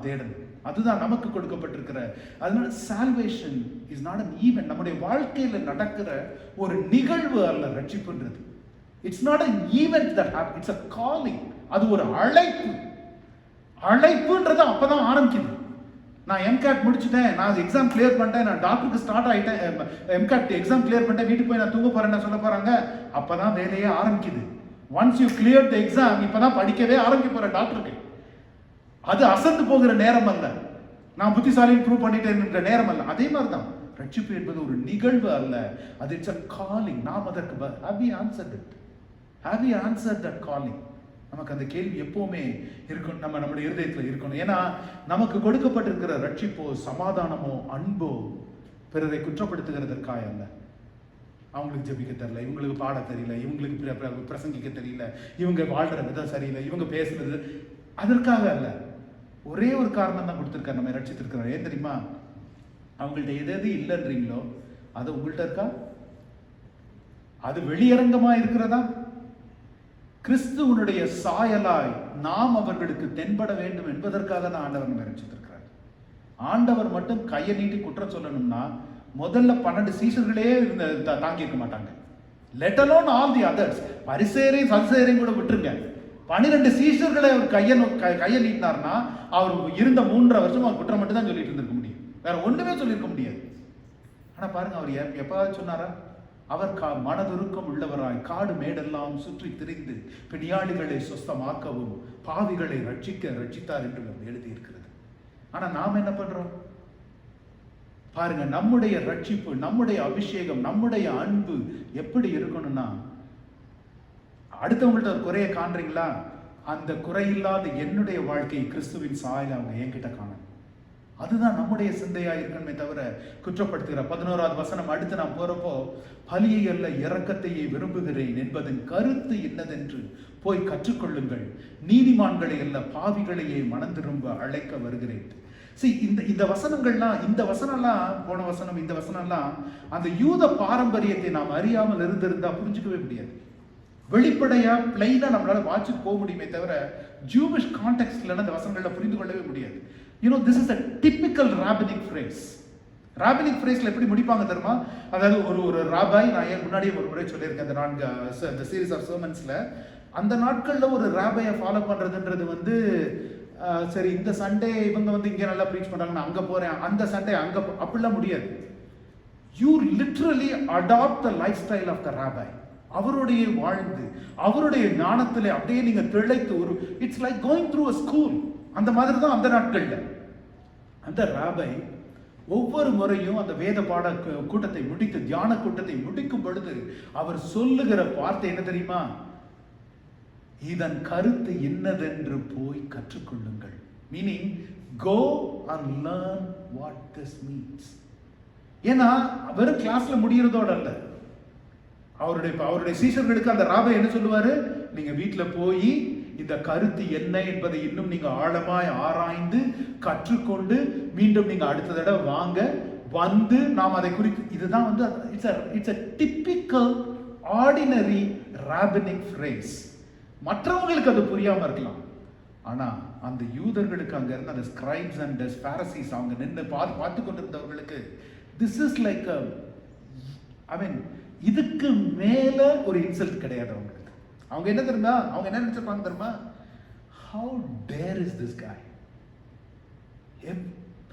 தேடணும். அதுதான் நமக்கு கொடுக்கப்பட்டிருக்கிற. அதனால salvation is not an event. நம்முடைய வாழ்க்கையில நடக்கிற ஒரு நிகழ்வு அல்ல ரட்சிப்புன்றது. It's not an event that happens. It's a calling. அது ஒரு அழைப்புன்றது அப்பதான் ஆரம்பிக்குது. நான் எம்கேட் முடிச்சுட்டேன், நான் எக்ஸாம் கிளியர் பண்ணிட்டேன், நான் டாக்டருக்கு ஸ்டார்ட் ஆகிட்டேன், எம்கேட் எக்ஸாம் கிளியர் பண்ணிட்டேன், வீட்டுக்கு போய் நான் தூங்க போறேன்னு சொல்ல போறாங்க. அப்பதான் வேலையே ஆரம்பிக்குது. Once you clear the exam, இப்பதான் படிக்கவே ஆரம்பிக்க போறேன் டாக்டருக்கு. அது அசந்து போகிற நேரம் அல்ல, நான் புத்திசாலின்னு ப்ரூவ் பண்ணிட்டேன்ற நேரம் அல்ல. அதே மாதிரி தான் ரட்சிப்பு என்பது ஒரு நிகழ்வு அல்ல, அது இட்ஸ் a calling. நாம் அதற்கு have we answered it? Have we answered that calling? நமக்கு அந்த கேள்வி எப்பவுமே இருக்கணும், நம்முடைய இருதயத்தில் இருக்கணும். ஏன்னா நமக்கு கொடுக்கப்பட்டிருக்கிற ரட்சிப்போ சமாதானமோ அன்போ பிறரை குற்றப்படுத்துகிறதற்காக அல்ல. அவங்களுக்கு ஜெபிக்க தெரியல, இவங்களுக்கு பாட தெரியல, இவங்களுக்கு பிரசங்கிக்க தெரியல, இவங்க வாழ்ற விதம் சரியில்லை, இவங்க பேசுறது, அதற்காக அல்ல. ஒரே ஒரு காரணம் தான் கொடுத்துருக்காரு, நம்ம ரட்சித்திருக்கிறார். ஏன் தெரியுமா? அவங்கள்ட்ட எது இல்லைன்றீங்களோ அது உங்கள்கிட்ட இருக்கா? அது வெளியரங்கமா இருக்கிறதா? கிறிஸ்துவனுடைய சாயலாய் நாம் அவர்களுக்கு தென்பட வேண்டும் என்பதற்காக தான் ஆண்டவர் நம்ம ரட்சித்திருக்கிறார். ஆண்டவர் மட்டும் கையை நீட்டி குற்றம் சொல்லணும்னா முதல்ல 12 சீஷர்களே தாங்கி இருக்க மாட்டாங்க. Let alone all the others. பரிசேரையும் சதுசேரையும் கூட விட்டுருங்க, 12 சீஷர்களை அவர் கையை நீட்டினார்னா அவர் இருந்த 3.5 வருஷம் அவர் குற்றம் மட்டும் தான் சொல்லிட்டு இருந்திருக்க முடியும், வேற ஒண்ணுமே சொல்லியிருக்க முடியாது. ஆனா பாருங்க, அவர் எப்ப சொன்னாரா? அவர் மனதுருக்கம் உள்ளவராய் காடு மேடெல்லாம் சுற்றி திரிந்து பிணியாளிகளை சுஸ்தமாக்கவும் பாவிகளை ரட்சித்தார் என்று எழுதியிருக்கிறது. ஆனா நாம் என்ன பண்றோம் பாருங்க, நம்முடைய ரட்சிப்பு, நம்முடைய அபிஷேகம், நம்முடைய அன்பு எப்படி இருக்கணும்னா, அடுத்தவங்கள்ட்ட ஒரு குறையை காண்றீங்களா, அந்த குறையில்லாத என்னுடைய வாழ்க்கை கிறிஸ்துவின் சாயலை அவங்க என்கிட்ட காணணும். அதுதான் நம்முடைய சிந்தையா இருக்கணுமே தவிர குற்றப்படுத்துகிற. 11வது வசனம் அடுத்து நான் போறப்போ, பலியை அல்ல இரக்கத்தையே விரும்புகிறேன் என்பதன் கருத்து என்னதென்று போய் கற்றுக்கொள்ளுங்கள், நீதிமான்களை அல்ல பாவிகளையே மனம் திரும்ப அழைக்க வருகிறேன். இந்த வசனம்லாம் போன வசனம், இந்த வசனம்லாம் அந்த யூத பாரம்பரியத்தை நாம் அறியாமல் இருந்திருந்தா புரிஞ்சுக்கவே முடியாது. வெளிப்படையா பிளைனா நம்மளால வாட்சிட்டு போக முடியுமே தவிர ஜூவிஷ் கான்டெக்ட்ல அந்த வசனங்களை புரிந்து கொள்ளவே முடியாது. this is a typical rabbinic phrase. ராபினிக் ஃப்ரேஸ்ல எப்படி முடிப்பாங்க தெரியுமா? அதாவது ஒரு ராபாய், நான் ஏன் முன்னாடியே ஒரு முறை சொல்லியிருக்கேன் இந்த சீரீஸ் ஆஃப் சர்மன்ஸ்ல, அந்த நாட்கள்ல ஒரு ராபையை ஃபாலோ பண்றதுன்றது சரி இந்த சண்டே இவங்க இங்க நல்லா ப்ரீச் பண்றாங்க, நான் அங்க போறேன், அந்த சண்டே அங்க, அப்படிலாம் முடியாது. You literally adopt the lifestyle of the rabbi. அவருடைய வாழ்ந்து அவருடைய ஞானத்துல அப்படியே நீங்க திளைத்து it's like going through a school. அந்த மாதிரி தான் அந்த நாட்கள்ல அந்த ராபை ஒவ்வொரு முறையும் அந்த வேத பாட கூட்டத்தை முடித்து, தியான கூட்டத்தை முடிக்கும் பொழுது அவர் சொல்லுகிற வார்த்தை என்ன தெரியுமா? இதன் கருத்து என்னதென்று போய் கற்றுக்கொள்ளுங்கள். Meaning, go and learn what this means. ஏன்னா வெறும் கிளாஸ்ல முடியறதோட அல்ல, அவருடைய சீஷர்களுக்கு அந்த ராபை என்ன சொல்லுவாரு? நீங்க வீட்டுல போய் இந்த கருத்து என்ன என்பதை இன்னும் நீங்க ஆழமாய் ஆராய்ந்து கற்றுக்கொண்டு மீண்டும் நீங்க அடுத்த தடவை வந்து நாம் அதை குறித்து, இதுதான் it's a typical ordinary rabbinic phrase. மற்றவங்களுக்கு அது புரியாம இருக்கலாம், ஆனா அந்த யூதர்களுக்கு அங்க இருந்த அந்த ஸ்கிரைப்ஸ் அண்ட் பாரசீஸ் அவங்க நின்று பார்த்து கொண்டிருந்தவர்களுக்கு திஸ் இஸ் லைக் இதுக்கு மேல ஒரு இன்சல்ட் கிடையாது அவங்களுக்கு. அவங்க என்ன தெரியுமா, அவங்க என்ன நினைச்சிருப்பாங்க தெரியுமா? How dare is this guy?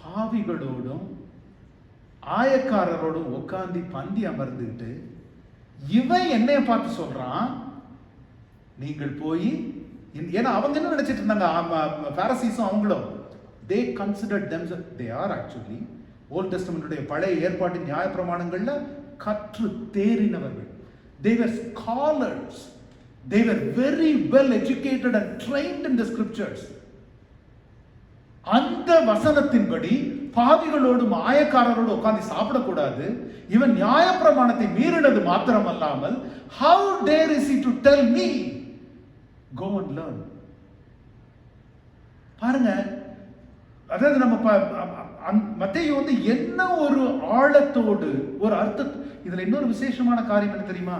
பாவிகளோடும் ஆயக்காரரோடும் உட்கார்ந்து பந்தி அமர்ந்துட்டு இவன் என்னைய பார்த்து சொல்றான், நீங்கள் போய், ஏன்னா அவங்க என்ன நினைச்சிட்டு இருந்தாங்க, பாரசீஸும் அவங்களும், they considered themselves, they are actually old டெஸ்டமென்ட்டுடைய பழைய ஏற்பாட்டின் நியாயப்பிரமாணங்கள்ல கற்று தேறினவர்கள். They were scholars. They were very well educated and trained in the scriptures. அந்த வசனத்தின்படி பாவிகளோடும் ஆயக்காரரோடு உட்கார்ந்து சாப்பிடக்கூடாது. இவன் நியாயப்பிரமாணத்தை மீறினது மாத்திரம் அல்லாமல் how dare is he to tell me go and learn. பாருங்க, அதாவது நம்ம மத்தேயு வந்து என்ன ஒரு ஆழத்தோடு ஒரு அர்த்த. இதுல இன்னொரு விசேஷமான காரியம் என்ன தெரியுமா?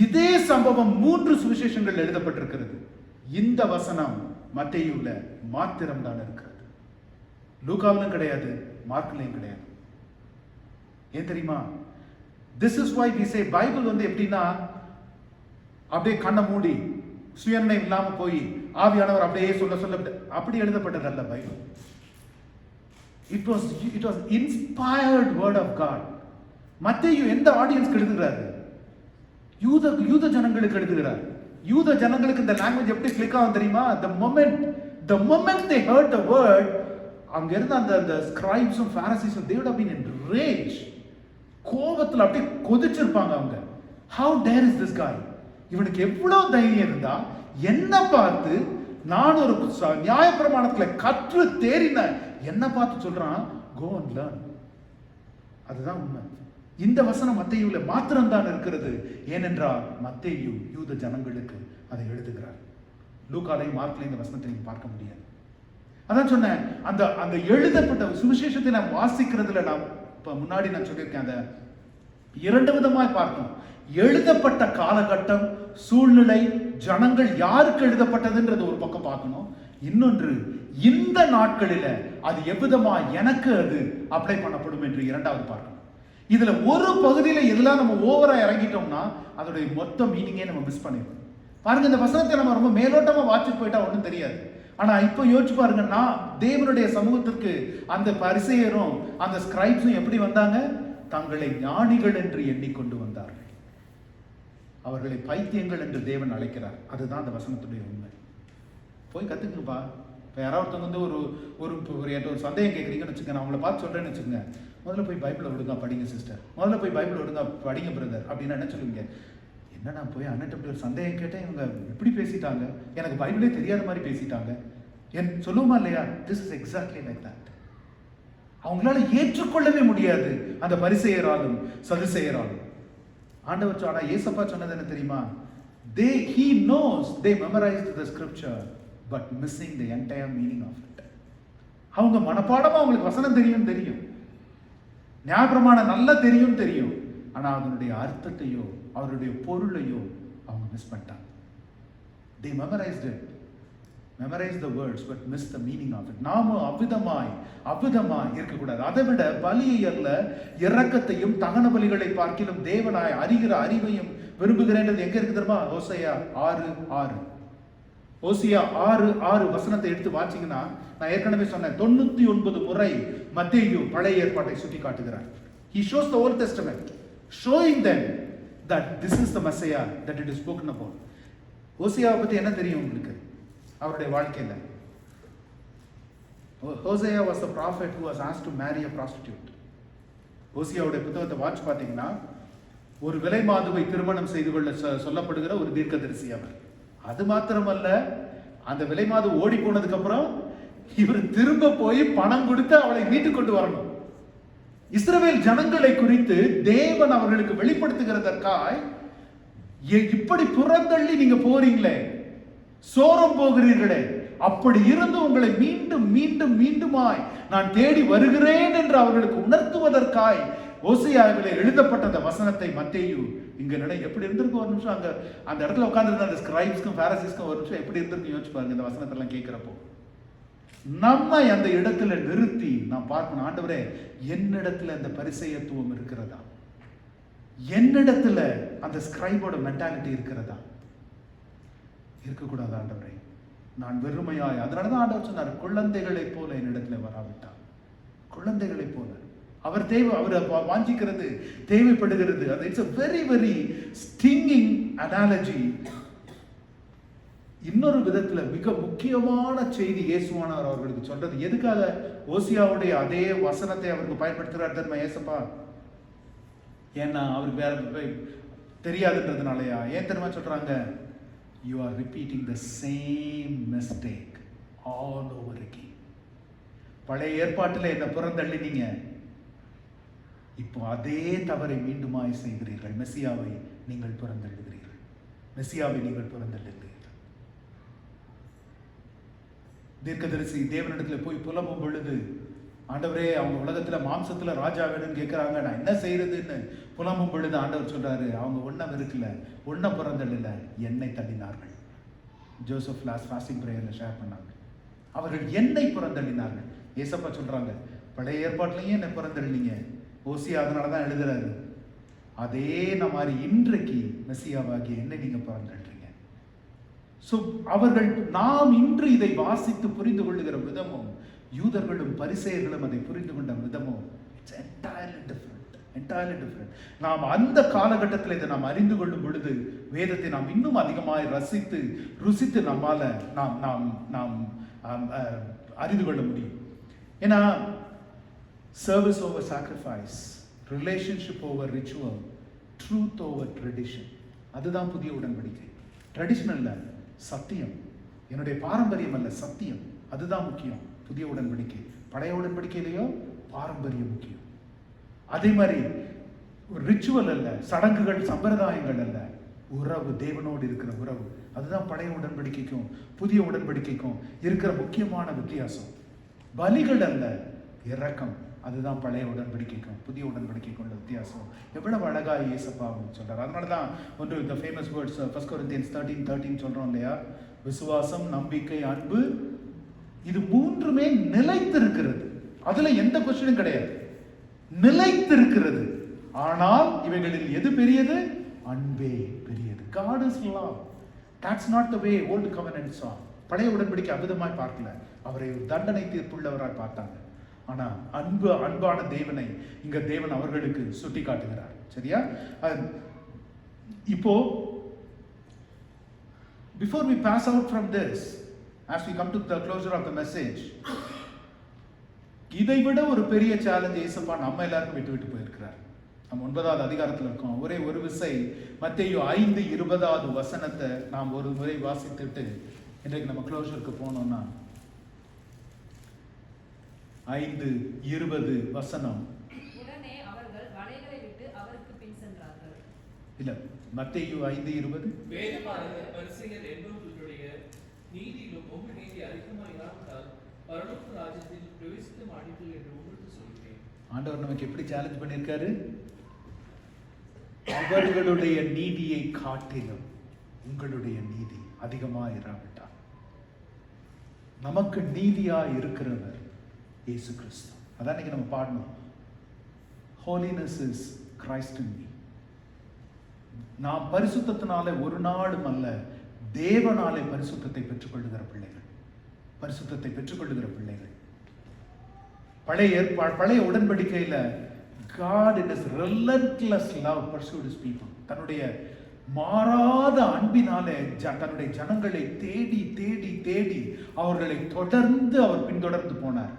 இதே சம்பவம் 3 சுவிசேஷங்கள் எழுதப்பட்டிருக்கிறது. இந்த வசனம் மத்தேயுல மாத்திரம் தான் இருக்கிறது. லூக்காவிலும் கிடையாது, மார்க்லயும் கிடையாது. ஏன் தெரியுமா? This is why we say Bible வந்து எப்படின்னா அப்படியே கண்ணை மூடி சுயநினைவு இல்லாம போய் ஆவியானவர் அப்படியே சொல்ல அப்படி எழுதப்பட்டதல்ல Bible. It was inspired word of God. மத்தேயு எந்த ஆடியன்ஸ்க்கு எழுதுகிறாரு? யூத ஜனங்களுக்கு எழுதுகிறார். யூத ஜனங்களுக்கு இந்த லாங்குவேஜ் எப்படி கிளிக் ஆகும் தெரியுமா? the moment they heard the word, அங்க இருந்த அந்த ஸ்கிரைப்ஸும் பாரிசீஸும் they would have been in rage. கோபத்துல அப்படியே கொதிச்சிருப்பாங்க அவங்க. How dare is this guy? இவனுக்கு எவ்வளவு தைரியம் இருந்தா என்ன பார்த்து, நான் ஒரு நியாயப்பிரமாணத்துல கற்று தேறின என்ன பார்த்து சொல்றான் go and learn. அதுதான் உண்மை. இந்த வசனம் மத்தேயுல மாத்திரம் தான் இருக்கிறது. ஏனென்றால் மத்தேயு யூத ஜனங்களுக்கு அதை எழுதுகிறார். லூக்காலையும் மார்க்லையும் இந்த வசனத்தை நீங்க பார்க்க முடியாது. அதான் சொன்னேன், அந்த எழுதப்பட்ட சுவிசேஷத்தை நாம் வாசிக்கிறதுல நாம் இப்ப முன்னாடி நான் சொல்லியிருக்கேன், அந்த 2 விதமாய் பார்த்தோம். எழுதப்பட்ட காலகட்டம், சூழ்நிலை, ஜனங்கள் யாருக்கு எழுதப்பட்டதுன்றது ஒரு பக்கம் பார்க்கணும். இன்னொன்று, இந்த நாட்களில அது எவ்விதமா எனக்கு அது அப்ளை பண்ணப்படும் என்று 2வது பார்க்கணும். இதுல ஒரு பகுதியில எல்லாம் நம்ம ஓவரா இறங்கிட்டோம்னா அதோடைய மொத்த மீனிங்கே நம்ம மிஸ் பண்ணிடுவோம். பாருங்க, இந்த வசனத்தை நம்ம ரொம்ப மேலோட்டமா வாசிட்டு போயிட்டா ஒன்றும் தெரியாது. ஆனா இப்ப யோசிச்சு பாருங்க, நான் தேவனுடைய சமூகத்திற்கு அந்த பரிசேயரும் அந்த ஸ்கிரைப்ஸும் எப்படி வந்தாங்க? தங்களை ஞானிகள் என்று எண்ணிக்கொண்டு வந்தார்கள். அவர்களை பைத்தியங்கள் என்று தேவன் அழைக்கிறார். அதுதான் அந்த வசனத்துடைய உண்மை. போய் கத்துக்குப்பா. இப்போ யாராவது வந்து ஒரு சந்தேகம் கேட்குறீங்கன்னு வச்சுக்கோங்க, நான் அவங்கள பார்த்து சொல்றேன்னு வச்சுக்கோங்க, முதல்ல போய் பைபிளை ஒழுங்கா படிங்க சிஸ்டர், முதல்ல போய் பைபிளை ஒழுங்கா படிங்க பிரதர் அப்படின்னா என்ன சொல்லுவீங்க? என்ன நான் போய் அண்ணன் அப்படி ஒரு சந்தேகம் கேட்டேன், இவங்க இப்படி பேசிட்டாங்க, எனக்கு பைபிளே தெரியாத மாதிரி பேசிட்டாங்க சொல்லுவோமா இல்லையா? This is exactly like that. அவங்களால ஏற்றுக்கொள்ளவே முடியாது அந்த பரிசேயராலும் சதுசேயராலும். ஆண்டவர் ஆனா ஏசப்பா சொன்னது என்ன தெரியுமா? he knows they memorized the scripture but missing the entire meaning of it. அவங்க மனப்பாடமா அவங்களுக்கு வசனம் தெரியும், நியாயப்பிரமாணம் நல்லா தெரியும், ஆனா அதனுடைய அர்த்தத்தையோ அவருடைய பொருளையோ அவங்க மிஸ் பண்ணிட்டாங்க. they memorized the words but missed the meaning of it. நாம அவ்விதமாய் இருக்கக்கூடாது. அதை விட பலியை அல்ல இரக்கத்தையும் தகன பலிகளை பார்க்கிலும் தேவனாய் அறிகிற அறிவையும் விரும்புகிறேன். எங்க இருக்கு தெரியுமா? ஓசியா 6:6. ஓசியா 6:6 வசனத்தை எடுத்து வாசிங்கன்னா, நான் ஏற்கனவே சொன்னேன், 99 முறை மத்தேயு பழைய ஏற்பாட்டை சுட்டி காட்டுகிறார். He shows the Old Testament, showing them that this is the Messiah that it is spoken about. ஓசியாவை பத்தி என்ன தெரியும் உங்களுக்கு? அவருடைய வாழ்க்கையில Hosea was the prophet who was asked to marry a prostitute. ஓசியாவுடைய புத்தகத்தை வாட்ச் பார்த்தீங்கன்னா, ஒரு விலை மாதுவை திருமணம் செய்து கொள்ள சொல்லப்படுகிற ஒரு தீர்க்கதரிசி அவர். அது மாத்திரமல்ல, அந்த விலை மாது ஓடி போனதுக்கு அப்புறம் இவர் திரும்ப போய் பணம் கொடுத்து அவளை மீட்டு கொண்டு வரணும். இஸ்ரவேல் ஜனங்களை குறித்து தேவன் அவர்களுக்கு வெளிப்படுத்துகிறதற்காய் இப்படி புறந்தள்ளி நீங்க போறீங்களே, சோரம் போகிறீர்களே, அப்படி இருந்து உங்களை மீண்டும் மீண்டும் மீண்டுமாய் நான் தேடி வருகிறேன் என்று அவர்களுக்கு உணர்த்துவதற்காய் ஓசியாவிலே எழுதப்பட்ட அந்த வசனத்தை மத்தேயு இங்க எப்படி இருந்திருக்கும்? ஒரு நிமிஷம் அந்த இடத்துல உட்கார்ந்து அந்த ஸ்கிரைப்ஸ்க்கும் பாரிசீஸ்க்கும் ஒரு நிமிஷம் எப்படி இருந்திருக்கு யோசிச்சு பாருங்க. இந்த வசனத்தெல்லாம் கேட்கிறப்போ நம்மை அந்த இடத்துல நிறுத்தி நாம் பார்க்கணும், ஆண்டவரே என்னிடத்துல அந்த பரிசேயத்துவம் இருக்கிறதா? என்னிடத்துல அந்த ஸ்கிரைபோட மென்டாலிட்டி இருக்கிறதா? இருக்கக்கூடாது ஆண்டவரே, நான் வெறுமையாய். அதனாலதான் ஆண்டவர் சொன்னார், குழந்தைகளை போல என்னிடத்துல வராவிட்டார். குழந்தைகளை போல அவர் வாஞ்சிக்கிறது, தேவைப்படுகிறது. அது it's a very very stinging analogy. இன்னொரு விதத்துல மிக முக்கியமான செய்தி இயேசுவானவர் அவர்களுக்கு சொல்றது. எதுக்காக ஓசியாவுடைய அதே வசனத்தை அவருக்கு பயன்படுத்துகிறார் தெரியுமா ஏசப்பா? ஏன்னா அவருக்கு வேற தெரியாதுன்றதுனாலயா? ஏன் தெரியுமா சொல்றாங்க? You are repeating the same mistake all over again. பழைய ஏற்பாட்டில் என்ன புறந்தள்ளினீங்க, இப்போ அதே தவறை மீண்டுமாய் செய்கிறீர்கள். மெசியாவை நீங்கள் புறந்தள்ளுகிறீர்கள். மெசியாவை நீங்கள் புறந்தள்ளுகிறீர்கள். தீர்க்கதரிசி தேவனிடத்துல போய் புலம்பும் பொழுது, ஆண்டவரே அவங்க உலகத்துல மாம்சத்துல ராஜா வேணும்னு கேட்கிறாங்க, நான் என்ன செய்யறதுன்னு புலம்பும் பொழுது ஆண்டவர் சொல்றாரு, அவங்க ஒன்னம் இருக்கல, ஒன்ன புறந்தள்ளில, என்னை தள்ளினார்கள். ஜோசப் லாஸ்ட் ஃபாஸ்டிங் பிரேயர்ல ஷேர் பண்ணாங்க. அவர்கள் என்னை புறந்தள்ளினார்கள். ஏசப்பா சொல்றாங்க, பழைய ஏற்பாட்டிலையும் என்னை புறந்தள்ளினீங்க. ஓசியா அதனாலதான் எழுதுறாரு, அதே மாதிரி இன்றைக்கு மெசியாவாகி என்னை நீங்க புறந்தள்ளுறீங்க. சோ அவர்கள், நாம் இன்று இதை வாசித்து புரிந்து கொள்ளுகிற விதமும் யூதர்களும் பரிசேயர்களும் அதை புரிந்து கொண்ட விதமும் இட்ஸ் entirely different. நாம் அந்த காலகட்டத்தில் இதை நாம் அறிந்து கொள்ளும் பொழுது வேதத்தை நாம் இன்னும் அதிகமாய் ரசித்து ருசித்து நம்மால நாம் நாம் நாம் அறிந்து கொள்ள முடியும். ஏன்னா service over sacrifice, relationship over ritual, truth over tradition, அதுதான் புதிய உடன்படிக்கை. ட்ரெடிஷன் அல்ல, சத்தியம். என்னுடைய பாரம்பரியம் அல்ல, சத்தியம், அதுதான் முக்கியம். புதிய உடன்படிக்கை. பழைய உடன்படிக்கையிலேயோ பாரம்பரியம் முக்கியம். அதே மாதிரி ரிச்சுவல் அல்ல, சடங்குகள் சம்பிரதாயங்கள் அல்ல, உறவு, தேவனோடு இருக்கிற உறவு. அதுதான் பழைய உடன்படிக்கைக்கும் புதிய உடன்படிக்கைக்கும் இருக்கிற முக்கியமான வித்தியாசம். பலிகள் அல்ல, இரக்கம், அதுதான் பழைய உடன்படிக்கைக்கும் புதிய உடன்படிக்கைக்கும் உள்ள வித்தியாசம். எவ்வளவு அழகா இயேசப்பா சொல்றாரு. அதனாலதான் ஒன்று இந்த ஃபேமஸ் வேர்ட்ஸ் 1 Corinthians 13:13 சொல்றோம் இல்லையா, விசுவாசம், நம்பிக்கை, அன்பு, இது மூன்றுமே நிலைத்திருக்கிறது. அதுல எந்த கொஸ்டினும் கிடையாது, நிலைத்திருக்கிறது. ஆனால் இவைகளில் எது பெரியது? அன்பே பெரியது. God is love. That's not the way old covenant saw. பழைய உடன்படிக்கை அபுதமாய் பார்க்கல, அவரை ஒரு தண்டனை தீர்ப்புள்ளவராய் பார்த்தாங்க. ஆனா அன்பான தேவனை இங்க தேவன் அவர்களுக்கு சுட்டி காட்டுகிறார். சரியா? இப்போ before we pass out from this, as we come to the closure of the message, இதை விட ஒரு பெரிய சேலஞ்ச் இயேசுப்பா நம்ம எல்லாருக்கும் விட்டு போயிருக்கிறார். நம்ம 9வது அதிகாரத்தில் இருக்கோம். ஒரே ஒரு விசை மத்தேயு 5:20 நாம் ஒரு முறை வாசித்துட்டு இன்றைக்கு நம்ம க்ளோஷருக்கு போனோம்னா 5:20 உடனே அவர்கள் வலைகளை விட்டு அவருக்கு பின் சென்றார்கள். இல்ல, மத்தேயு 5:20 வேதமானது பரிசேயர் என்பவர்களுடைய நீதியிலும் உங்கள் நீதி அதிகமாக இராவிட்டால் பரலோக ராஜ்யத்தில் பிரவேசிக்க மாட்டீர்கள் என்று உங்களுக்கு சொல்கிறேன். ஆண்டவர் நமக்கு எப்படி சேலஞ்ச் பண்ணியிருக்காரு? அவர்களுடைய நீதியை காட்டிலும் உங்களுடைய நீதி அதிகமாக இராவிட்டால். நமக்கு நீதியா இருக்கிறவர் இயேசு கிறிஸ்து. அதான் இன்னைக்கு நம்ம பாடணும், holiness is Christ in me. நாம் பரிசுத்தத்தினாலே ஒரு நாளும் அல்ல, தேவனாலே பரிசுத்தத்தை பெற்றுக்கொள்ளுகிற பிள்ளைகள், பரிசுத்தத்தை பெற்றுக்கொள்ளுகிற பிள்ளைகள். பழைய உடன்படிக்கையில God in his relentless love pursued his people. தன்னுடைய மாறாத அன்பினாலே தன்னுடைய ஜனங்களை தேடி தேடி தேடி அவர்களை தொடர்ந்து அவர் பின்தொடர்ந்து போனார்.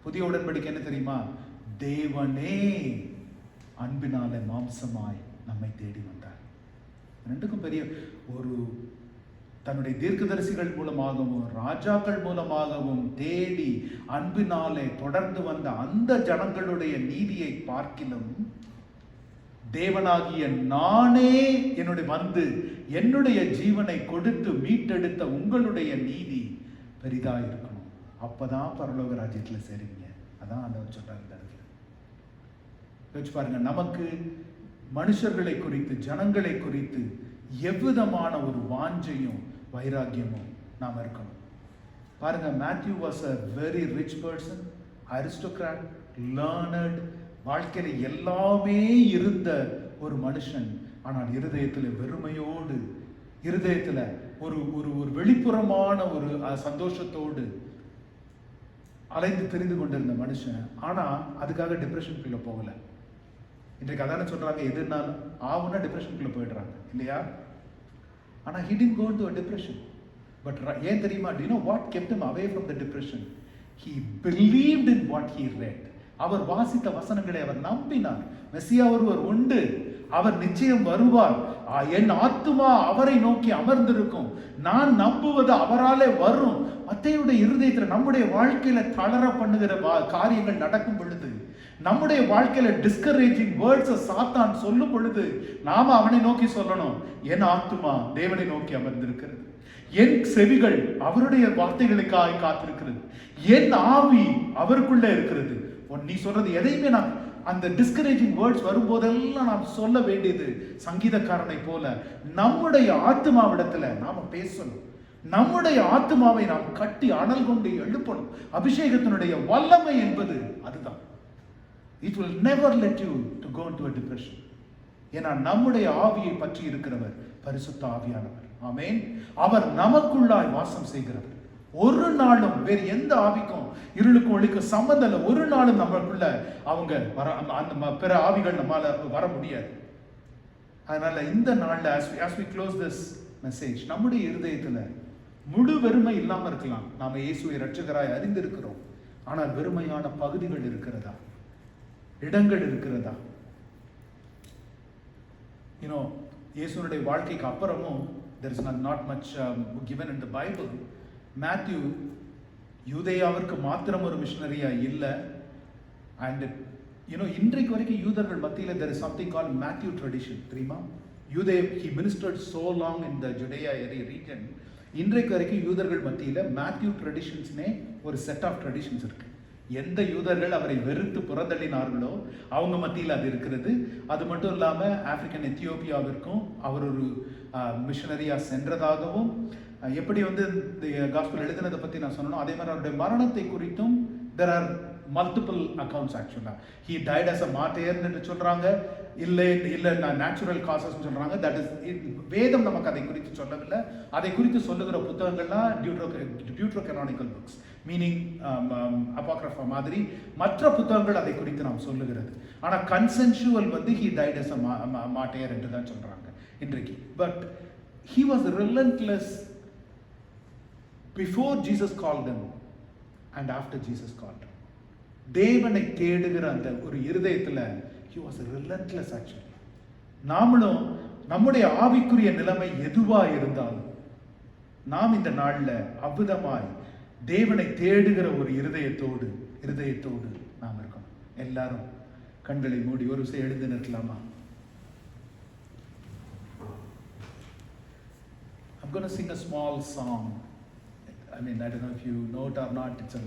புதிய உடன்படிக்கை என்ன தெரியுமா? தேவனே அன்பினாலே மாம்சமாய் நம்மை தேடி வந்தார். ரெண்டுக்கும் பெரிய ஒரு, தன்னுடைய தீர்க்கதரிசிகள் மூலமாகவும் ராஜாக்கள் மூலமாகவும் தேடி அன்பினாலே தொடர்ந்து வந்த அந்த ஜனங்களுடைய நீதியை பார்க்கிலும் தேவனாகிய நானே என்னுடைய ஜீவனை கொடுத்து மீட்டெடுத்த உங்களுடைய நீதி பெரிதா இருக்கணும். அப்பதான் பரலோக ராஜ்யத்துல சேருவீங்க. அதான் ஆண்டவர் சொல்றாரு. யோசிச்சு பாருங்க, நமக்கு மனுஷர்களை குறித்து, ஜனங்களை குறித்து எவ்விதமான ஒரு வாஞ்சையும் வைராக்கியமும் நாம் இருக்கணும். பாருங்க, Matthew was a very rich person, aristocrat, learned, வாழ்க்கையில எல்லாமே இருந்த ஒரு மனுஷன். ஆனால் இருதயத்துல வெறுமையோடு, இருதயத்துல ஒரு ஒரு ஒரு வெளிப்புறமான ஒரு சந்தோஷத்தோடு அலைந்து தெரிந்து கொண்டிருந்த மனுஷன். ஆனா அதுக்காக டிப்ரெஷனுக்குள்ள போகல. இன்றைக்கு அதான சொல்றாங்க, எதுனாலும் ஆவுன்னா டிப்ரெஷனுக்குள்ள போயிடுறாங்க இல்லையா? ஆனா he didn't go into a depression. But ஏன் தெரியுமா? Do you know what kept him away from the depression? He believed in what he read. அவர் வாசித்த வசனங்களை அவர் நம்பினார். மெசியா ஒருவர் உண்டு, அவர் நிச்சயம் வருவார். என் ஆத்துமா அவரை நோக்கி அமர்ந்திருக்கும். நான் நம்புவது அவராலே வரும். மத்தேயுடைய இருதயத்துல நம்முடைய வாழ்க்கையில தளர பண்ணுகிற காரியங்கள் நடக்கும் பொழுது, நம்முடைய வாழ்க்கையில டிஸ்கரேஜிங் வேர்ட்ஸ் சாத்தான் சொல்லும் பொழுது, நாம அவனை நோக்கி சொல்லணும், என் ஆத்துமா தேவனை நோக்கி அமர்ந்திருக்கிறது, என் செவிகள் அவருடைய வார்த்தைகளுக்காக காத்திருக்கிறது, என் ஆவி அவருக்குள்ள இருக்கிறது. நீ சொல்றது எதையுமே நான் அந்த டிஸ்கரேஜிங் வேர்ட்ஸ் வரும்போதெல்லாம் நாம் சொல்ல வேண்டியது சங்கீதக்காரனை போல நம்முடைய ஆத்மாவிடத்துல நாம பேசணும். நம்முடைய ஆத்மாவை நாம் கட்டி அனல் கொண்டு எழுப்பணும். அபிஷேகத்தினுடைய வல்லமை என்பது அதுதான். It will never let you to go into a depression. ஏன்னா நம்முடைய ஆவியை பற்றி இருக்கிறவர் பரிசுத்த ஆவியானவர். ஆமென். அவர் நமக்குள்ளாய் வாசம் செய்கிறவர். ஒரு நாளும் வேறு எந்த ஆவிக்கும் இருளுக்கும் ஒளிக்கும் சம்பந்தம் இல்லை. ஒரு நாளும் நம்மளுக்குள்ள அவங்க வர அந்த பிற ஆவிகள் நம்மால வர முடியாது. அதனால இந்த நாள்ல as we close this message, நம்முடைய இருதயத்துல முழு வெறுமை இல்லாம இருக்கலாம். நாம இயேசுவை இரட்சகராய் அறிந்திருக்கிறோம். ஆனால் வெறுமையான பகுதிகள் இருக்கிறதா, இடங்கள் இருக்கிறதா? இயேசுனுடைய வாழ்க்கைக்கு அப்புறமும் there is not much given in the Bible. Matthew யூதேயாவிற்கு மாத்திரம் ஒரு மிஷனரியா இல்லை. அண்ட் இன்றைக்கு வரைக்கும் யூதர்கள் மத்தியில் there is something called Matthew tradition. தெரியுமா? he ministered so long in the Judea area region. இன்றைக்கு வரைக்கும் யூதர்கள் மத்தியில் மேத்யூ ட்ரெடிஷன்ஸ்னே ஒரு செட் ஆஃப் ட்ரெடிஷன்ஸ் இருக்கு. எந்த யூதர்கள் அவரை வெறுத்து புறந்தள்ளினார்களோ அவங்க மத்தியில் அது இருக்கிறது. அது மட்டும் இல்லாமல் ஆப்பிரிக்கன் எத்தியோப்பியாவிற்கும் அவர் ஒரு மிஷனரியா சென்றதாகவும், எப்படி இந்த காஸ்பல் எழுதினதை பற்றி நான் சொன்னோம், அதே மாதிரி அவருடைய மரணத்தை குறித்தும் there are multiple accounts actually. He died as a martyr என்று சொல்றாங்க, இல்லை நேச்சுரல் காசஸ் சொல்றாங்க. தட் இஸ் வேதம் நமக்கு அதை குறித்து சொல்லவில்லை. அதை குறித்து சொல்லுகிற புத்தகங்கள்லாம் டியூட்ரோகனானிக்கல் புக்ஸ், மீனிங் அபாக்ரஃபா மாதிரி மற்ற புத்தகங்கள் அதை குறித்து நாம் சொல்லுகிறது. ஆனால் consensual he died as a martyr என்று தான் சொல்றாங்க இன்றைக்கு. But he was relentless before Jesus called him and after Jesus called him. தேவனை தேடுகிற அந்த ஒரு இருதயத்துல he was relentless actually. நாமளும் நம்முடைய ஆவிக்குரிய நிலைமை எதுவா இருந்தாலும் நாம் இந்த நாள்ல அற்புதமாய் தேவனை தேடுகிற ஒரு இருதயத்தோடு நாம் இருக்கணும். எல்லாரும் கண்களை மூடி ஒரு விஷயம் எழுந்து நிற்கலாமா? I'm going to sing a small song. I don't know if you know it or not. It's a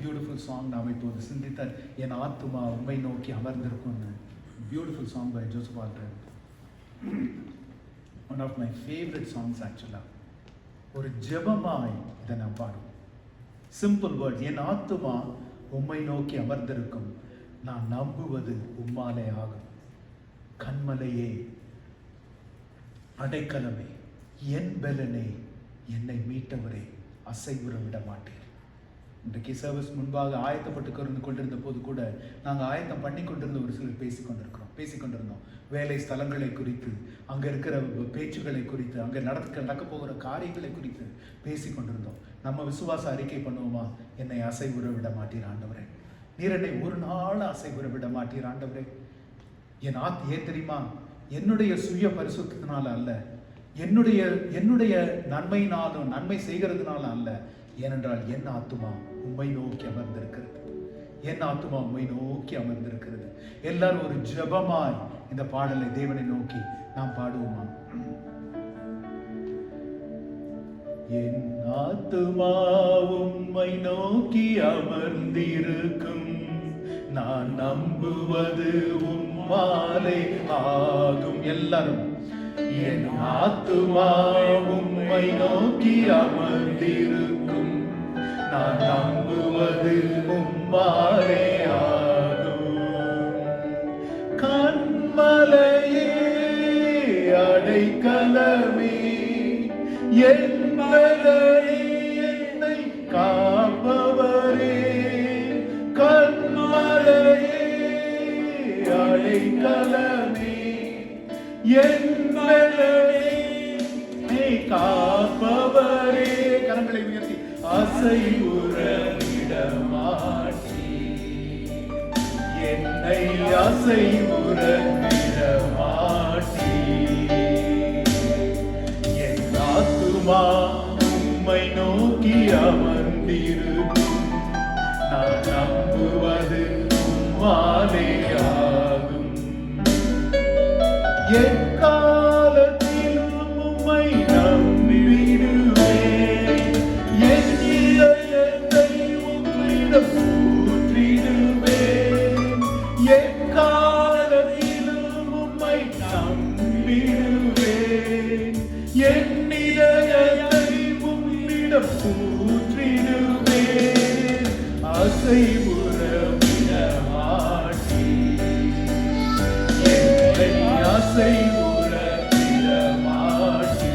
beautiful song. நாம் இப்போது சிந்தித்த என் ஆத்துமா உம்மை நோக்கி அமர்ந்திருக்கும்னு beautiful song by Joseph Alter. One of my favorite songs actually. ஒரு ஜெபமாய் இதை நான் பாடுவோம். சிம்பிள் வேர்ட், என் ஆத்துமா உம்மை நோக்கி அமர்ந்திருக்கும், நான் நம்புவது உம்மாலே ஆகும். கண்மலையே, அடைக்கலமே, என் பலனே, என்னை மீட்டவரே, அசைவுற விட மாட்டேன். இன்றைக்கு சர்வீஸ் முன்பாக ஆயத்தப்பட்டு கொண்டிருந்த போது கூட நாங்கள் ஆயத்தம் பண்ணி கொண்டிருந்த ஒரு சிலர் பேசிக்கொண்டிருந்தோம் வேலை ஸ்தலங்களை குறித்து, அங்கே இருக்கிற பேச்சுகளை குறித்து, அங்கே நடக்க போகிற காரியங்களை குறித்து பேசிக்கொண்டிருந்தோம். நம்ம விசுவாச அறிக்கை பண்ணுவோமா? என்னை அசைவுற விட மாட்டீர் ஆண்டவரே, நீர் என்னை ஒரு நாள் அசைவுற விட மாட்டீர் ஆண்டவரே. ஏன் தெரியுமா? என்னுடைய சுய பரிசுத்தத்தினால அல்ல, என்னுடைய நன்மையினாலும் நன்மை செய்கிறதுனால அல்ல. ஏனென்றால் என் ஆத்துமா உம்மை நோக்கி அமர்ந்திருக்கிறது. என் ஆத்துமா உம்மை நோக்கி அமர்ந்திருக்கிறது. எல்லாரும் ஒரு ஜெபமாய் இந்த பாடலை தேவனை நோக்கி நாம் பாடுவோமா? என் ஆத்துமா உம்மை நோக்கி அமர்ந்திருக்கும், நான் நம்புவது உம்மாலே ஆகும். எல்லாரும் என் ஆத்துமா உம்மை நோக்கி அமர்ந்திருக்கும், நான் நம்புவது உம்மாலே ஆகும். கண்மலையே, அடைக்கலமே, என் பலனே, என்னை காப்பவரே. கண்மலையே, அடைக்கலமே, என் பலனே, என்னை காப்பவரே. கரங்களை உயர்த்தி அசைவுற விட மாட்டீர், என்னை அசைவுற விட ஆத்துமா உம்மை நோக்கி அமர்ந்திருக்கும். நான் நம்புவது உம்மாலேயாகும். எக்காலத்திலும் உம்மை நம்பிடுவேன். என் இதயத்தை உம்மிடம் ஊற்றிடுவேன். எக்காலத்திலும் உம்மை நம்பிடுவேன். என் இதயத்தை உம்மிடம் ஊற்றிடுவேன். அசைவுற விடமாட்டீர். என்னை அசைவுற விடமாட்டீர்.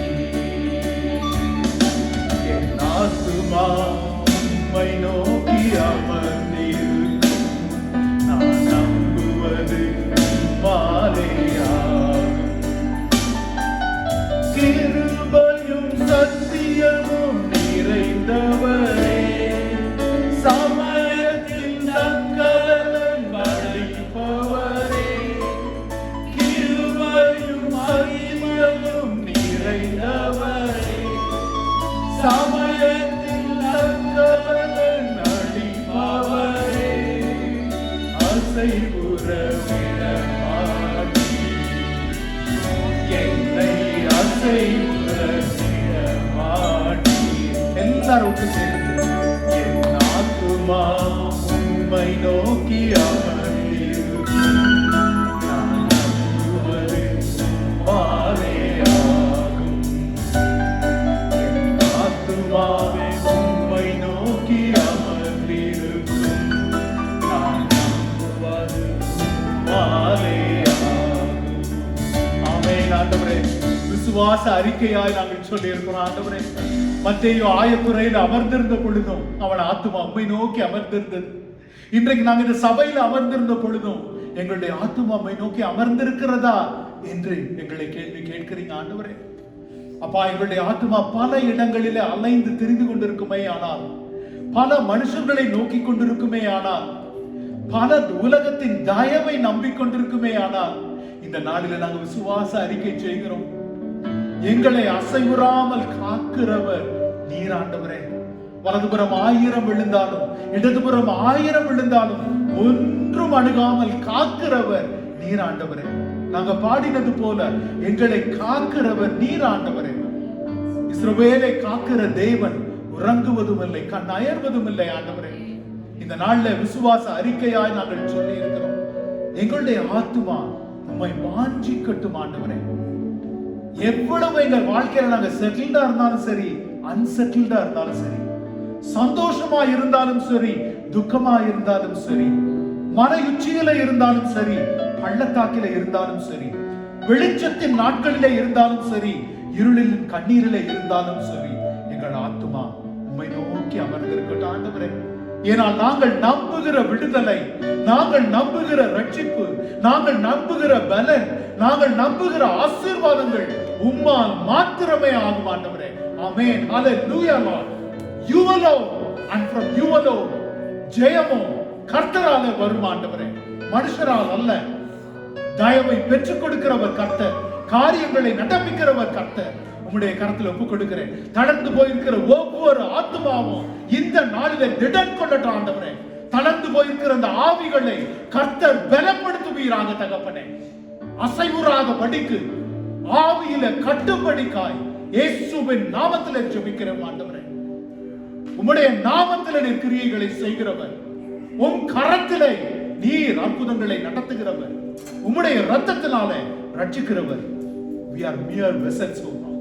என் ஆத்துமா உம்மை நோக்கி அமர்ந்திருக்கும். நான் நம்புவது உம்மாலேயாகும். கிருபையும் சத்தியமும் நிறைந்தவரே, சமயத்தில் நற்கலன் வளைப்பவரே. கிருபையும் சத்தியமும் நிறைந்தவரே, சமயத்தில் நற்கலன் அளிப்பவரே. அசைவுற விடமாட்டீர். என்னை அசைவுற விடமாட்டீர். எல்லாரும் ஒன்று சேர்ந்து என் ஆத்துமா உம்மை நோக்கி அமர்ந்திருக்கும். நான் நம்புவது உம்மாலேயாகும். என் ஆத்துமாவே உம்மை நோக்கி அமர்ந்திருக்கும். நான் நம்புவது உம்மாலேயாகும். ஆமென். ஆண்டவரே, விசுவாச அறிக்கையாய் நாங்கள் சொல்லி இருக்கிறோம். ஆண்டவரே, மத்தேயு ஆயத்துறையில் அமர்ந்திருந்த பொழுதும் அவன் ஆத்துமா உம்மை நோக்கி அமர்ந்திருந்தது. இன்றைக்கு நாங்கள் இந்த சபையில் அமர்ந்திருந்த பொழுதும் எங்களுடைய ஆத்துமா உம்மை நோக்கி அமர்ந்திருக்கிறதா என்று எங்களை கேள்வி கேட்கிறீங்க ஆண்டவரே. அப்பா, எங்களுடைய ஆத்துமா பல இடங்களிலே அலைந்து திரிந்து கொண்டிருக்குமே ஆனால், பல மனுஷர்களை நோக்கி கொண்டிருக்குமே ஆனால், பல உலகத்தின் தயவை நம்பிக்கொண்டிருக்குமே ஆனால், இந்த நாளில நாங்கள் விசுவாச அறிக்கை செய்கிறோம். எங்களை அசைவுறாமல் காக்கிறவர் நீர் ஆண்டவரே. வலதுபுறம் 1000 விழுந்தாலும் இடதுபுறம் 1000 விழுந்தாலும் ஒன்றும் அணுகாமல் காக்கிறவர் நீர் ஆண்டவரே. நாங்க பாடினது போல எங்களை காக்கிறவர் நீர் ஆண்டவரே. இஸ்ரவேலை காக்கிற தேவன் உறங்குவதும் இல்லை, கண் அயர்வதும் இல்லை ஆண்டவரே. இந்த நாள்ல விசுவாச அறிக்கையாய் நாங்கள் சொல்லி இருக்கிறோம். எங்களுடைய ஆத்துமா உம்மை வாஞ்சிக்கட்டும் ஆண்டவரே. எவ்வளவு எங்கள் வாழ்க்கையில நாங்க செட்டில்டா இருந்தாலும் சரி, அன்செட்டில்டா இருந்தாலும் சரி, சந்தோஷமா இருந்தாலும் சரி, துக்கமா இருந்தாலும் சரி, மன உச்சியில இருந்தாலும் சரி, பள்ளத்தாக்கில இருந்தாலும் சரி, வெளிச்சத்தின் நாட்களிலே இருந்தாலும் சரி, இருளில் கண்ணீரிலே இருந்தாலும் சரி, எங்கள் ஆத்துமா உம்மை நோக்கி அமர்ந்திருக்கட்டும் ஆண்டவரே. ஏனால் நாங்கள் நம்புகிற விடுதலை, நாங்கள் நம்புகிற ரட்சிப்பு, நாங்கள் நம்புகிற பலன், நாங்கள் நம்புகிற ஆசீர்வாதங்கள் உம்மால் மாத்திரமே ஆகும் ஆண்டவரே. ஆமென். ஹalleluya Lord. You alone and from you alone ஜெயமோ கர்த்தரால வரும் ஆண்டவரே, மனுஷரால் அல்ல. தயவை பெற்றுக் கொடுக்கிறவர் கர்த்தர், காரியங்களை நடப்பிக்கிறவர் கர்த்தர். உம்முடைய கரத்தில் ஒப்புக் கொடுக்கிறேன். தளர்ந்து போயிருக்கிற ஒவ்வொரு ஆத்துமாவும் இந்த நாளிலே திடன் கொள்ளட்டும் ஆண்டவரே. தளர்ந்து போயிருக்கிற அந்த ஆவிகளை கர்த்தர் பலப்படுத்துவீராக தகப்பனே. அசைவுறாத படிக்கு ஆவியில கட்டுப்படிக்காய் இயேசுவின் நாமத்திலே ஜெபிக்கிறோம் ஆண்டவரே. உம்முடைய நாமத்திலே நீர் கிரியைகளை செய்கிறவர், உம் கரத்திலே நீர் அற்புதங்களை நடத்துகிறவர், உம்முடைய இரத்தத்தினாலே ரட்சிக்கிறவர். We are mere vessels of God.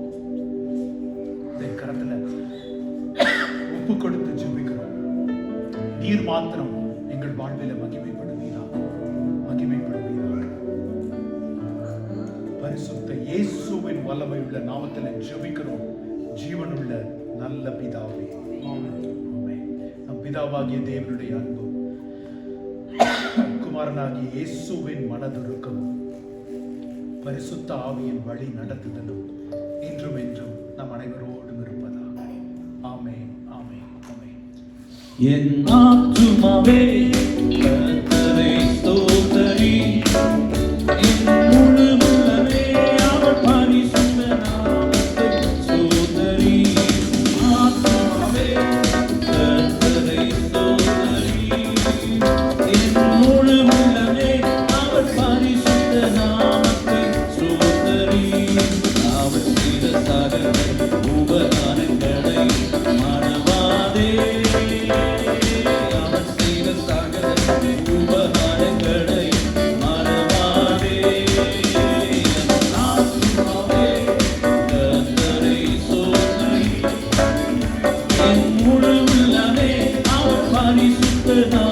கரத்துல ஒப்பு கொடுத்து ஜெபிக்கிறோம். நீர் மாத்திரம் எங்கள் வாழ்வில மகிமைப்படுவீராக, மகிமைப்படுவீராக. பரிசுத்த இயேசுவின் வல்லமை உள்ள நாமத்தில் ஜெபிக்கிறோம் ஜீவனுள்ள நல்ல பிதாவே. ஆமென். நம் பிதாவாகிய தேவனுடைய அன்பு, குமாரனாகிய இயேசுவின் மனதுருக்கம், பரிசுத்த ஆவியின் வழி நடத்துதலும் இன்றும் என்றும் நம் அனைவரோடும் இருப்பதாக. ஆமென், ஆமென், ஆமென். என் ஆத்துமாவே கர்த்தரை ஸ்தோத்திரி, என் முழு உள்ளமே அவர் பரிசுத்த நாமத்தை ஸ்தோத்திரி. என் முழு உள்ளமே அவர் பரிசுத்த